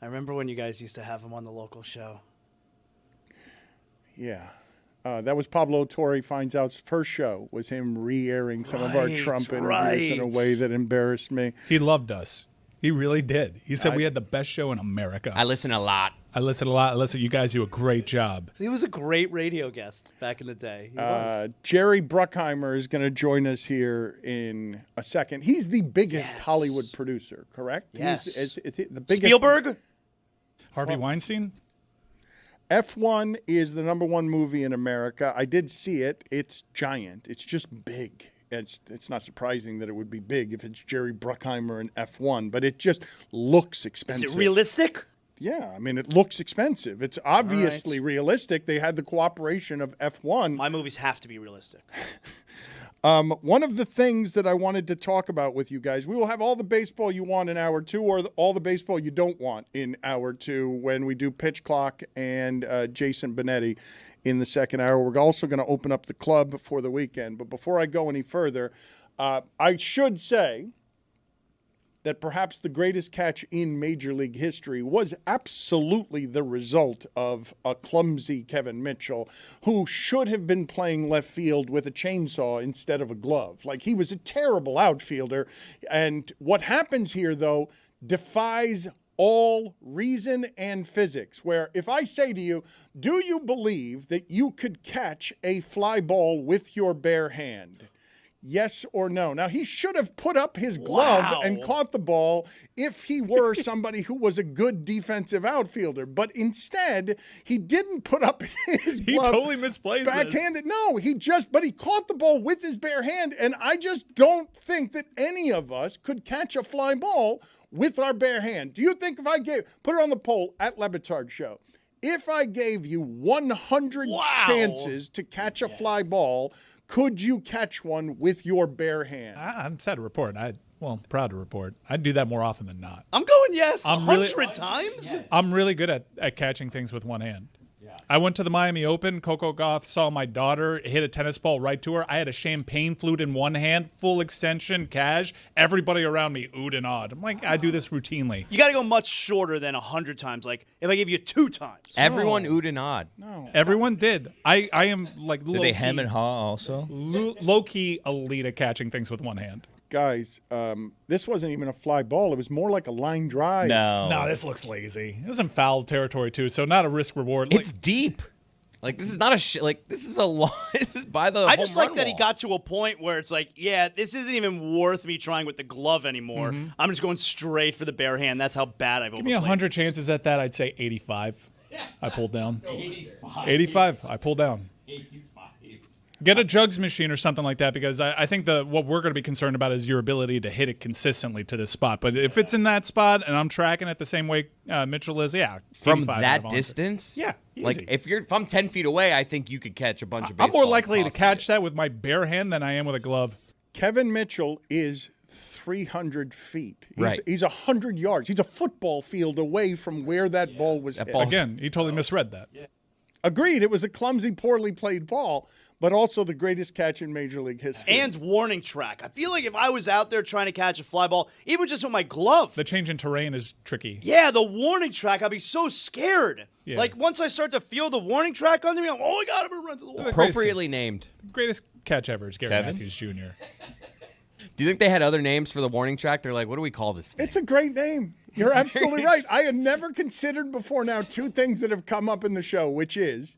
[SPEAKER 3] I remember when you guys used to have him on the local show.
[SPEAKER 1] Yeah. That was Pablo Torre Finds Out's first show, was him re-airing some of our Trump interviews in a way that embarrassed me.
[SPEAKER 5] He loved us. He really did. He said we had the best show in America.
[SPEAKER 4] I listen a lot.
[SPEAKER 5] I listen a lot. Listen, you guys do a great job.
[SPEAKER 3] He was a great radio guest back in the day. He was.
[SPEAKER 1] Jerry Bruckheimer is going to join us here in a second. He's the biggest Hollywood producer, correct?
[SPEAKER 3] Yes.
[SPEAKER 1] He's the biggest.
[SPEAKER 3] Spielberg?
[SPEAKER 5] Harvey Weinstein?
[SPEAKER 1] F1 is the #1 movie in America. I did see it. It's giant. It's just big. It's not surprising that it would be big if it's Jerry Bruckheimer and F1, but it just looks expensive.
[SPEAKER 3] Is it realistic?
[SPEAKER 1] Yeah, I mean, it looks expensive. It's obviously realistic. They had the cooperation of F1.
[SPEAKER 3] My movies have to be realistic.
[SPEAKER 1] One of the things that I wanted to talk about with you guys, we will have all the baseball you want in hour 2 or all the baseball you don't want in hour 2 when we do Pitch Clock and Jason Benetti in the second hour. We're also going to open up the club for the weekend. But before I go any further, I should say that perhaps the greatest catch in Major League history was absolutely the result of a clumsy Kevin Mitchell, who should have been playing left field with a chainsaw instead of a glove. Like, he was a terrible outfielder. And what happens here, though, defies all reason and physics, where if I say to you, do you believe that you could catch a fly ball with your bare hand? Yes or no? Now, he should have put up his glove and caught the ball if he were somebody who was a good defensive outfielder. But instead, he didn't put up his glove.
[SPEAKER 5] He totally misplaced
[SPEAKER 1] backhanded. No, but he caught the ball with his bare hand. And I just don't think that any of us could catch a fly ball with our bare hand. Do you think if I put it on the poll at Le Batard Show, if I gave you 100 chances to catch a fly ball, could you catch one with your bare hand?
[SPEAKER 5] I'm sad to report. Proud to report. I'd do that more often than not.
[SPEAKER 3] I'm going yes. 100 times? Yes.
[SPEAKER 5] I'm really good at catching things with one hand. Yeah. I went to the Miami Open. Coco Gauff saw my daughter hit a tennis ball right to her. I had a champagne flute in one hand, full extension, cash. Everybody around me oohed and awed. I'm like, I do this routinely.
[SPEAKER 3] You got to go much shorter than 100 times. Like, if I give you 2 times.
[SPEAKER 4] Everyone oohed and awed.
[SPEAKER 1] No.
[SPEAKER 5] Everyone did. I am like low-key.
[SPEAKER 2] Did they hem and haw also?
[SPEAKER 5] Low-key elite at catching things with one hand.
[SPEAKER 1] Guys, this wasn't even a fly ball. It was more like a line drive.
[SPEAKER 5] No, this looks lazy. It was in foul territory, too, so not a risk-reward.
[SPEAKER 4] It's deep. Like, this is not this is a long, this is by the
[SPEAKER 3] I just like that he got to a point where it's like, yeah, this isn't even worth me trying with the glove anymore. Mm-hmm. I'm just going straight for the bare hand. That's how bad I've overplayed.
[SPEAKER 5] Give me 100 chances at that, I'd say 85. I pulled down. 85. I pulled down. 85. Get a jugs machine or something like that, because I think what we're going to be concerned about is your ability to hit it consistently to this spot. But if it's in that spot and I'm tracking it the same way Mitchell is,
[SPEAKER 4] from that distance,
[SPEAKER 5] easy.
[SPEAKER 4] Like if I'm 10 feet away, I think you could catch a bunch of
[SPEAKER 5] baseballs. I'm more likely to catch that with my bare hand than I am with a glove.
[SPEAKER 1] Kevin Mitchell is 300 feet. He's 100 yards. He's a football field away from where that ball was hit.
[SPEAKER 5] Again, he totally misread that.
[SPEAKER 1] Yeah. Agreed. It was a clumsy, poorly played ball, but also the greatest catch in Major League history.
[SPEAKER 3] And warning track. I feel like if I was out there trying to catch a fly ball, even just with my glove.
[SPEAKER 5] The change in terrain is tricky.
[SPEAKER 3] Yeah, the warning track, I'd be so scared. Yeah. Like, once I start to feel the warning track under me, I'm, oh my God, I'm going to run to the wall.
[SPEAKER 4] Appropriately named.
[SPEAKER 5] Greatest catch ever is Gary Matthews Jr.
[SPEAKER 4] Do you think they had other names for the warning track? They're like, what do we call this thing?
[SPEAKER 1] It's a great name. You're absolutely right. I had never considered before now 2 things that have come up in the show, which is,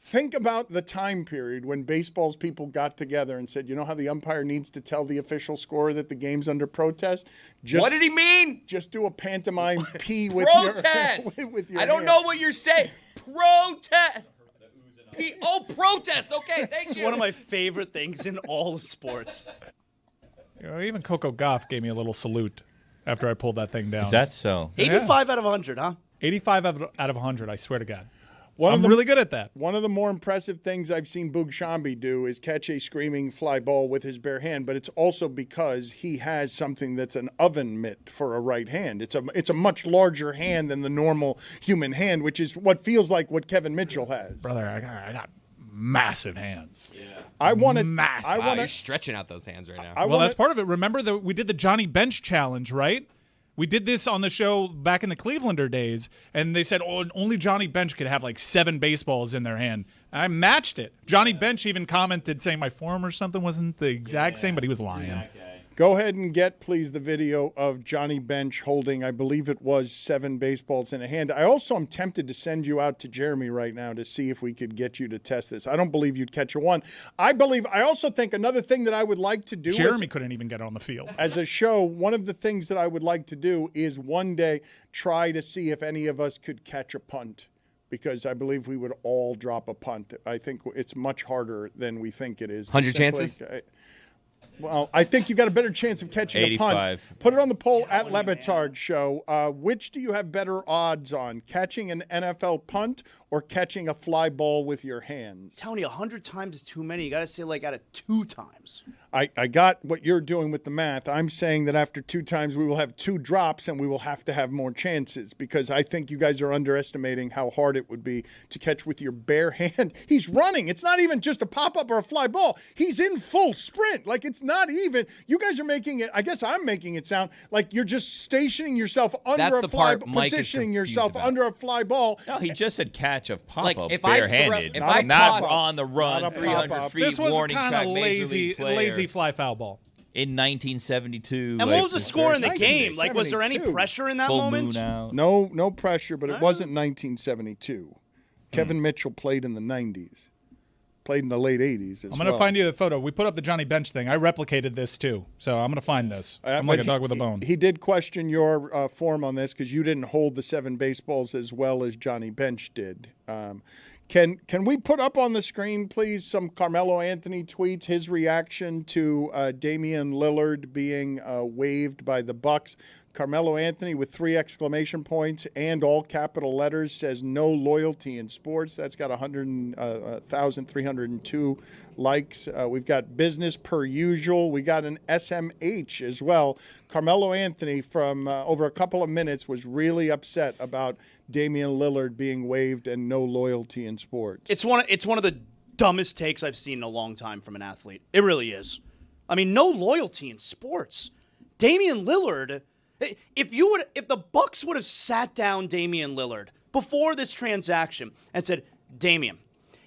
[SPEAKER 1] think about the time period when baseball's people got together and said, you know how the umpire needs to tell the official scorer that the game's under protest?
[SPEAKER 4] What did he mean?
[SPEAKER 1] Just do a pantomime P with
[SPEAKER 4] protest.
[SPEAKER 1] with your
[SPEAKER 4] I don't
[SPEAKER 1] hand.
[SPEAKER 4] know what you're saying. Protest. Protest. Okay, thank you.
[SPEAKER 3] It's one of my favorite things in all of sports.
[SPEAKER 5] Even Coco Gauff gave me a little salute after I pulled that thing down.
[SPEAKER 2] Is that so?
[SPEAKER 3] 85 out of 100, huh?
[SPEAKER 5] 85 out of 100, I swear to God. I'm really good at that.
[SPEAKER 1] One of the more impressive things I've seen Boog Shambi do is catch a screaming fly ball with his bare hand, but it's also because he has something that's an oven mitt for a right hand. It's a much larger hand than the normal human hand, which is what feels like what Kevin Mitchell has.
[SPEAKER 5] Brother, I got massive hands. Yeah.
[SPEAKER 4] You're stretching out those hands right now.
[SPEAKER 5] Well, that's part of it. Remember that we did the Johnny Bench challenge, right? We did this on the show back in the Clevelander days, and they said only Johnny Bench could have like 7 baseballs in their hand. I matched it. Johnny Bench even commented saying my form or something wasn't the exact same, but he was lying.
[SPEAKER 1] Go ahead and get, please, the video of Johnny Bench holding, I believe it was 7 baseballs in a hand. I also am tempted to send you out to Jeremy right now to see if we could get you to test this. I don't believe you'd catch a 1. I also think another thing that I would like to do
[SPEAKER 5] Jeremy couldn't even get on the field.
[SPEAKER 1] As a show, one of the things that I would like to do is one day try to see if any of us could catch a punt, because I believe we would all drop a punt. I think it's much harder than we think it is.
[SPEAKER 4] 100 chances?
[SPEAKER 1] Well, I think you got a better chance of catching
[SPEAKER 2] 85.
[SPEAKER 1] a punt. Put it on the poll at Le Batard Show. Which do you have better odds on, catching an NFL punt or catching a fly ball with your hands?
[SPEAKER 3] I'm telling you, 100 times is too many. You got to say like out of 2 times.
[SPEAKER 1] I got what you're doing with the math. I'm saying that after 2 times we will have 2 drops and we will have to have more chances, because I think you guys are underestimating how hard it would be to catch with your bare hand. He's running. It's not even just a pop-up or a fly ball. He's in full sprint. Like, it's not even. You guys are making it, I guess I'm making it sound like you're just stationing yourself under a fly, positioning yourself under a fly ball.
[SPEAKER 2] No, he just said catch a pop-up
[SPEAKER 4] Like, if I
[SPEAKER 2] barehanded.
[SPEAKER 4] throw- if I
[SPEAKER 2] not
[SPEAKER 4] toss-
[SPEAKER 2] on the run, 300 feet,
[SPEAKER 5] This was
[SPEAKER 2] warning
[SPEAKER 5] kind
[SPEAKER 2] track,
[SPEAKER 5] of lazy fly foul ball.
[SPEAKER 2] In 1972.
[SPEAKER 3] And what was the score in the game?
[SPEAKER 1] 1972.
[SPEAKER 3] Like, was there any pressure in that
[SPEAKER 2] Full
[SPEAKER 3] moment?
[SPEAKER 2] moon out.
[SPEAKER 1] No pressure, but it wasn't 1972. Kevin Mitchell played in the 90s. Played in the late 80s as
[SPEAKER 5] I'm going to find you the photo. We put up the Johnny Bench thing. I replicated this too. So I'm going to find this. I'm like a dog with a bone.
[SPEAKER 1] He did question your form on this because you didn't hold the 7 baseballs as well as Johnny Bench did. Can we put up on the screen, please, some Carmelo Anthony tweets, his reaction to Damian Lillard being waived by the Bucks? Carmelo Anthony with 3 exclamation points and all capital letters says no loyalty in sports. That's got 100,302 likes. We've got business per usual. We got an SMH as well. Carmelo Anthony from over a couple of minutes was really upset about Damian Lillard being waived and no loyalty in sports.
[SPEAKER 3] It's one of the dumbest takes I've seen in a long time from an athlete. It really is. I mean, no loyalty in sports. Damian Lillard, if the Bucks would have sat down Damian Lillard before this transaction and said, Damian,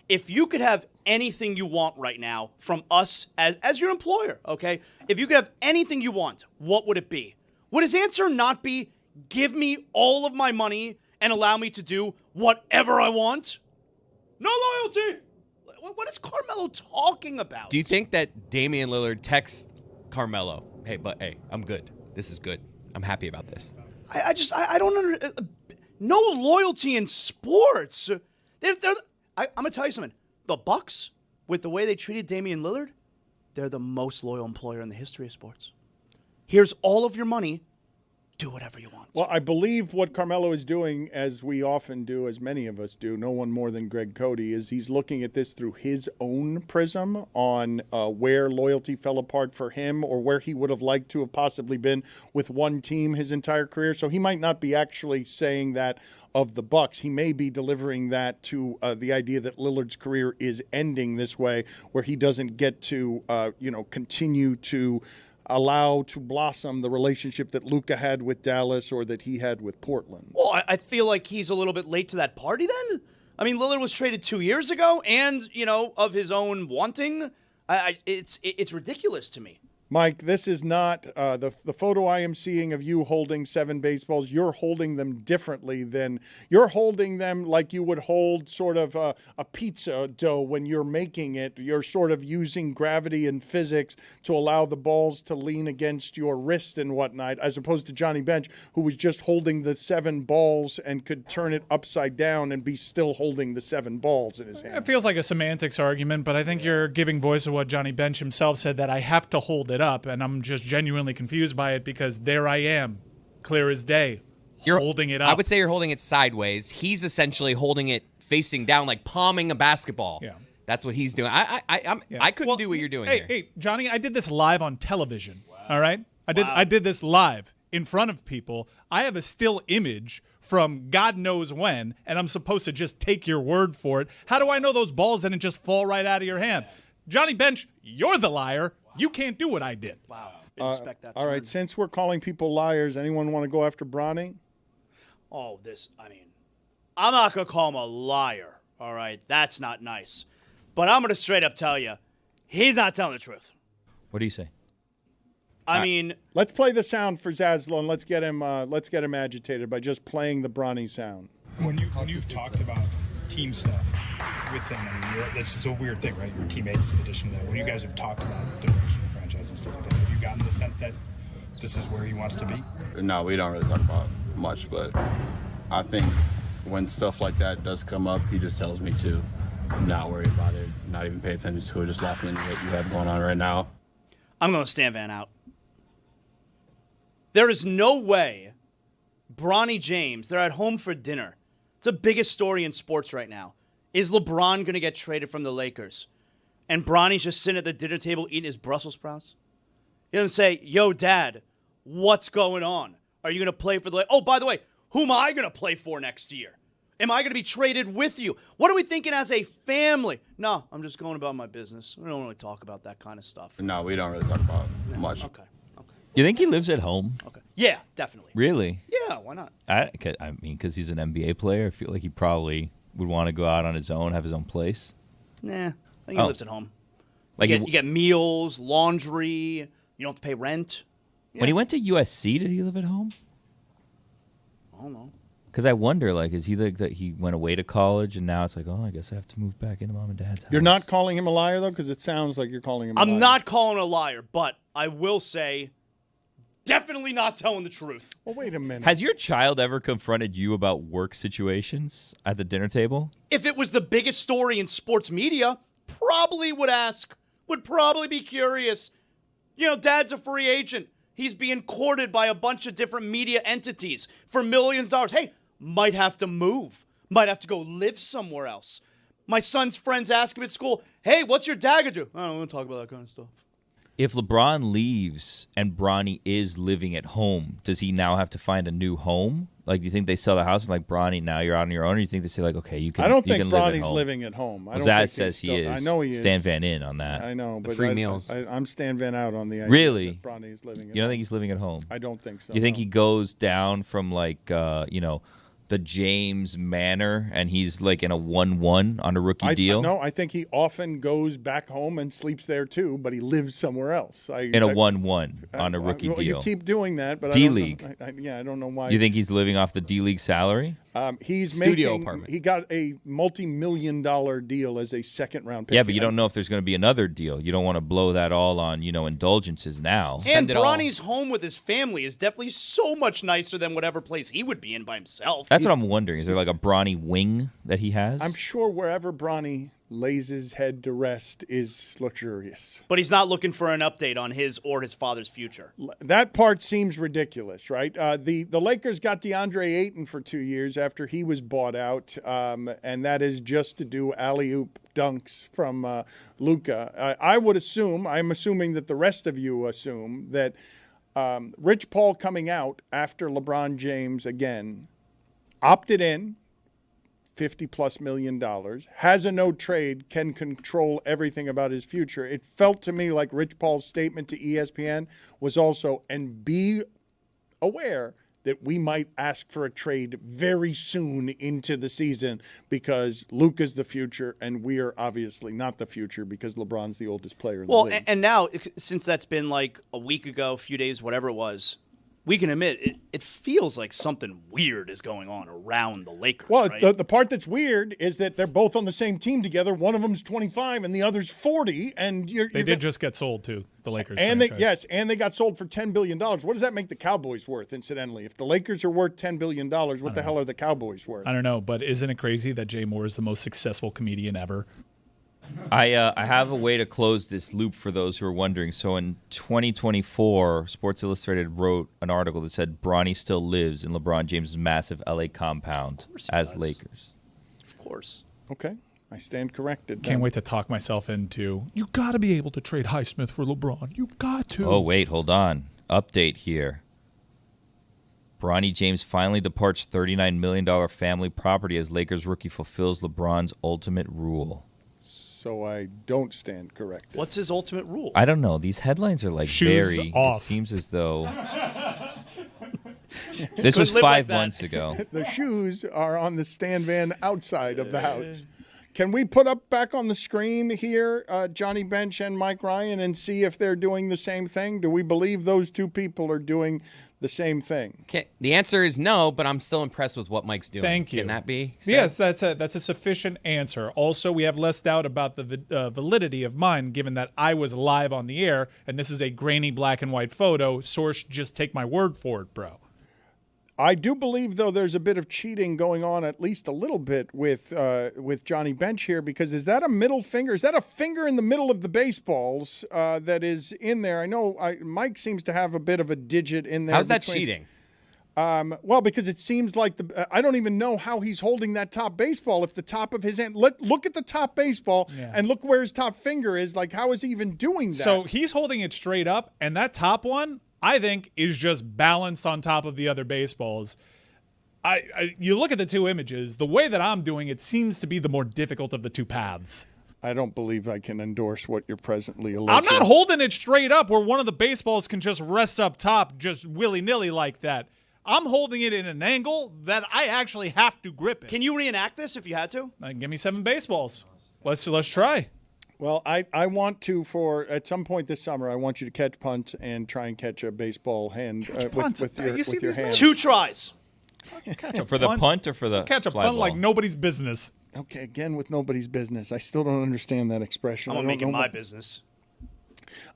[SPEAKER 3] if you could have anything you want right now from us as your employer, okay? If you could have anything you want, what would it be? Would his answer not be, give me all of my money and allow me to do whatever I want? No loyalty. What is Carmelo talking about?
[SPEAKER 4] Do you think that Damian Lillard texts Carmelo, hey, I'm good. This is good. I'm happy about this.
[SPEAKER 3] I don't understand. No loyalty in sports. I'm going to tell you something. The Bucks, with the way they treated Damian Lillard, they're the most loyal employer in the history of sports. Here's all of your money. Do whatever you want.
[SPEAKER 1] Well, I believe what Carmelo is doing, as we often do, as many of us do, no one more than Greg Cody, is he's looking at this through his own prism on where loyalty fell apart for him or where he would have liked to have possibly been with one team his entire career. So he might not be actually saying that of the Bucks. He may be delivering that to the idea that Lillard's career is ending this way, where he doesn't get to, continue to allow to blossom the relationship that Luka had with Dallas or that he had with Portland.
[SPEAKER 3] Well, I feel like he's a little bit late to that party then. I mean, Lillard was traded 2 years ago and, of his own wanting. It's ridiculous to me.
[SPEAKER 1] Mike, this is not the photo I am seeing of you holding 7 baseballs. You're holding them differently than you're holding them like you would hold sort of a pizza dough when you're making it. You're sort of using gravity and physics to allow the balls to lean against your wrist and whatnot, as opposed to Johnny Bench, who was just holding the 7 balls and could turn it upside down and be still holding the 7 balls in his hand.
[SPEAKER 5] It feels like a semantics argument, but I think you're giving voice to what Johnny Bench himself said, that I have to hold it up, and I'm just genuinely confused by it because there I am, clear as day, holding it up.
[SPEAKER 4] I would say you're holding it sideways. He's essentially holding it facing down, like palming a basketball.
[SPEAKER 5] Yeah.
[SPEAKER 4] That's what he's doing. I couldn't do what you're doing here.
[SPEAKER 5] Hey, Johnny, I did this live on television. All right? I did this live in front of people. I have a still image from God knows when, and I'm supposed to just take your word for it. How do I know those balls didn't just fall right out of your hand? Johnny Bench, you're the liar. You can't do what I did.
[SPEAKER 3] Wow. Didn't expect that.
[SPEAKER 1] All right, since we're calling people liars, anyone want to go after Bronny?
[SPEAKER 3] Oh, I'm not going to call him a liar, all right? That's not nice. But I'm going to straight up tell you, he's not telling the truth.
[SPEAKER 2] What do you say?
[SPEAKER 1] Let's play the sound for Zaslow and let's get him agitated by just playing the Bronny sound.
[SPEAKER 13] When you've talked about team stuff with them, this is a weird thing, right? Your teammates, in addition to that, when you guys have talked about the direction of the franchise and stuff like that, have you gotten the sense that this is where he wants to be?
[SPEAKER 14] No, we don't really talk about much, but I think when stuff like that does come up, he just tells me to not worry about it, not even pay attention to it, just lock into what you have going on right now.
[SPEAKER 3] I'm going to Stan Van out. There is no way Bronny James, they're at home for dinner. It's the biggest story in sports right now. Is LeBron going to get traded from the Lakers? And Bronny's just sitting at the dinner table eating his Brussels sprouts? He doesn't say, yo, Dad, what's going on? Are you going to play for the Lakers? Oh, by the way, who am I going to play for next year? Am I going to be traded with you? What are we thinking as a family? No, I'm just going about my business. We don't really talk about that kind of stuff.
[SPEAKER 14] No, we don't really talk about much.
[SPEAKER 3] Okay.
[SPEAKER 2] You think he lives at home?
[SPEAKER 3] Okay. Yeah, definitely.
[SPEAKER 2] Really?
[SPEAKER 3] Yeah, why not?
[SPEAKER 2] I mean, because he's an NBA player, I feel like he probably would want to go out on his own, have his own place.
[SPEAKER 3] Nah, I think he lives at home.
[SPEAKER 2] Like
[SPEAKER 3] you get meals, laundry. You don't have to pay rent. Yeah.
[SPEAKER 2] When he went to USC, did he live at home?
[SPEAKER 3] I don't know.
[SPEAKER 2] Because I wonder, like, is he like that he went away to college and now it's like, oh, I guess I have to move back into mom and dad's house.
[SPEAKER 1] You're not calling him a liar, though? Because it sounds like you're calling him a liar.
[SPEAKER 3] I'm not calling a liar, but I will say definitely not telling the truth.
[SPEAKER 1] Well, wait a minute.
[SPEAKER 2] Has your child ever confronted you about work situations at the dinner table?
[SPEAKER 3] If it was the biggest story in sports media, probably would ask, would probably be curious. You know, Dad's a free agent. He's being courted by a bunch of different media entities for millions of dollars. Hey, might have to move. Might have to go live somewhere else. My son's friends ask him at school, hey, what's your dad going to do? I don't want to talk about that kind of stuff.
[SPEAKER 2] If LeBron leaves and Bronny is living at home, does he now have to find a new home? Like, do you think they sell the house and like, Bronny, now you're on your own? Or do you think they say like, okay, you can?
[SPEAKER 1] I don't
[SPEAKER 2] you
[SPEAKER 1] think
[SPEAKER 2] can live
[SPEAKER 1] Bronny's living at home. I
[SPEAKER 2] Well,
[SPEAKER 1] don't
[SPEAKER 2] Zaz
[SPEAKER 1] think
[SPEAKER 2] says he
[SPEAKER 1] still,
[SPEAKER 2] is.
[SPEAKER 1] I know he is.
[SPEAKER 2] Stan Van in on that.
[SPEAKER 1] I know, but
[SPEAKER 4] free meals.
[SPEAKER 1] I'm Stan Van out on the idea
[SPEAKER 2] Really?
[SPEAKER 1] that Bronny's living at
[SPEAKER 2] You don't
[SPEAKER 1] home.
[SPEAKER 2] think he's living at home?
[SPEAKER 1] I don't think so.
[SPEAKER 2] You think
[SPEAKER 1] no.
[SPEAKER 2] he goes down from like, the James Manor and he's like in a 1-1 on a rookie deal?
[SPEAKER 1] No, I think he often goes back home and sleeps there too, but he lives somewhere else.
[SPEAKER 2] In a 1-1 on a rookie
[SPEAKER 1] well,
[SPEAKER 2] deal.
[SPEAKER 1] You keep doing that, but
[SPEAKER 2] D-League.
[SPEAKER 1] I don't know why.
[SPEAKER 2] You think he's living off the D-League salary?
[SPEAKER 1] He's
[SPEAKER 4] Studio
[SPEAKER 1] making.
[SPEAKER 4] apartment.
[SPEAKER 1] He got a multi-million-dollar deal as a second-round pick.
[SPEAKER 2] Yeah, but you don't know if there's going to be another deal. You don't want to blow that all on, indulgences now.
[SPEAKER 3] And Bronny's home with his family is definitely so much nicer than whatever place he would be in by himself.
[SPEAKER 2] That's what I'm wondering. Is there like a Bronny wing that he has?
[SPEAKER 1] I'm sure wherever Bronny lays his head to rest is luxurious.
[SPEAKER 3] But he's not looking for an update on his or his father's future.
[SPEAKER 1] That part seems ridiculous, right? The Lakers got DeAndre Ayton for 2 years after he was bought out, and that is just to do alley-oop dunks from Luka. I'm assuming that the rest of you assume that Rich Paul coming out after LeBron James again opted in, $50+ million, has a no trade, can control everything about his future. It felt to me like Rich Paul's statement to ESPN was also, and be aware that we might ask for a trade very soon into the season because Luka's the future and we are obviously not the future because LeBron's the oldest player in the league.
[SPEAKER 3] And now, since that's been like a week ago, a few days, whatever it was, we can admit it feels like something weird is going on around the Lakers.
[SPEAKER 1] Well,
[SPEAKER 3] right?
[SPEAKER 1] the part that's weird is that they're both on the same team together. One of them's 25 and the other's 40. And
[SPEAKER 5] They did just get sold to the Lakers.
[SPEAKER 1] And
[SPEAKER 5] franchise.
[SPEAKER 1] they got sold for $10 billion. What does that make the Cowboys worth, incidentally? If the Lakers are worth $10 billion, what the hell are the Cowboys worth?
[SPEAKER 5] I don't know, but isn't it crazy that Jay Moore is the most successful comedian ever?
[SPEAKER 2] I have a way to close this loop for those who are wondering. So in 2024, Sports Illustrated wrote an article that said Bronny still lives in LeBron James' massive LA compound as Lakers.
[SPEAKER 3] yours.
[SPEAKER 1] Okay. I stand corrected.
[SPEAKER 5] Can't wait to talk myself into, you got to be able to trade Highsmith for LeBron. You've got to.
[SPEAKER 2] Oh, wait, hold on. Update here. Bronny James finally departs $39 million family property as Lakers rookie fulfills LeBron's ultimate rule.
[SPEAKER 1] So I don't stand corrected.
[SPEAKER 3] What's his ultimate rule?
[SPEAKER 2] I don't know. These headlines are like
[SPEAKER 5] Shoes
[SPEAKER 2] very.
[SPEAKER 5] off.
[SPEAKER 2] It seems as though. This was 5 months ago.
[SPEAKER 1] The shoes are on the stand van outside of the house. Can we put up back on the screen here Johnny Bench and Mike Ryan and see if they're doing the same thing? Do we believe those two people are doing the same thing?
[SPEAKER 4] The answer is no, but I'm still impressed with what Mike's doing.
[SPEAKER 5] Thank you.
[SPEAKER 4] Can that be said?
[SPEAKER 5] Yes, that's a sufficient answer. Also, we have less doubt about the validity of mine, given that I was live on the air, and this is a grainy black and white photo. Source, just take my word for it, bro.
[SPEAKER 1] I do believe, though, there's a bit of cheating going on, at least a little bit, with Johnny Bench here, because is that a middle finger? Is that a finger in the middle of the baseballs that is in there? I know Mike seems to have a bit of a digit in there.
[SPEAKER 4] How's that cheating?
[SPEAKER 1] Well, because it seems like I don't even know how he's holding that top baseball. If the top of his hand, look at the top baseball and look where his top finger is. Like, how is he even doing that?
[SPEAKER 5] So he's holding it straight up, and that top one, I think, is just balanced on top of the other baseballs. You look at the two images, the way that I'm doing it seems to be the more difficult of the two paths.
[SPEAKER 1] I don't believe I can endorse what you're presently alleging.
[SPEAKER 5] I'm not holding it straight up where one of the baseballs can just rest up top just willy-nilly like that. I'm holding it in an angle that I actually have to grip it.
[SPEAKER 3] Can you reenact this if you had to?
[SPEAKER 5] Give me 7 baseballs. Let's try.
[SPEAKER 1] Well, I want to, at some point this summer, I want you to catch punt and try and catch a baseball hand with your hands.
[SPEAKER 3] 2 tries.
[SPEAKER 2] For the punt or for the
[SPEAKER 5] catch a
[SPEAKER 2] fly
[SPEAKER 5] punt
[SPEAKER 2] ball?
[SPEAKER 5] like nobody's business.
[SPEAKER 1] Okay, again with nobody's business. I still don't understand that expression.
[SPEAKER 3] I'm going to make it my business.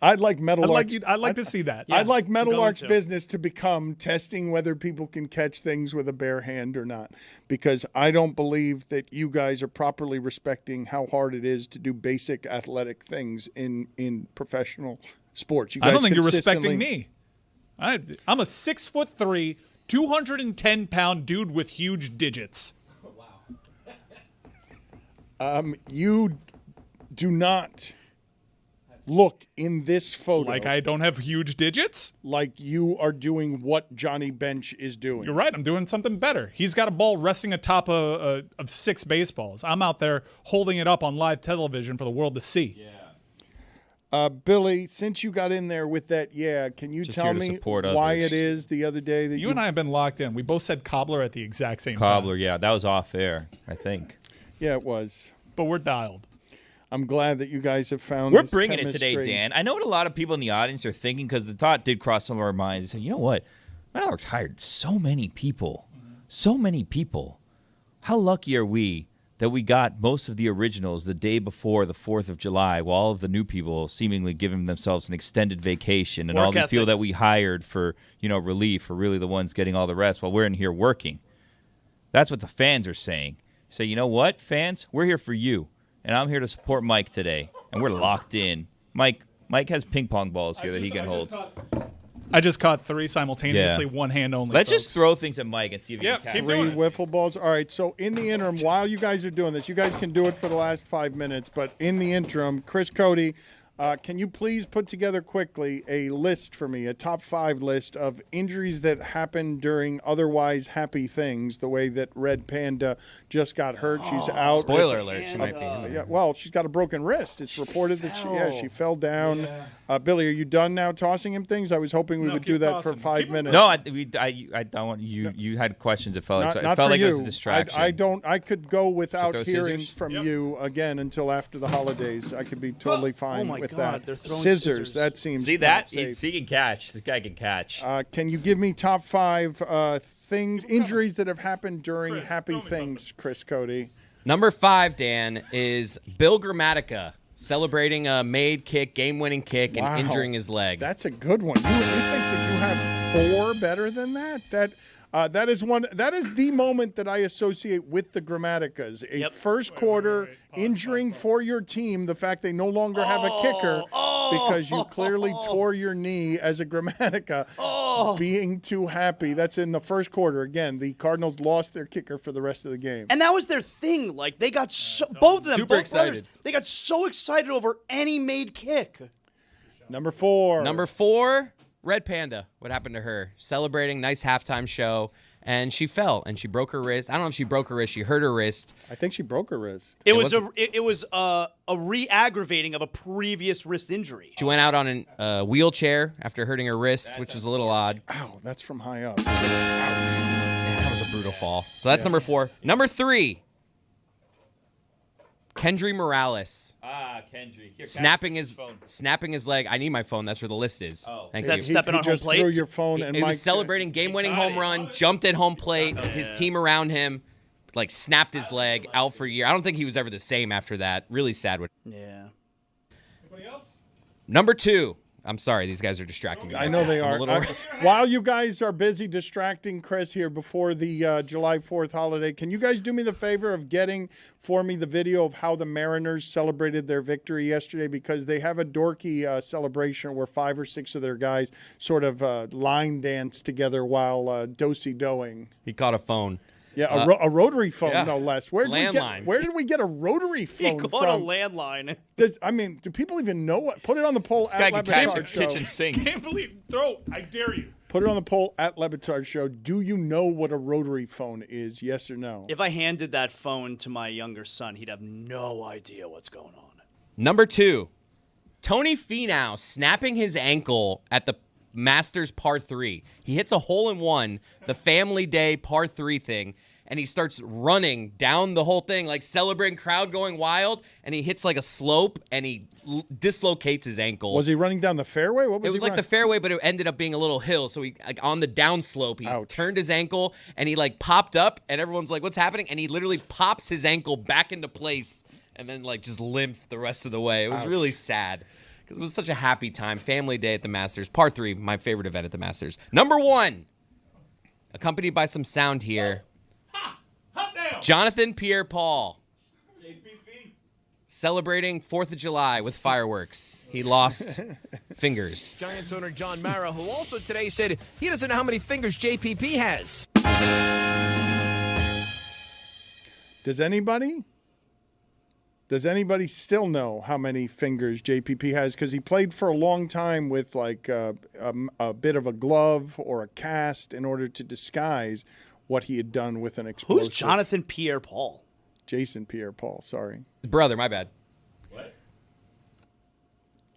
[SPEAKER 1] I'd like Meadowlark's.
[SPEAKER 5] I'd like to see that.
[SPEAKER 1] I'd like Meadowlark's business to become testing whether people can catch things with a bare hand or not, because I don't believe that you guys are properly respecting how hard it is to do basic athletic things in professional sports. You guys
[SPEAKER 5] I don't think you're respecting me. I'm a 6'3", 210-pound dude with huge digits.
[SPEAKER 1] You do not look in this photo
[SPEAKER 5] like I don't have huge digits?
[SPEAKER 1] Like you are doing what Johnny Bench is doing.
[SPEAKER 5] You're right. I'm doing something better. He's got a ball resting atop of 6 baseballs. I'm out there holding it up on live television for the world to see.
[SPEAKER 1] Yeah. Billy, since you got in there with that, can you tell me why it is the other day that
[SPEAKER 5] you and I have been locked in? We both said cobbler at the exact same time.
[SPEAKER 2] Cobbler, yeah. That was off air, I think.
[SPEAKER 1] Yeah, it was.
[SPEAKER 5] But we're dialed.
[SPEAKER 1] I'm glad that you guys have found
[SPEAKER 2] We're
[SPEAKER 1] this
[SPEAKER 2] bringing
[SPEAKER 1] chemistry.
[SPEAKER 2] it today, Dan. I know what a lot of people in the audience are thinking, because the thought did cross some of our minds. They said, you know what? Meadowlark's hired so many people. So many people. How lucky are we that we got most of the originals the day before the 4th of July, while all of the new people seemingly giving themselves an extended vacation, and all these people that we hired for, relief are really the ones getting all the rest while we're in here working. That's what the fans are saying. Say, you know what, fans? We're here for you. And I'm here to support Mike today, and we're locked in. Mike has ping pong balls here that he can hold.
[SPEAKER 5] I just caught 3 simultaneously, one hand only.
[SPEAKER 2] Let's
[SPEAKER 5] folks.
[SPEAKER 2] just throw things at Mike and see if he can catch
[SPEAKER 1] 3 wiffle balls. All right, so in the interim, while you guys are doing this, you guys can do it for the last 5 minutes, but in the interim, Chris Cody, can you please put together quickly a list for me, a top 5 list of injuries that happened during otherwise happy things, the way that Red Panda just got hurt. She's out.
[SPEAKER 4] Spoiler alert, she might be.
[SPEAKER 1] Yeah, well, she's got a broken wrist. It's reported that she fell down. Yeah. Billy, are you done now tossing him things? I was hoping we would do that for 5 minutes.
[SPEAKER 2] No, I don't want you. You had questions. It felt like it was a distraction.
[SPEAKER 1] I could go without hearing from you again until after the holidays. I could be totally fine with that. Scissors. That seems
[SPEAKER 2] see that he can catch. This guy can catch.
[SPEAKER 1] Can you give me top 5 injuries that have happened during happy things, Chris Cody?
[SPEAKER 4] Number 5, Dan, is Bill Gramatica celebrating a made kick, game-winning kick, and injuring his leg.
[SPEAKER 1] That's a good one. You think that you have 4 better than that? That is the moment that I associate with the Grammaticas. A first quarter injuring for your team, the fact they no longer have a kicker because you clearly tore your knee as a Grammatica, being too happy. That's in the first quarter. Again, the Cardinals lost their kicker for the rest of the game.
[SPEAKER 3] And that was their thing. Like, they got both of them,
[SPEAKER 4] super
[SPEAKER 3] both
[SPEAKER 4] excited.
[SPEAKER 3] brothers, they got so excited over any made kick.
[SPEAKER 1] Number 4.
[SPEAKER 4] Number 4, Red Panda. What happened to her? Celebrating, nice halftime show, and she fell and she broke her wrist. I don't know if she broke her wrist. She hurt her wrist.
[SPEAKER 1] I think she broke her wrist.
[SPEAKER 3] It was a re-aggravating of a previous wrist injury.
[SPEAKER 4] She went out on a wheelchair after hurting her wrist, which was a little odd.
[SPEAKER 1] Ow, that's from high up.
[SPEAKER 4] That was a brutal fall. So that's number 4. Number 3, Kendry Morales.
[SPEAKER 2] Kendry. Here,
[SPEAKER 4] Snapping his leg. I need my phone. That's where the list is.
[SPEAKER 2] Oh.
[SPEAKER 4] Thank
[SPEAKER 3] Is that
[SPEAKER 4] you.
[SPEAKER 3] stepping on home
[SPEAKER 1] just
[SPEAKER 3] plate?
[SPEAKER 1] threw your phone and
[SPEAKER 4] He
[SPEAKER 1] Mike
[SPEAKER 4] was celebrating game-winning home run, jumped at home plate. His team around him, like, snapped his leg, out for a year. I don't think he was ever the same after that. Really sad.
[SPEAKER 3] Yeah.
[SPEAKER 5] Anybody else?
[SPEAKER 4] Number 2. I'm sorry, these guys are distracting me.
[SPEAKER 1] I know they
[SPEAKER 4] I'm
[SPEAKER 1] are.
[SPEAKER 4] a little-
[SPEAKER 1] While you guys are busy distracting Chris here before the July 4th holiday, can you guys do me the favor of getting for me the video of how the Mariners celebrated their victory yesterday? Because they have a dorky celebration where 5 or 6 of their guys sort of line dance together while do-si-doing.
[SPEAKER 4] He caught a phone.
[SPEAKER 1] Yeah, a rotary phone,
[SPEAKER 4] yeah.
[SPEAKER 1] no less. Where did we get a rotary phone
[SPEAKER 3] He
[SPEAKER 1] from?
[SPEAKER 3] caught a landline.
[SPEAKER 1] Do people even know what? Put it on the poll
[SPEAKER 2] This guy
[SPEAKER 1] at
[SPEAKER 2] can catch a
[SPEAKER 1] Lebatard Show.
[SPEAKER 2] kitchen sink.
[SPEAKER 5] Can't believe I dare you.
[SPEAKER 1] Put it on the poll at Lebatard Show. Do you know what a rotary phone is? Yes or no?
[SPEAKER 3] If I handed that phone to my younger son, he'd have no idea what's going on.
[SPEAKER 4] Number 2, Tony Finau snapping his ankle at the Masters par 3. He hits a hole-in-one, the family day par 3 thing, and he starts running down the whole thing, like celebrating, crowd going wild, and he hits like a slope, and he dislocates his ankle.
[SPEAKER 1] Was he running down the fairway? What was
[SPEAKER 4] It was
[SPEAKER 1] he
[SPEAKER 4] like the fairway, but it ended up being a little hill. So he, like, on the downslope, he turned his ankle, and he like popped up, and everyone's like, "What's happening?" And he literally pops his ankle back into place, and then like just limps the rest of the way. It was really sad because it was such a happy time. Family day at the Masters, par 3, my favorite event at the Masters. Number 1, accompanied by some sound here. Jonathan Pierre-Paul celebrating 4th of July with fireworks. He lost fingers.
[SPEAKER 15] Giants owner John Mara, who also today said he doesn't know how many fingers JPP has.
[SPEAKER 1] Does anybody still know how many fingers JPP has? Because he played for a long time with like a bit of a glove or a cast in order to disguise what he had done with an explosive.
[SPEAKER 3] Who's Jonathan Pierre-Paul?
[SPEAKER 1] Jason Pierre-Paul, sorry.
[SPEAKER 4] His brother, my bad.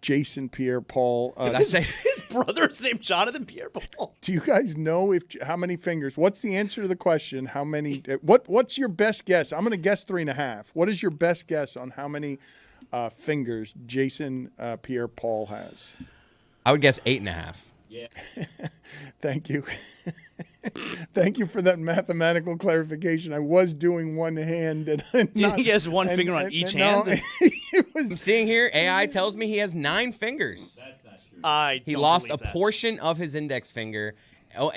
[SPEAKER 1] Jason Pierre-Paul.
[SPEAKER 4] Did I say
[SPEAKER 3] his brother's named Jonathan Pierre-Paul?
[SPEAKER 1] Do you guys know how many fingers? What's the answer to the question? How many? What's your best guess? I'm going to guess 3.5. What is your best guess on how many fingers Jason Pierre-Paul has?
[SPEAKER 4] I would guess 8.5.
[SPEAKER 2] Yeah.
[SPEAKER 1] Thank you. Thank you for that mathematical clarification. I was doing one hand.
[SPEAKER 3] Do you think he has one finger on each hand?
[SPEAKER 1] No,
[SPEAKER 4] I'm seeing here, AI tells me he has 9 fingers.
[SPEAKER 2] That's not true.
[SPEAKER 4] He lost a portion of his index finger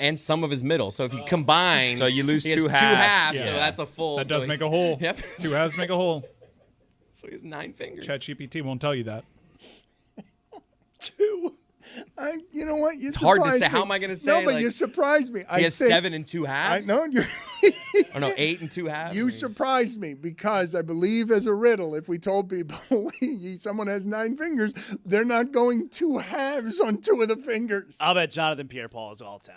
[SPEAKER 4] and some of his middle. So if you combine,
[SPEAKER 2] so you lose
[SPEAKER 4] he has
[SPEAKER 2] 2 halves.
[SPEAKER 4] So that's a full.
[SPEAKER 5] That does
[SPEAKER 4] so
[SPEAKER 5] make a hole.
[SPEAKER 4] Yep.
[SPEAKER 5] 2 halves make a hole.
[SPEAKER 4] So he has 9 fingers.
[SPEAKER 5] ChatGPT won't tell you that.
[SPEAKER 3] 2.
[SPEAKER 1] You know what?
[SPEAKER 4] It's hard to say. How am I going to say?
[SPEAKER 1] No, but you surprised me.
[SPEAKER 4] He has 7 and 2 halves.
[SPEAKER 1] I know you're.
[SPEAKER 4] Or no, 8 and 2 halves.
[SPEAKER 1] You surprised me because I believe as a riddle, if we told people someone has 9 fingers, they're not going 2 halves on 2 of the fingers.
[SPEAKER 3] I'll bet Jonathan Pierre-Paul is all 10.